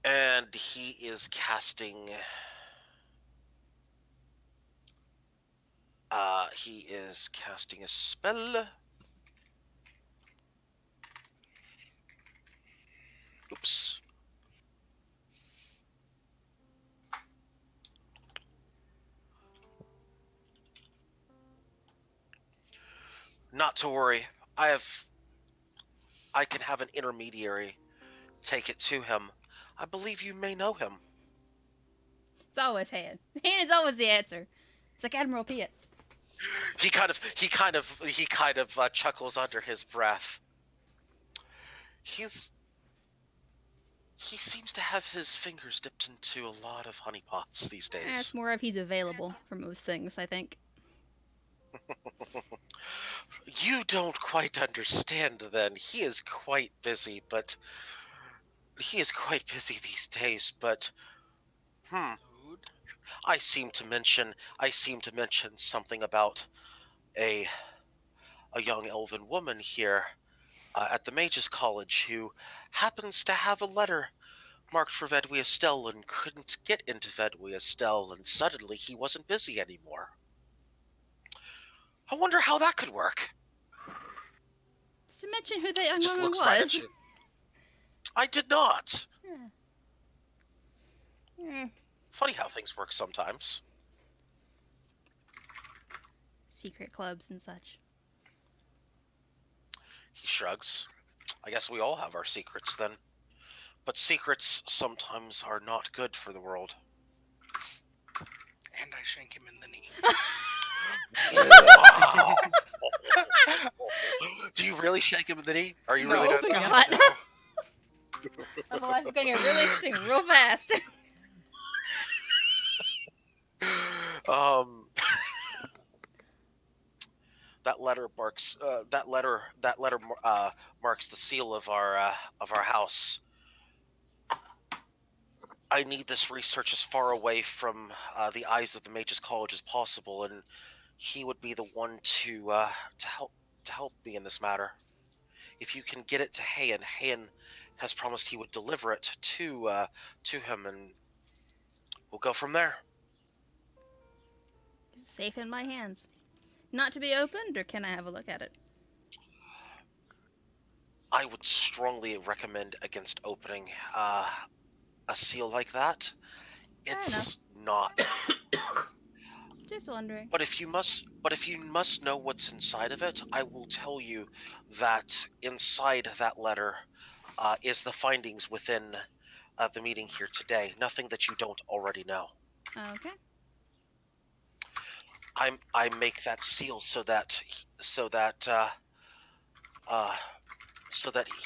and he is casting. He is casting a spell. Oops. Not to worry. I can have an intermediary take it to him. I believe you may know him. It's always Han. Han is always the answer. It's like Admiral Piet. He kind of chuckles under his breath. He seems to have his fingers dipped into a lot of honeypots these days. It's more of he's available for most things, I think. You don't quite understand then. He is quite busy, but he is quite busy these days, but I seem to mention something about a a young elven woman here at the Mages College who happens to have a letter marked for Vedwi Estelle and couldn't get into Vedwi Estelle, and suddenly he wasn't busy anymore. I wonder how that could work. Did you mention who that It young just woman looks right at was? you. I did not. Hmm. Funny how things work sometimes. Secret clubs and such. He shrugs. I guess we all have our secrets then. But secrets sometimes are not good for the world. And I shank him in the knee. Wow. Do you really shake him in the knee? Are you No, really? Hoping no, not. no. Otherwise, it's going to get really interesting real fast. That letter marks marks the seal of our house. I need this research as far away from the eyes of the Mages College as possible, and he would be the one to help me in this matter. If you can get it to Hayan, Hayan has promised he would deliver it to him, and we'll go from there. Safe in my hands. Not to be opened, or can I have a look at it? I would strongly recommend against opening a seal like that. Fair It's not. Just wondering. But if you must know what's inside of it, I will tell you that inside that letter is the findings within the meeting here today. Nothing that you don't already know. Okay. I make that seal so that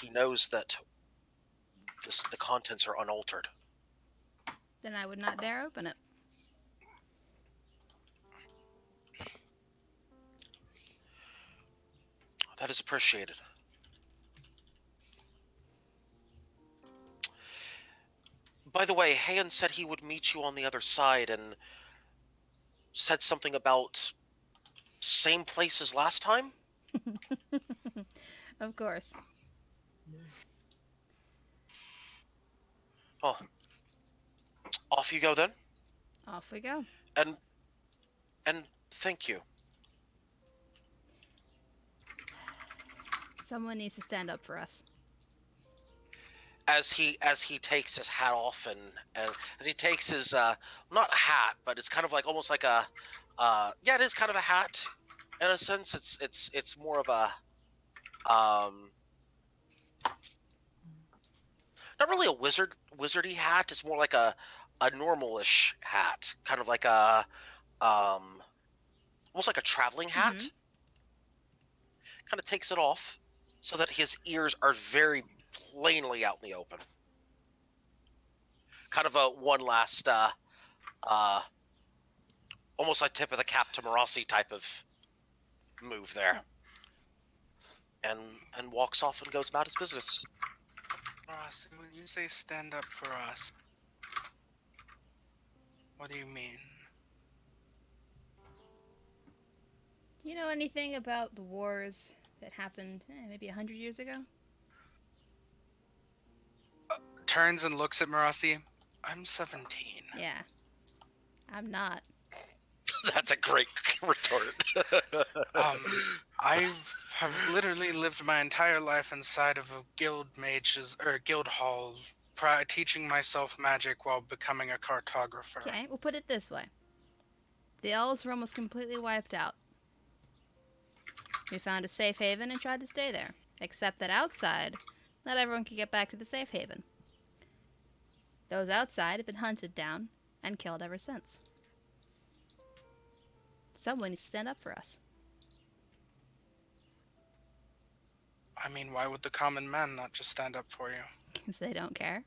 he knows that the contents are unaltered. Then I would not dare open it. That is appreciated. By the way, Hayan said he would meet you on the other side and said something about same place as last time? Of course. Oh. Off you go then. Off we go. And thank you. Someone needs to stand up for us. As he takes his hat off and as he takes his not a hat, but it's kind of like almost like a yeah, it is kind of a hat in a sense. It's more of a not really a wizardy hat. It's more like a normalish hat, kind of like a almost like a traveling hat. Mhm. Kind of takes it off so that his ears are very plainly out in the open. Kind of a one last almost like tip of the cap to Marassi type of move there. Yep. And walks off and goes about his business. Ross, when you say stand up for us, what do you mean? Do you know anything about the wars that happened maybe 100 years ago? Turns and looks at Marassi. I'm 17. Yeah. I'm not. That's a great retort. I have literally lived my entire life inside of a guild mage's or guild hall, teaching myself magic while becoming a cartographer. Okay, we'll put it this way. The elves were almost completely wiped out. We found a safe haven and tried to stay there. Except that outside, not everyone could get back to the safe haven. Those outside have been hunted down and killed ever since. Someone needs to stand up for us. I mean, why would the common man not just stand up for you? Because they don't care.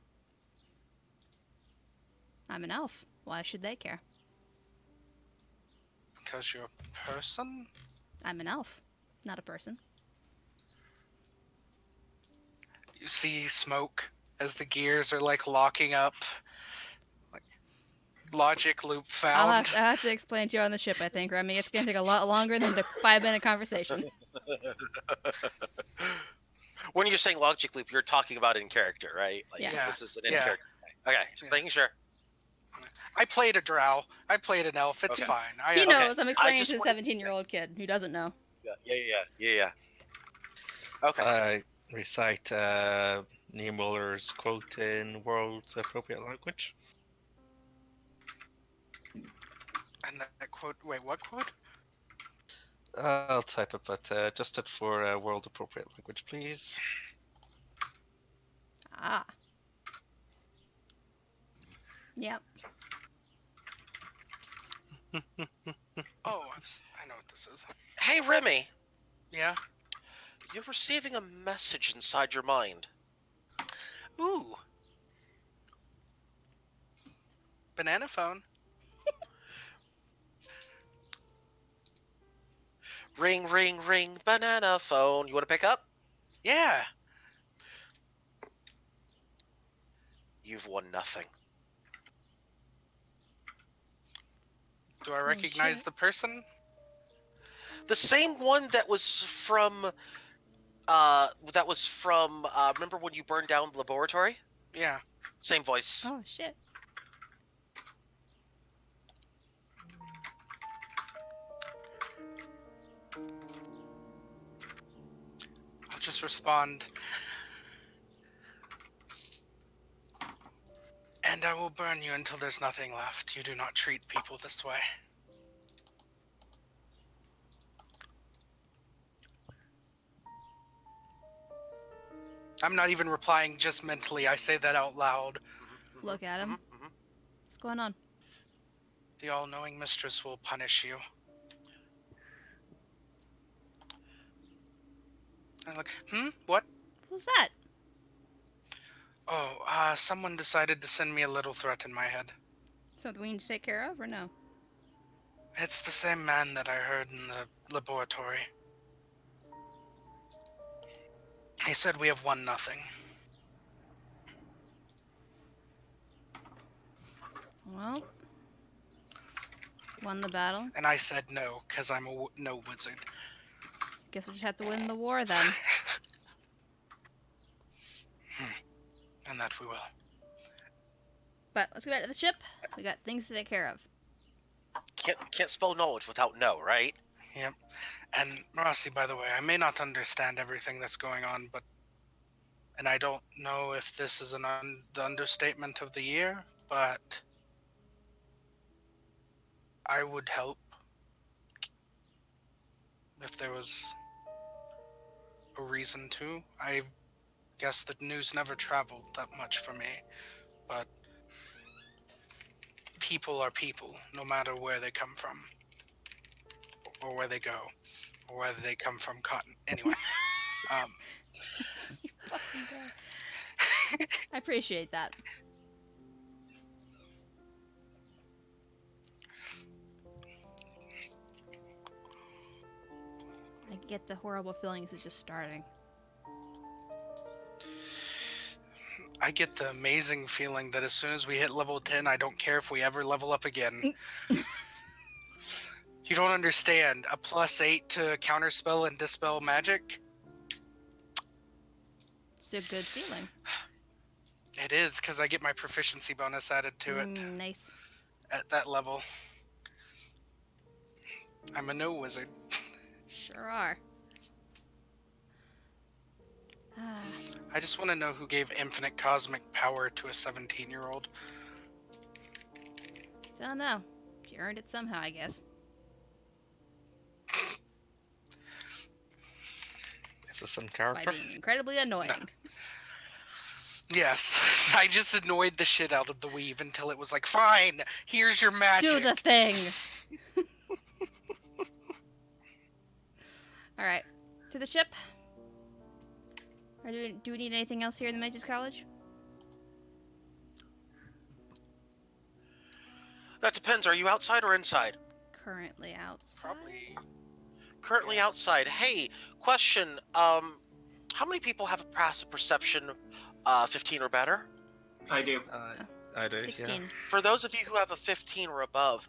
I'm an elf. Why should they care? Because you're a person? I'm an elf, not a person. You see smoke as the gears are like locking up. Like, Logic loop I'll found. have to explain to you on the ship, I think, Remy. It's going to take a lot longer than the 5-minute conversation. When you're saying logic loop, you're talking about in character, right? Like, Yeah. this is an in Yeah. character. Okay, just Yeah. making sure. I played a drow. I played an elf. It's Okay. fine. He I knows. I'm I explaining just to the wanted- 17-year-old kid who doesn't know. Yeah. Okay. Recite Niemöller's quote in world's appropriate language. And that quote. Wait, what quote? I'll type it, but just it for world appropriate language, please. Ah. Yep. Oh, I know what this is. Hey, Remy, Yeah. you're receiving a message inside your mind. Ooh. Banana phone. Ring, ring, ring, banana phone. You want to pick up? Yeah. You've won nothing. Do I recognize shit. the person? The same one that was from. Remember when you burned down the laboratory? Yeah. Same voice. Oh, shit. I'll just respond. And I will burn you until there's nothing left. You do not treat people this way. I'm not even replying just mentally. I say that out loud. Look at him. What's going on? The all-knowing mistress will punish you. I'm like, what? What was that? Oh, someone decided to send me a little threat in my head. Something we need to take care of, or no? It's the same man that I heard in the laboratory. He said we have won nothing. Well, won the battle. And I said no, because I'm a no wizard. Guess we just have to win the war then. And that we will. But let's get back to the ship. We got things to take care of. Can't spell knowledge without know, right? Yep. And Rossi, by the way, I may not understand everything that's going on, but... And I don't know if this is the understatement of the year, but... I would help if there was a reason to. I guess the news never traveled that much for me, but people are people, no matter where they come from, or where they go, or whether they come from cotton. Anyway, You fucking guy. I appreciate that. I get the horrible feeling this is just starting. I get the amazing feeling that as soon as we hit level 10, I don't care if we ever level up again. You don't understand. A +8 to counterspell and dispel magic? It's a good feeling. It is, because I get my proficiency bonus added to it Nice. at that level. I'm a no wizard. Sure are. Ah, I just want to know who gave infinite cosmic power to a 17-year-old. don't know. You earned it somehow, I guess. Is this in By character? being incredibly annoying. Yes, I just annoyed the shit out of the weave until it was like, fine, here's your magic. Do the thing! Alright. To the ship? Or do we need anything else here in the Mages College? That depends. Are you outside or inside? Currently outside. Probably. Currently outside. Hey, question. How many people have a passive perception 15 or better? I do. I do. 16. For those of you who have a 15 or above,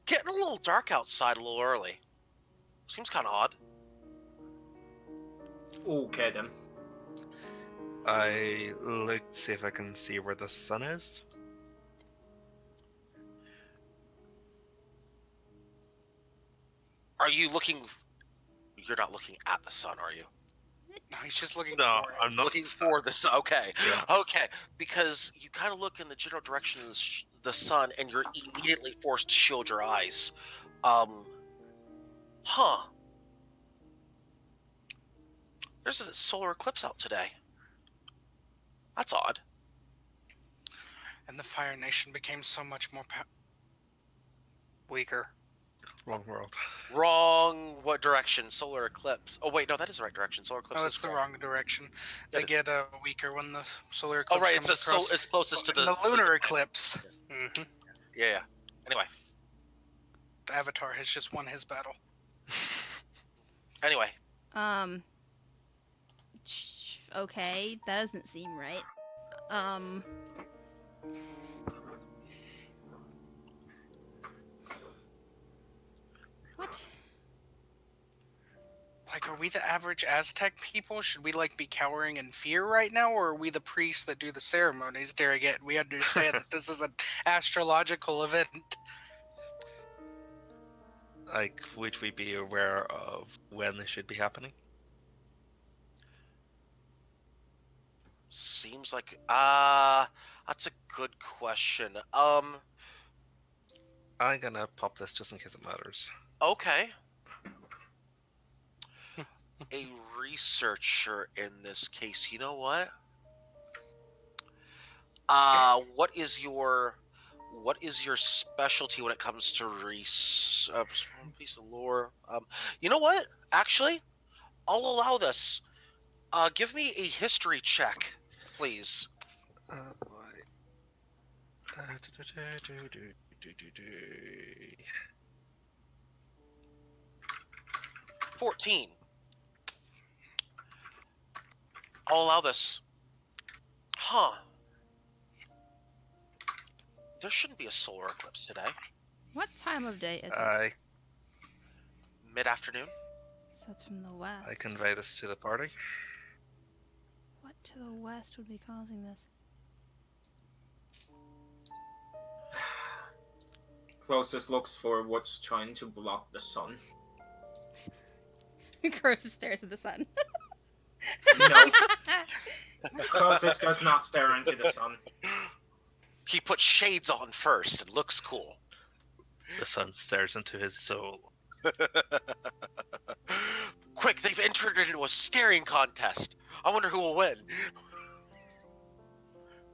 getting a little dark outside a little early. Seems kind of odd. Okay then. I look to see if I can see where the sun is. Are you looking? You're not looking at the sun, are you? No, he's just looking No, for it. I'm not Looking for the sun. Okay. Yeah. Okay. Because you kind of look in the general direction of the sun, and you're immediately forced to shield your eyes. Huh. There's a solar eclipse out today. That's odd. And the Fire Nation became so much more Weaker. Wrong world. Wrong. What direction? Solar eclipse. Oh wait, no, that is the right direction. Solar eclipse. Oh, is it's the correct. wrong direction. Yeah, They get weaker when the solar eclipse Oh right, comes it's across. it's closest to And the lunar eclipse. Mm-hmm. Yeah. Anyway. The Avatar has just won his battle. Anyway. Okay, that doesn't seem right. What? Like, are we the average Aztec people? Should we, like, be cowering in fear right now? Or are we the priests that do the ceremonies during it? We understand that this is an astrological event. Like, would we be aware of when this should be happening? Seems like that's a good question. I'm gonna pop this just in case it matters. Okay. A researcher in this case. You know what? What is your specialty when it comes to piece of lore? You know what? Actually, I'll allow this. Give me a history check, please. Boy. 14. I'll allow this. Huh. There shouldn't be a solar eclipse today. What time of day is it? Mid-afternoon. So it's from the west. I convey this to the party. What to the west would be causing this? Closest looks for what's trying to block the sun. Croesus stares at the sun. No. Closest does not stare into the sun. He puts shades on first and looks cool. The sun stares into his soul. Quick, they've entered it into a staring contest. I wonder who will win.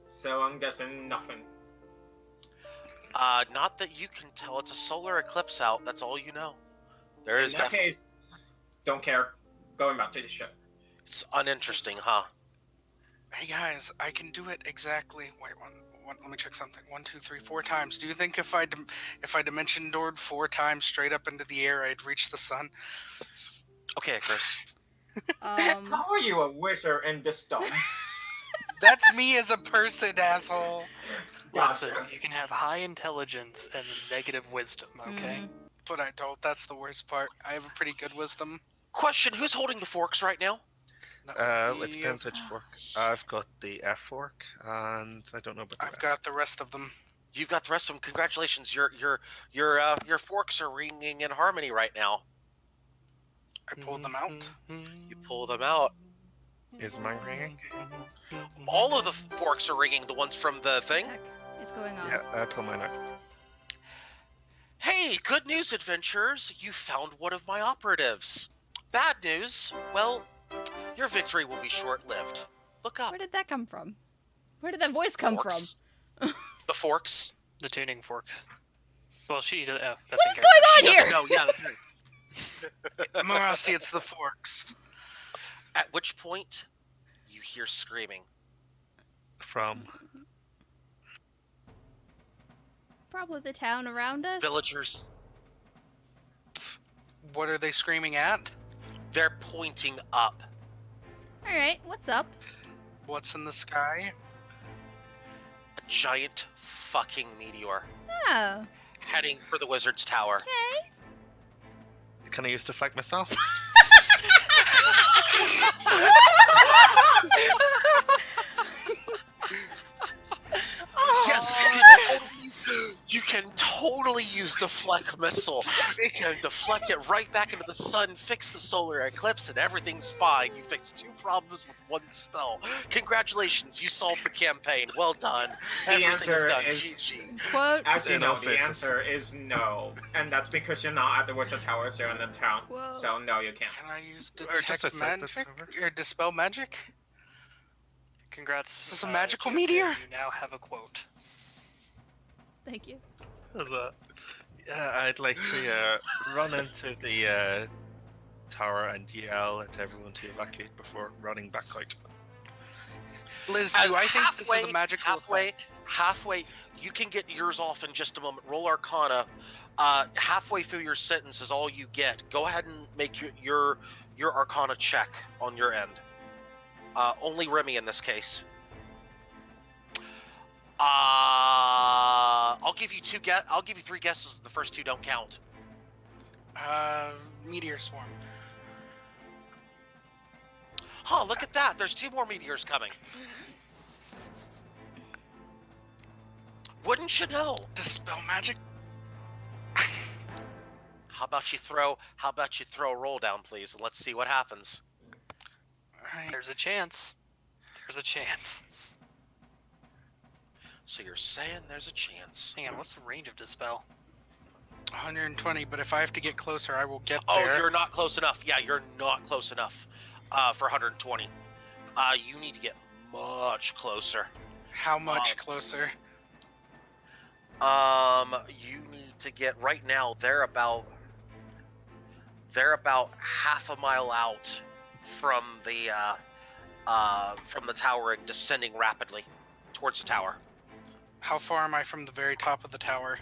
So I'm guessing nothing. Not that you can tell. It's a solar eclipse out. That's all you know. There is In that definitely. case, don't care. Going back to the ship. It's uninteresting, huh? Hey guys, I can do it exactly. Wait, let me check something. 1, 2, 3, 4 times. Do you think if I dimension doored 4 times straight up into the air, I'd reach the sun? Okay, Chris. How are you a wizard in this dumb? That's me as a person, asshole. Listen, you can have high intelligence and negative wisdom, okay? Mhm. But I don't. That's the worst part. I have a pretty good wisdom. Question: who's holding the forks right now? It depends which fork. I've got the F fork, and I don't know about the I've rest. got the rest of them. You've got the rest of them. Congratulations. Your forks are ringing in harmony right now. I pulled them out. You pull them out. Is mine ringing? All of the forks are ringing. The ones from the thing. Heck is going on? Yeah, I pull mine out. Hey, good news, adventurers! You found one of my operatives. Bad news. Well, your victory will be short-lived. Look up. Where did that come from? Where did that voice come Forks. The forks. The tuning forks. Well, she does. That's What in is character. going on She doesn't here? know. Yeah, that's right. Marasi, it's the forks. At which point, you hear screaming. From Probably the town around us. Villagers. What are they screaming at? They're pointing up. All right, what's up? What's in the sky? A giant fucking meteor Oh, heading for the wizard's tower. okay. Can I use deflect myself? Yes, you can totally use deflect missile. It can deflect it right back into the sun, fix the solar eclipse, and everything's fine. You fixed 2 problems with 1 spell. Congratulations, you solved the campaign. Well done. The Everything's answer done. is- GG. Quote. As you In know, all the faces. answer is no, and that's because you're not at the Wizard Tower, so you're in the town. Whoa. So no, you can't. Can I use Or just detect outside the magic tower. or dispel magic? Congrats. Is this a magical Jeff, meteor? You now have a quote. Thank you. Yeah, I'd like to run into the tower and yell at everyone to evacuate before running back out. Liz, As do I think this is a magical halfway, effect? halfway, you can get yours off in just a moment. Roll Arcana. Halfway through your sentence is all you get. Go ahead and make your Arcana check on your end. Only Remy in this case. I'll give you 3 guesses. The first 2 don't count. Meteor swarm. Huh? Look at that. There's 2 more meteors coming. Wouldn't you know? Dispel magic. How about you throw a roll down, please, and let's see what happens. Alright. There's a chance. There's a chance. So you're saying there's a chance. Hang on, what's the range of Dispel? 120, but if I have to get closer, I will get Oh, there. you're not close enough. Yeah, you're not close enough for 120. You need to get much closer. How much closer? You need to get right now. They're about half a mile out from the tower and descending rapidly towards the tower. How far am I from the very top of the tower?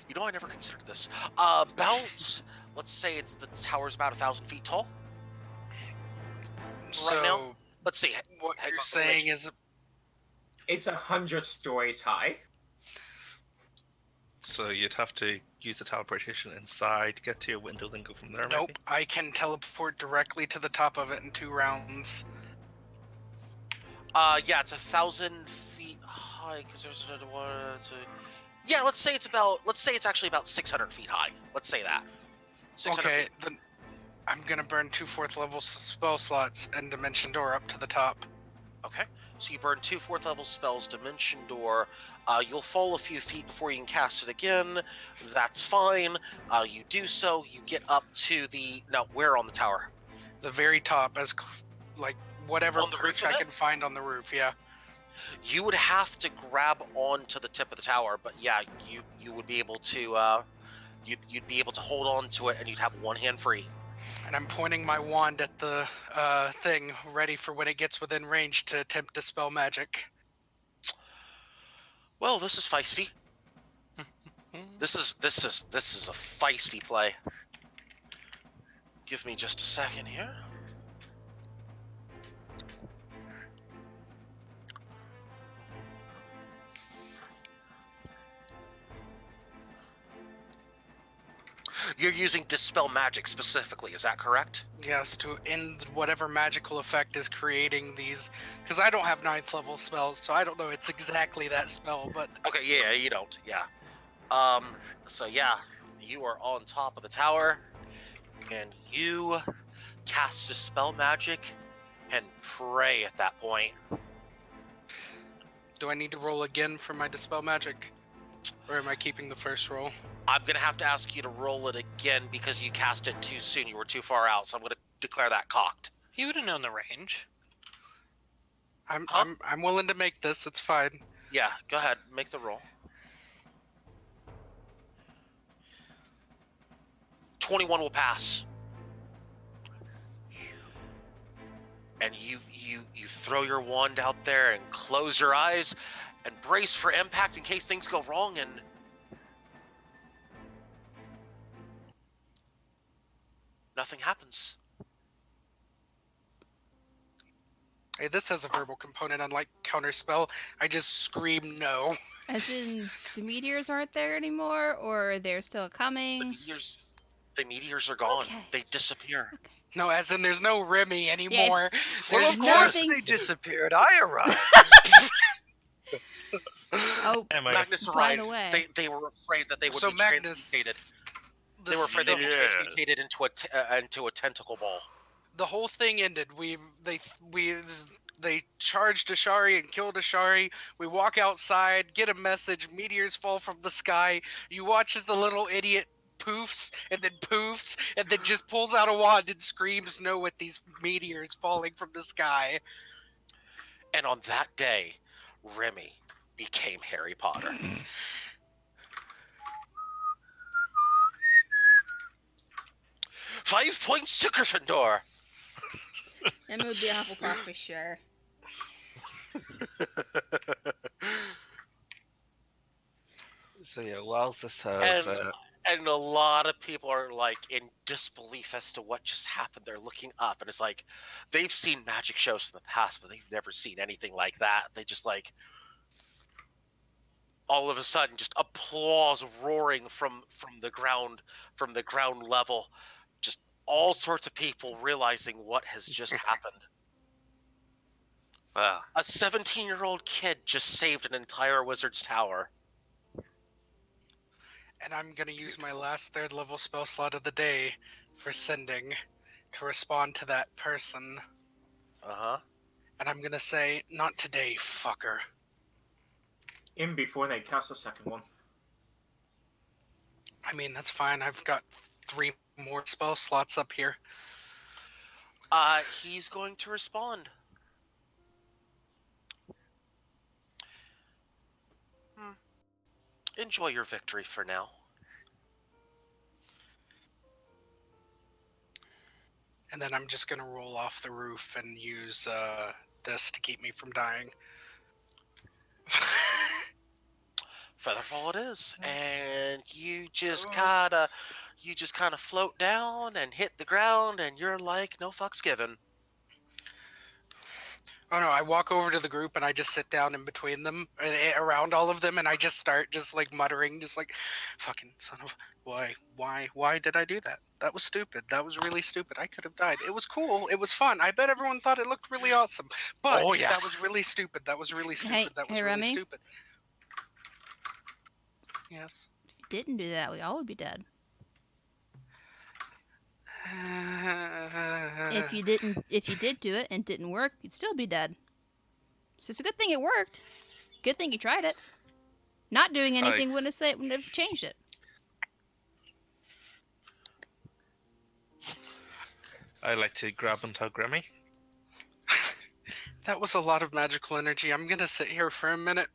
You know, I never considered this. Let's say the tower's about 1,000 feet tall. So, now? Let's see. what Hang you're on, saying is It's 100 stories high. So you'd have to use the teleportation inside, get to a window, then go from there. nope, Maybe? I can teleport directly to the top of it in 2 rounds. Yeah, it's 1,000 feet high because there's another one. Yeah, let's say it's actually about 600 feet high. Let's say that. 600 Okay, feet. then I'm gonna burn 2 4th level spell slots and Dimension Door up to the top. Okay. So you burn 2 4th level spells, Dimension Door. You'll fall a few feet before you can cast it again. That's fine. You do so. You get up to the... Now, where on the tower? The very top, like whatever On the perch roof of I it? can find on the roof. Yeah. You would have to grab onto the tip of the tower, but yeah, you would be able to... You'd be able to hold on to it, and you'd have one hand free. And I'm pointing my wand at the thing, ready for when it gets within range to attempt dispel magic. Well, this is feisty. This is a feisty play. Give me just a second here. You're using Dispel Magic specifically, is that correct? Yes, to end whatever magical effect is creating these. Because I don't have 9th level spells, so I don't know it's exactly that spell, but Okay, yeah, you don't, yeah. So yeah, you are on top of the tower, and you cast Dispel Magic and pray at that point. do I need to roll again for my dispel magic? Or am I keeping the first roll? I'm gonna have to ask you to roll it again because you cast it too soon. You were too far out, so I'm gonna declare that cocked. You would have known the range. I'm willing to make this, it's fine. Yeah, go ahead, make the roll. 21 will pass. And you throw your wand out there and close your eyes and brace for impact in case things go wrong, and nothing happens. Hey, this has a verbal component, unlike counterspell. I just scream no. As in, the meteors aren't there anymore, or they're still The coming? meteors are gone. Okay. They disappear. No, as in there's no Remy anymore. Well, There's of course nothing- they disappeared. I arrived. Oh, Emma, Magnus by arrived. the way. They were afraid that they would So be Magnus, transmutated. the, They were afraid they'd be Yes. transmutated into a tentacle ball. the whole thing ended. They charged Ashari and killed Ashari. We walk outside, get a message. Meteors fall from the sky. You watch as the little idiot poofs and then just pulls out a wand and screams no at these meteors falling from the sky. And on that day, Remy became Harry Potter. 5 points to Gryffindor. Emma would be a Hufflepuff for sure. So yeah, whilst this has And a lot of people are like in disbelief as to what just happened. They're looking up, and it's like they've seen magic shows in the past, but they've never seen anything like that. They just like all of a sudden just applause roaring from the ground level. Just all sorts of people realizing what has just happened. Wow. A 17-year-old kid just saved an entire wizard's tower. And I'm gonna use my last 3rd level spell slot of the day for sending to respond to that person. Uh-huh. And I'm gonna say, not today, fucker. In before they cast a second one. I mean, that's fine. I've got 3 more spell slots up here. He's going to respond. Enjoy your victory for now. And then I'm just gonna roll off the roof and use this to keep me from dying. Featherfall it is, and you just Gross. kind of float down and hit the ground, and you're like, no fucks given. Oh no, I walk over to the group and I just sit down in between them, around all of them, and I just start just like muttering, just like, fucking son of, why did I do that? That was stupid. That was really stupid. I could have died. It was cool. It was fun. I bet everyone thought it looked really awesome. But Oh, yeah. that was really stupid. That was really stupid. That was hey, really Remy? stupid. Yes. If you didn't do that, we all would be dead. If you did do it and it didn't work, you'd still be dead. So it's a good thing it worked. Good thing you tried it. Not doing anything wouldn't have changed it. I like to grab and hug Remy. That was a lot of magical energy. I'm gonna sit here for a minute.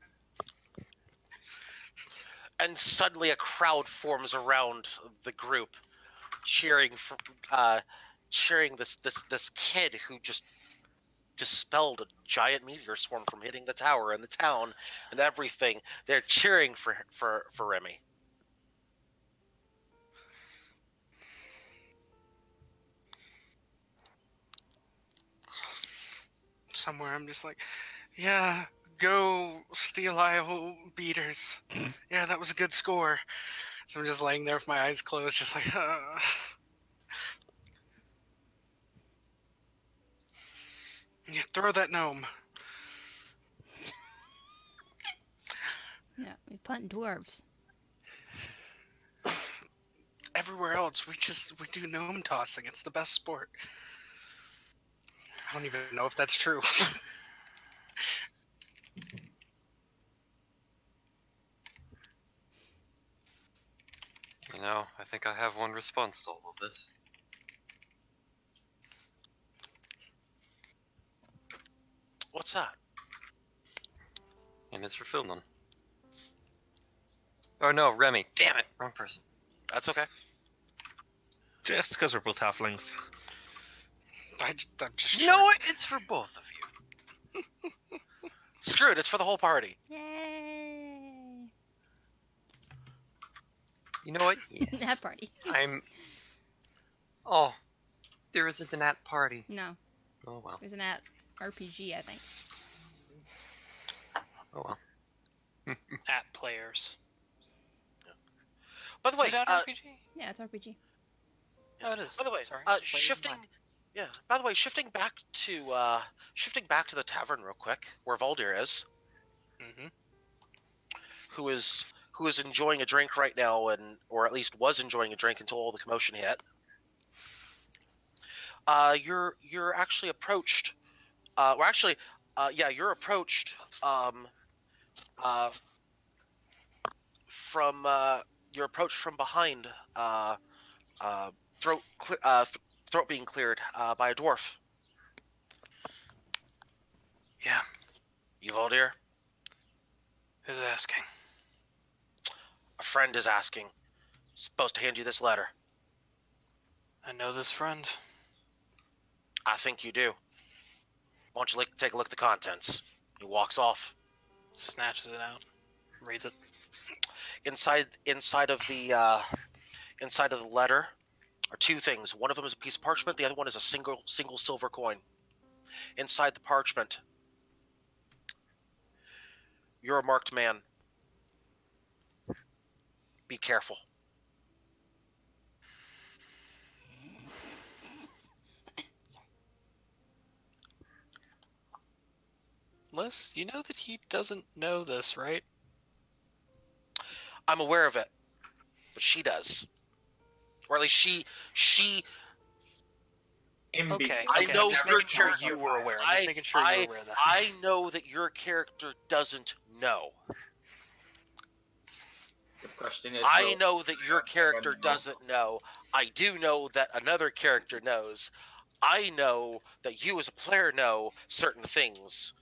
And suddenly a crowd forms around the group, cheering this kid who just dispelled a giant meteor swarm from hitting the tower and the town and everything. They're cheering for Remy. Somewhere I'm just like, yeah, go Steel Isle Beaters. Yeah, that was a good score. So I'm just laying there with my eyes closed, just like, yeah, throw that gnome. Yeah, we punt dwarves. Everywhere else, we do gnome tossing. It's the best sport. I don't even know if that's true. You know, I think I have one response to all of this. What's that? And it's for Philnon. Oh no, Remy. Damn it, wrong person. That's okay. Just because we're both halflings. I'm just You know what? It's for both of you. Screw it, it's for the whole party. Yay! You know what? Yes. That party. I'm... Oh, there isn't an at party. No, Oh well. there's an at RPG, I think. Oh well. At players. By the way, Is it at RPG? Yeah, it's RPG. Oh, it is. by the way, Sorry. it's players shifting. mine. Yeah. By the way, shifting back to the tavern real quick, where Voldir is, Mhm. who is enjoying a drink right now, or at least was enjoying a drink until all the commotion hit. You're actually approached. You're approached. Uh, from you're approached from behind. Throat throat being cleared by a dwarf. Yeah. You Voldir? Who's asking? A friend is asking. Supposed to hand you this letter. I know this friend. I think you do. Why don't you take a look at the contents? He walks off. Snatches it out. Reads it. Inside of the letter are two things. One of them is a piece of parchment. The other one is a single silver coin. Inside the parchment, you're a marked man. Be careful. Liz, you know that he doesn't know this, right? I'm aware of it, but she does, or at least she. Okay. I okay, know I'm just your making sure character. you were aware. I'm just making sure you were aware of that. I know that your character doesn't know. The question is, I know that your character doesn't know. I do know that another character knows. I know that you as a player know certain things.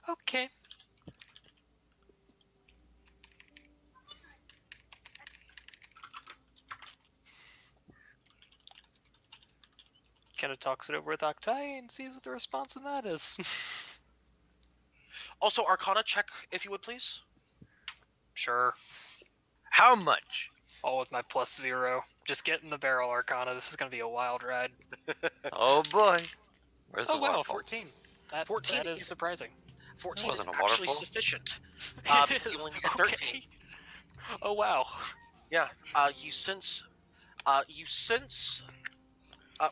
Okay. Kind of talks it over with Octai and sees what the response to that is. Also, Arcana check, if you would, please. Sure. How much? All with my +0. Just get in the barrel, Arcana. This is going to be a wild ride. Oh boy. Where's Oh, the wow, waterfall? 14. That 14 that is surprising. 14 That is wasn't a actually waterfall. sufficient. It Because you is. only needed 13. Okay. Oh, wow. Yeah. You sense.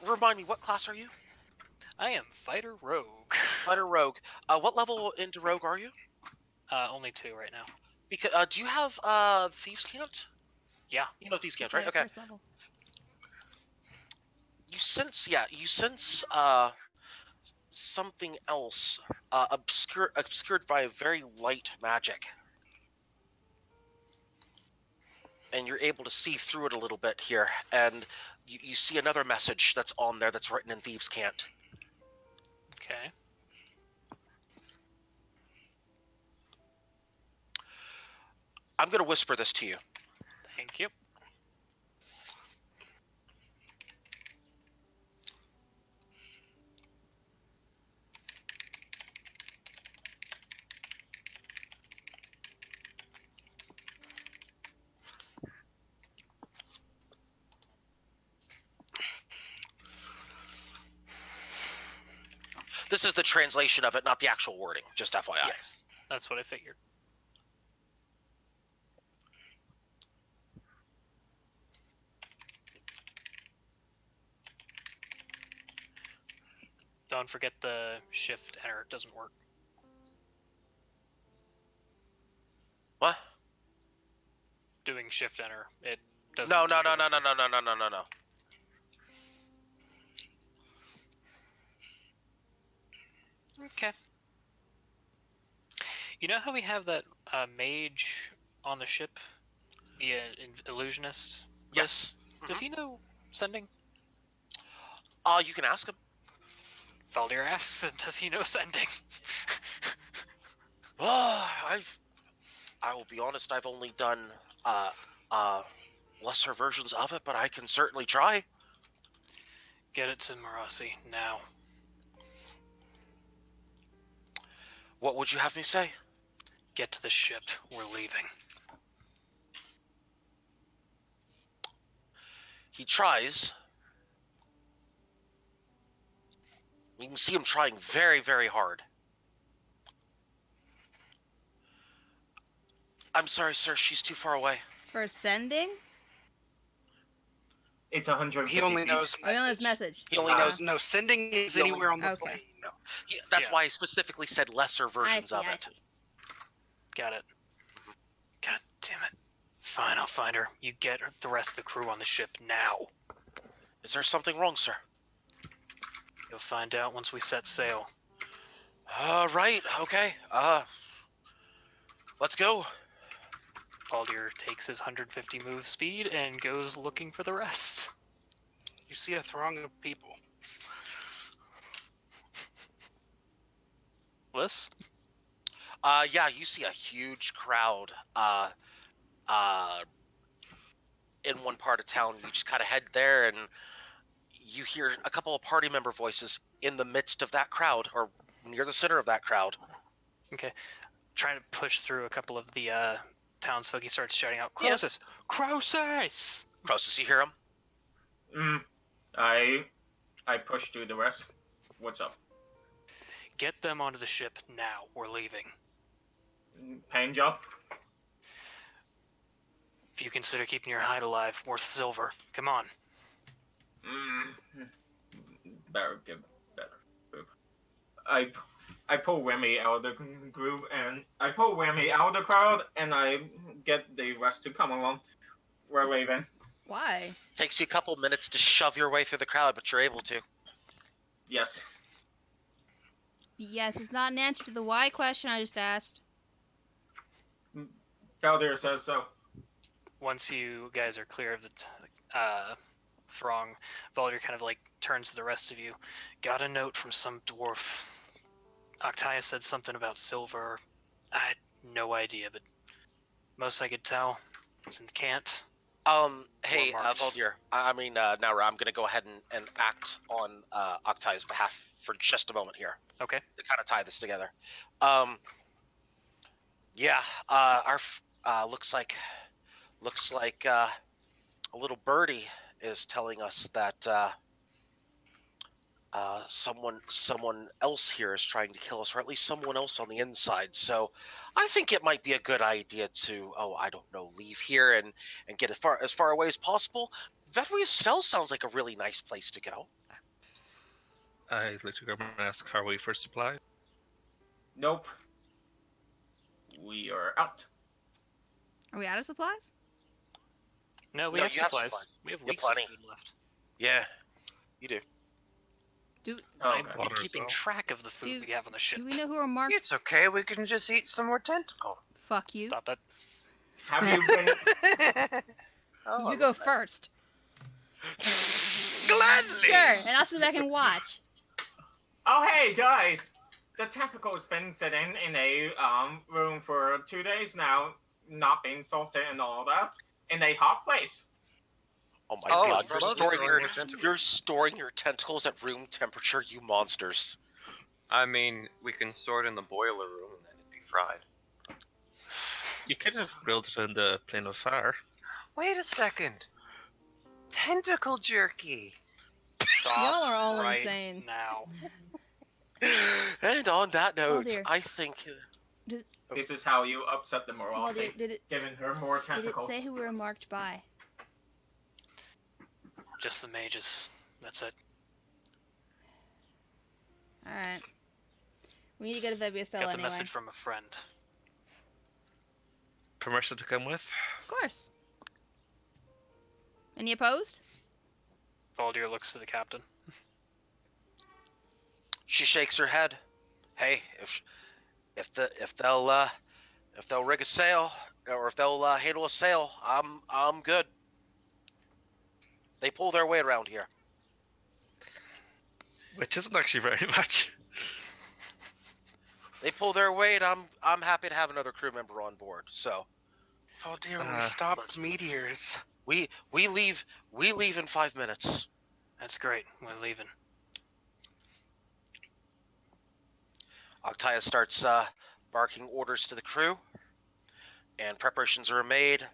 Remind me, what class are you? I am Fighter Rogue. Fighter Rogue. What level into Rogue are you? Only 2 right now. Because do you have Thieves' Cant? Yeah. You know Thieves' Cant, Yeah, right? Okay. First level. You sense something else, obscured by a very light magic, and you're able to see through it a little bit here, and you see another message that's on there that's written in Thieves' Cant. Okay. I'm gonna whisper this to you. Thank you. This is the translation of it, not the actual wording. Just FYI. Yes. That's what I figured. Don't forget the shift enter. It doesn't work. What? Doing shift enter. It doesn't. No. Okay. You know how we have that mage on the ship? The illusionist? Yes. Does he know sending? You can ask him. Valdir asks him, does he know sending? I will be honest, I've only done lesser versions of it, but I can certainly try. Get it to Marasi now. What would you have me say? Get to the ship. We're leaving. He tries. You can see him trying very, very hard. I'm sorry, sir. She's too far away. For sending? It's 150 He only feet. knows Oh, he only has message. message. He only knows. No, sending is He only- anywhere on the Okay. plane. No. That's Yeah. why I specifically said lesser versions of it. Got it. God damn it. Fine, I'll find her. You get the rest of the crew on the ship now. Is there something wrong, sir? You'll find out once we set sail. Right. Okay. Let's go. Valdir takes his 150 move speed and goes looking for the rest. You see a throng of people. Bliss? Yeah, you see a huge crowd in one part of town. You just kind of head there, and you hear a couple of party member voices in the midst of that crowd, or near the center of that crowd. Okay. Trying to push through a couple of the townsfolk, he starts shouting out, Yeah. Croesus! Croesus! Croesus, you hear him? I push through the rest. What's up? Get them onto the ship now. We're leaving. Pain job? If you consider keeping your hide alive, worth silver. Come on. Better. I pull Remy out of the group, and I pull Remy out of the crowd, and I get the rest to come along. We're leaving. Why? Takes you a couple minutes to shove your way through the crowd, but you're able to. Yes. Yes, it's not an answer to the why question I just asked. Valdir says so. Once you guys are clear of the throng, Valdir kind of like turns to the rest of you. Got a note from some dwarf. Octia said something about silver. I had no idea, but most I could tell is in Cant. Hey, marked. Valdir. Naura, I'm going to go ahead and act on Octai's behalf for just a moment here Okay. to kind of tie this together. Looks like a little birdie is telling us that someone else here is trying to kill us, or at least someone else on the inside. So I think it might be a good idea to, leave here and get as far away as possible. Vetwiestel sounds like a really nice place to go. I literally go and ask, are we for supply? Nope. We are out. Are we out of supplies? No, we No, have you have supplies. supplies. We have You have weeks of plenty. food left. Yeah, you do. I'm Okay. Water as keeping well. track of the food Do- we have on the ship. Do we know who are marked? It's okay, we can just eat some more tentacle. Fuck you. Stop it. Have you been? Oh, You go first. Gladly! Sure, and I'll sit back and watch. Oh, hey guys! The tentacle's been sitting in a room for 2 days now, not being salted and all that, in a hot place. Oh my Oh, god, it's probably throwing your tentacles. you're storing your tentacles at room temperature, you monsters. I mean, we can store it in the boiler room and then it'd be fried. You could have grilled it in the plane of fire. Wait a second. Tentacle jerky. Stop Y'all are all right insane. now. And on that note, dear. I think This is how you upset the Well, morality, did it giving her more did it tentacles. say who we were marked by? Just the mages. That's it. Alright. We need to go to WSL Got the anyway. message from a friend. Permission to come with? Of course. Any opposed? Valdir looks to the captain. she shakes her head. Hey, if they'll rig a sail or if they'll handle a sail, I'm good. They pull their weight around here. Which isn't actually very much. They pull their weight. I'm happy to have another crew member on board. So Valdir, we stopped meteors. we leave in 5 minutes. That's great. We're leaving. Octia starts barking orders to the crew, and preparations are made.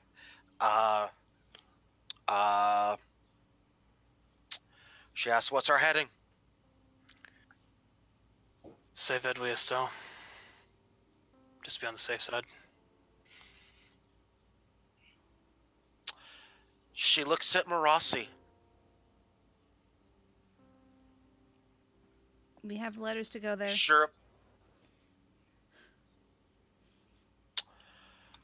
She asks, "What's our heading?" Save Edley Estelle. Just be on the safe side. She looks at Marasi. We have letters to go there. Sure.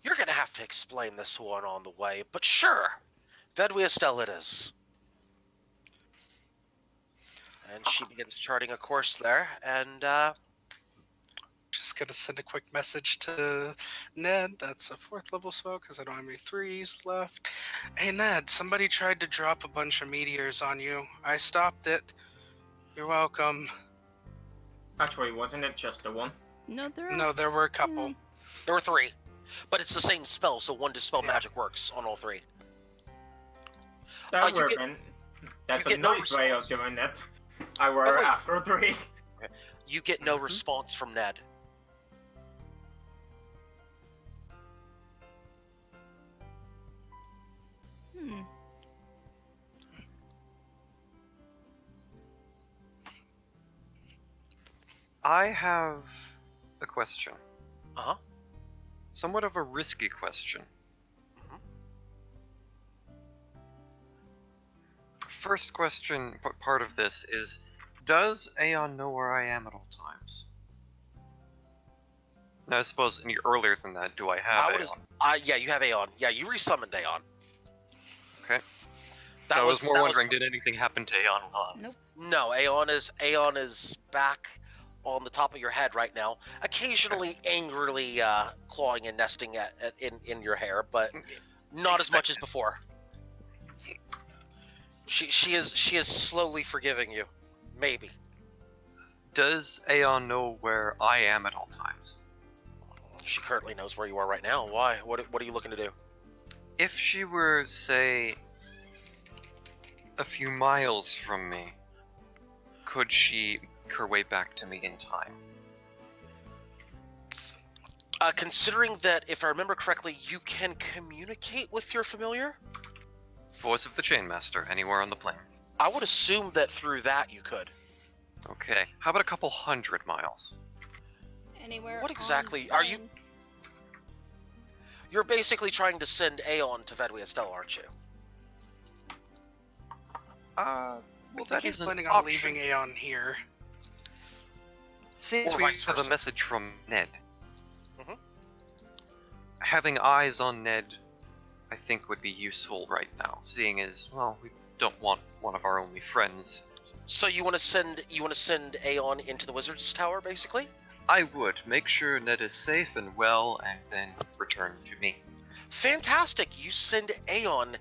You're gonna have to explain this one on the way, but sure. Vedwi Estelle it is. And she begins charting a course there, and Just gonna send a quick message to Ned. That's a 4th level spell because I don't have any 3s left. Hey Ned, somebody tried to drop a bunch of meteors on you. I stopped it. You're welcome. Actually, wasn't it just the one? No, there are. No, there were a couple. there were 3. But it's the same spell, so one dispel Yeah. magic works on all 3. That you would get- have been. That's you a get no nice way of response. doing it. I were wait. asked for 3. You get no response from Ned. Hmm. I have a question. Uh-huh. Somewhat of a risky question. Mhm. First question, part of this is, does Aeon know where I am at all times? Now, I suppose earlier than that, do I have I would Aeon? yeah, you have Aeon. Yeah, you resummoned Aeon. Okay. That I was more that wondering, did anything happen to Aeon while I was... Nope. No, Aeon is back on the top of your head right now, occasionally angrily clawing and nesting in your hair, but not as much as before. She is slowly forgiving you, maybe. Does Aeon know where I am at all times? She currently knows where you are right now. Why? What are you looking to do? If she were, say, a few miles from me, could she make her way back to me in time? Considering that, if I remember correctly, you can communicate with your familiar, Voice of the Chainmaster, anywhere on the plane. I would assume that through that you could. Okay, how about a couple 100 miles? Anywhere. What on exactly the are you- plane. You're basically trying to send Aeon to Vedwi Estelle, aren't you? Well, I think that he's is an planning on option. leaving Aeon here. Since Or we vice have a versa. message from Ned, Mhm. having eyes on Ned, I think would be useful right now. Seeing as, well, we don't want one of our only friends. So you want to send Aeon into the Wizard's Tower, basically? I would make sure Ned is safe and well, and then return to me. Fantastic! You send Aeon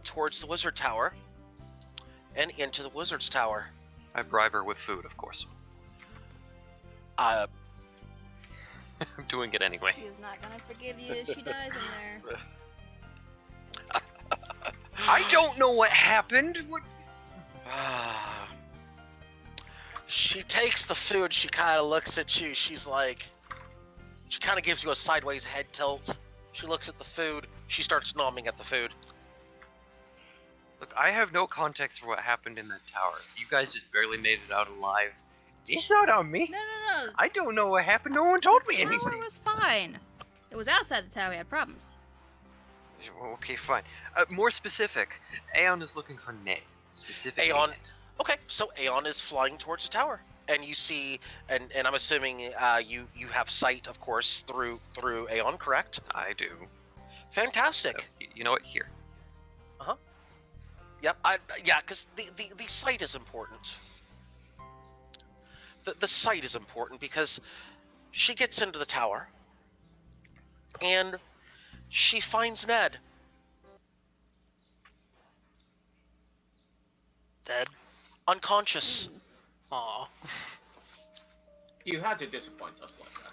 towards the Wizard Tower and into the Wizard's Tower. I bribe her with food, of course. Uh, I'm doing it anyway. She is not gonna forgive you if she dies in there. I don't know what happened. What? She takes the food, she kind of looks at you, she kind of gives you a sideways head tilt. She looks at the food, she starts nomming at the food. Look, I have no context for what happened in that tower. You guys just barely made it out alive. It's not on me. No. I don't know what happened. No one told me The tower anything. was fine. It was outside the tower we had problems. Okay, fine. More specific, Aeon is looking for Ned. Specifically Aeon. Ned. Okay, so Aeon is flying towards the tower, and you see, and I'm assuming you have sight, of course, through Aeon, correct? I do. Fantastic. You know what? Here. Yep. Because the sight is important. The sight is important because she gets into the tower, and she finds Ned. Dead? Unconscious. Aw. You had to disappoint us like that.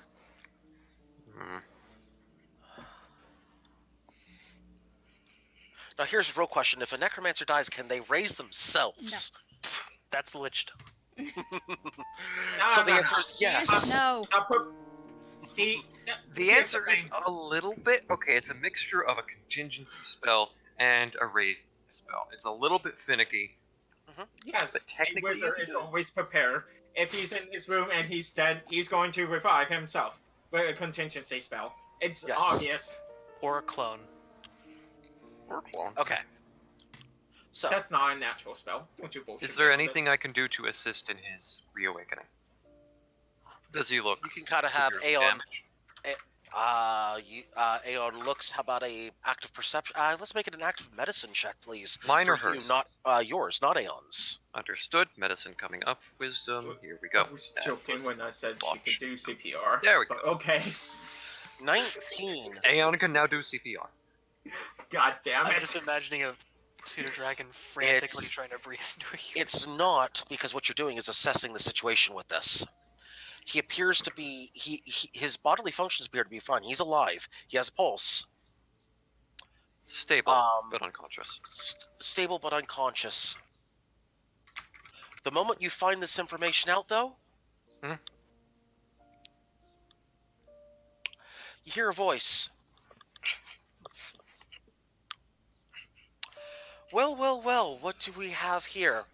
Hmm. Now here's a real question: if a necromancer dies, can they raise themselves? That's lich. So the answer is yes. No. The answer is a little bit. Okay, it's a mixture of a contingency spell and a raised spell. It's a little bit finicky. Yes, But a technically you wizard can is do it. always prepared. If he's in his room and he's dead, he's going to revive himself with a contingency spell. It's Yes. obvious. Or a clone. Or clone. Okay. So, That's not a natural spell. Don't you bullshit. Is there anything I can do to assist in his reawakening? Does he look you can kind of have severely Aeon. damaged? Aeon looks. How about a active perception? Let's make it an active medicine check, please. Mine or For you, hers? not yours, not Aeon's. Understood. Medicine coming up. Wisdom. Here we go. I was That joking was when I said she botched. could do CPR. There we but go. Okay. 19. Aeon can now do CPR. God damn I'm it. just imagining a pseudo dragon frantically trying to breathe into a human. It's not, because what you're doing is assessing the situation with this. He appears to be. His bodily functions appear to be fine. He's alive. He has a pulse. Stable, but unconscious. Stable but unconscious. The moment you find this information out, though, Mhm. you hear a voice. Well, well, well, what do we have here?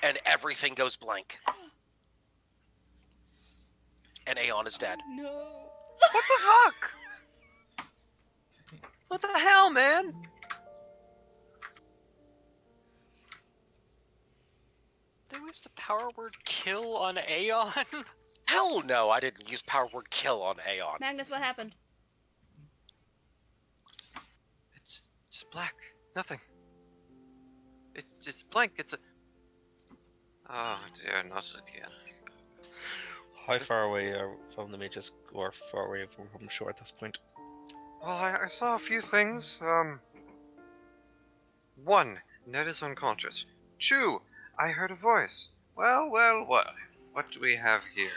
And everything goes blank. And Aeon is dead. No. What the fuck? What the hell, man? They used the power word kill on Aeon? Hell no, I didn't use power word kill on Aeon. Magnus, what happened? It's just black. Nothing. It's blank. It's a. Oh dear, not again. How far away are from the mages, or far away from shore at this point? Well, I saw a few things. One, Ned is unconscious. Two, I heard a voice. Well, what do we have here?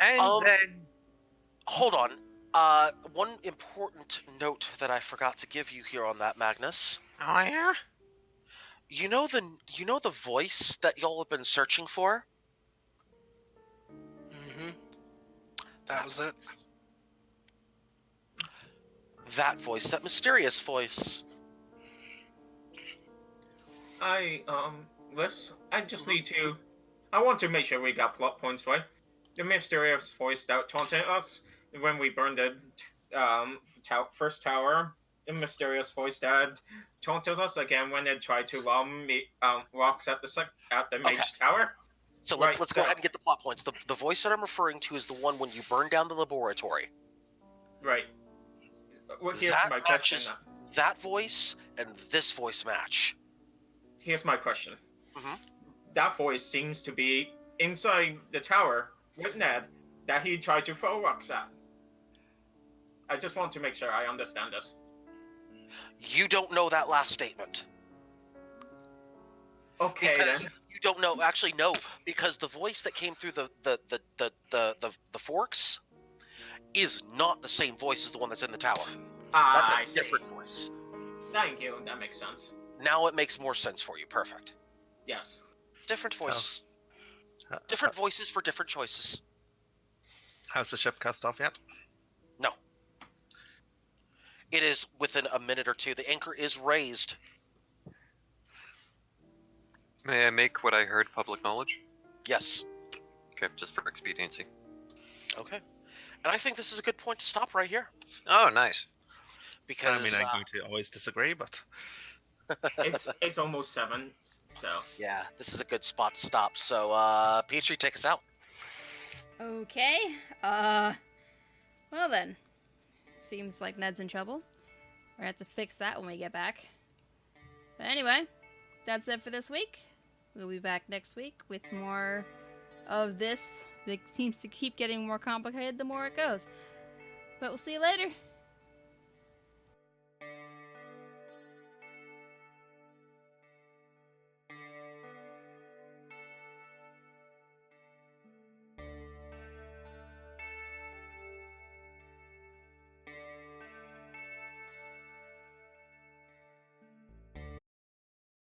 And then... Hold on. One important note that I forgot to give you here on that, Magnus. Oh yeah? You know the voice that y'all have been searching for? Mm-hmm. That was it. That voice, that mysterious voice. I just need to. I want to make sure we got plot points right. The mysterious voice that taunted us when we burned the first tower. The mysterious voice that taunted us again when they tried to rocks at the mage tower. So let's Right, go ahead and get the plot points. The voice that I'm referring to is the one when you burned down the laboratory. Right. Well, here's That my question. matches- That voice and this voice match. Here's my question. Mhm. That voice seems to be inside the tower with Ned that he tried to throw rocks at. I just want to make sure I understand this. You don't know that last statement. Okay Because then. you don't know. Actually, no, because the voice that came through the forks is not the same voice as the one that's in the tower. That's I a see. different voice. Thank you. That makes sense. Now it makes more sense for you. Perfect. Yes. Different voices. Different voices for different choices. Has the ship cast off yet? No. It is within a minute or two. The anchor is raised. May I make what I heard public knowledge? Yes. Okay, just for expediency. Okay. And I think this is a good point to stop right here. Oh, nice. Because I mean, I'm going to always disagree, but It's almost 7, so. yeah, this is a good spot to stop. So, Petrie, take us out. Okay. Well then. Seems like Ned's in trouble. We're gonna have to fix that when we get back. But anyway, that's it for this week. We'll be back next week with more of this. It seems to keep getting more complicated the more it goes. But we'll see you later.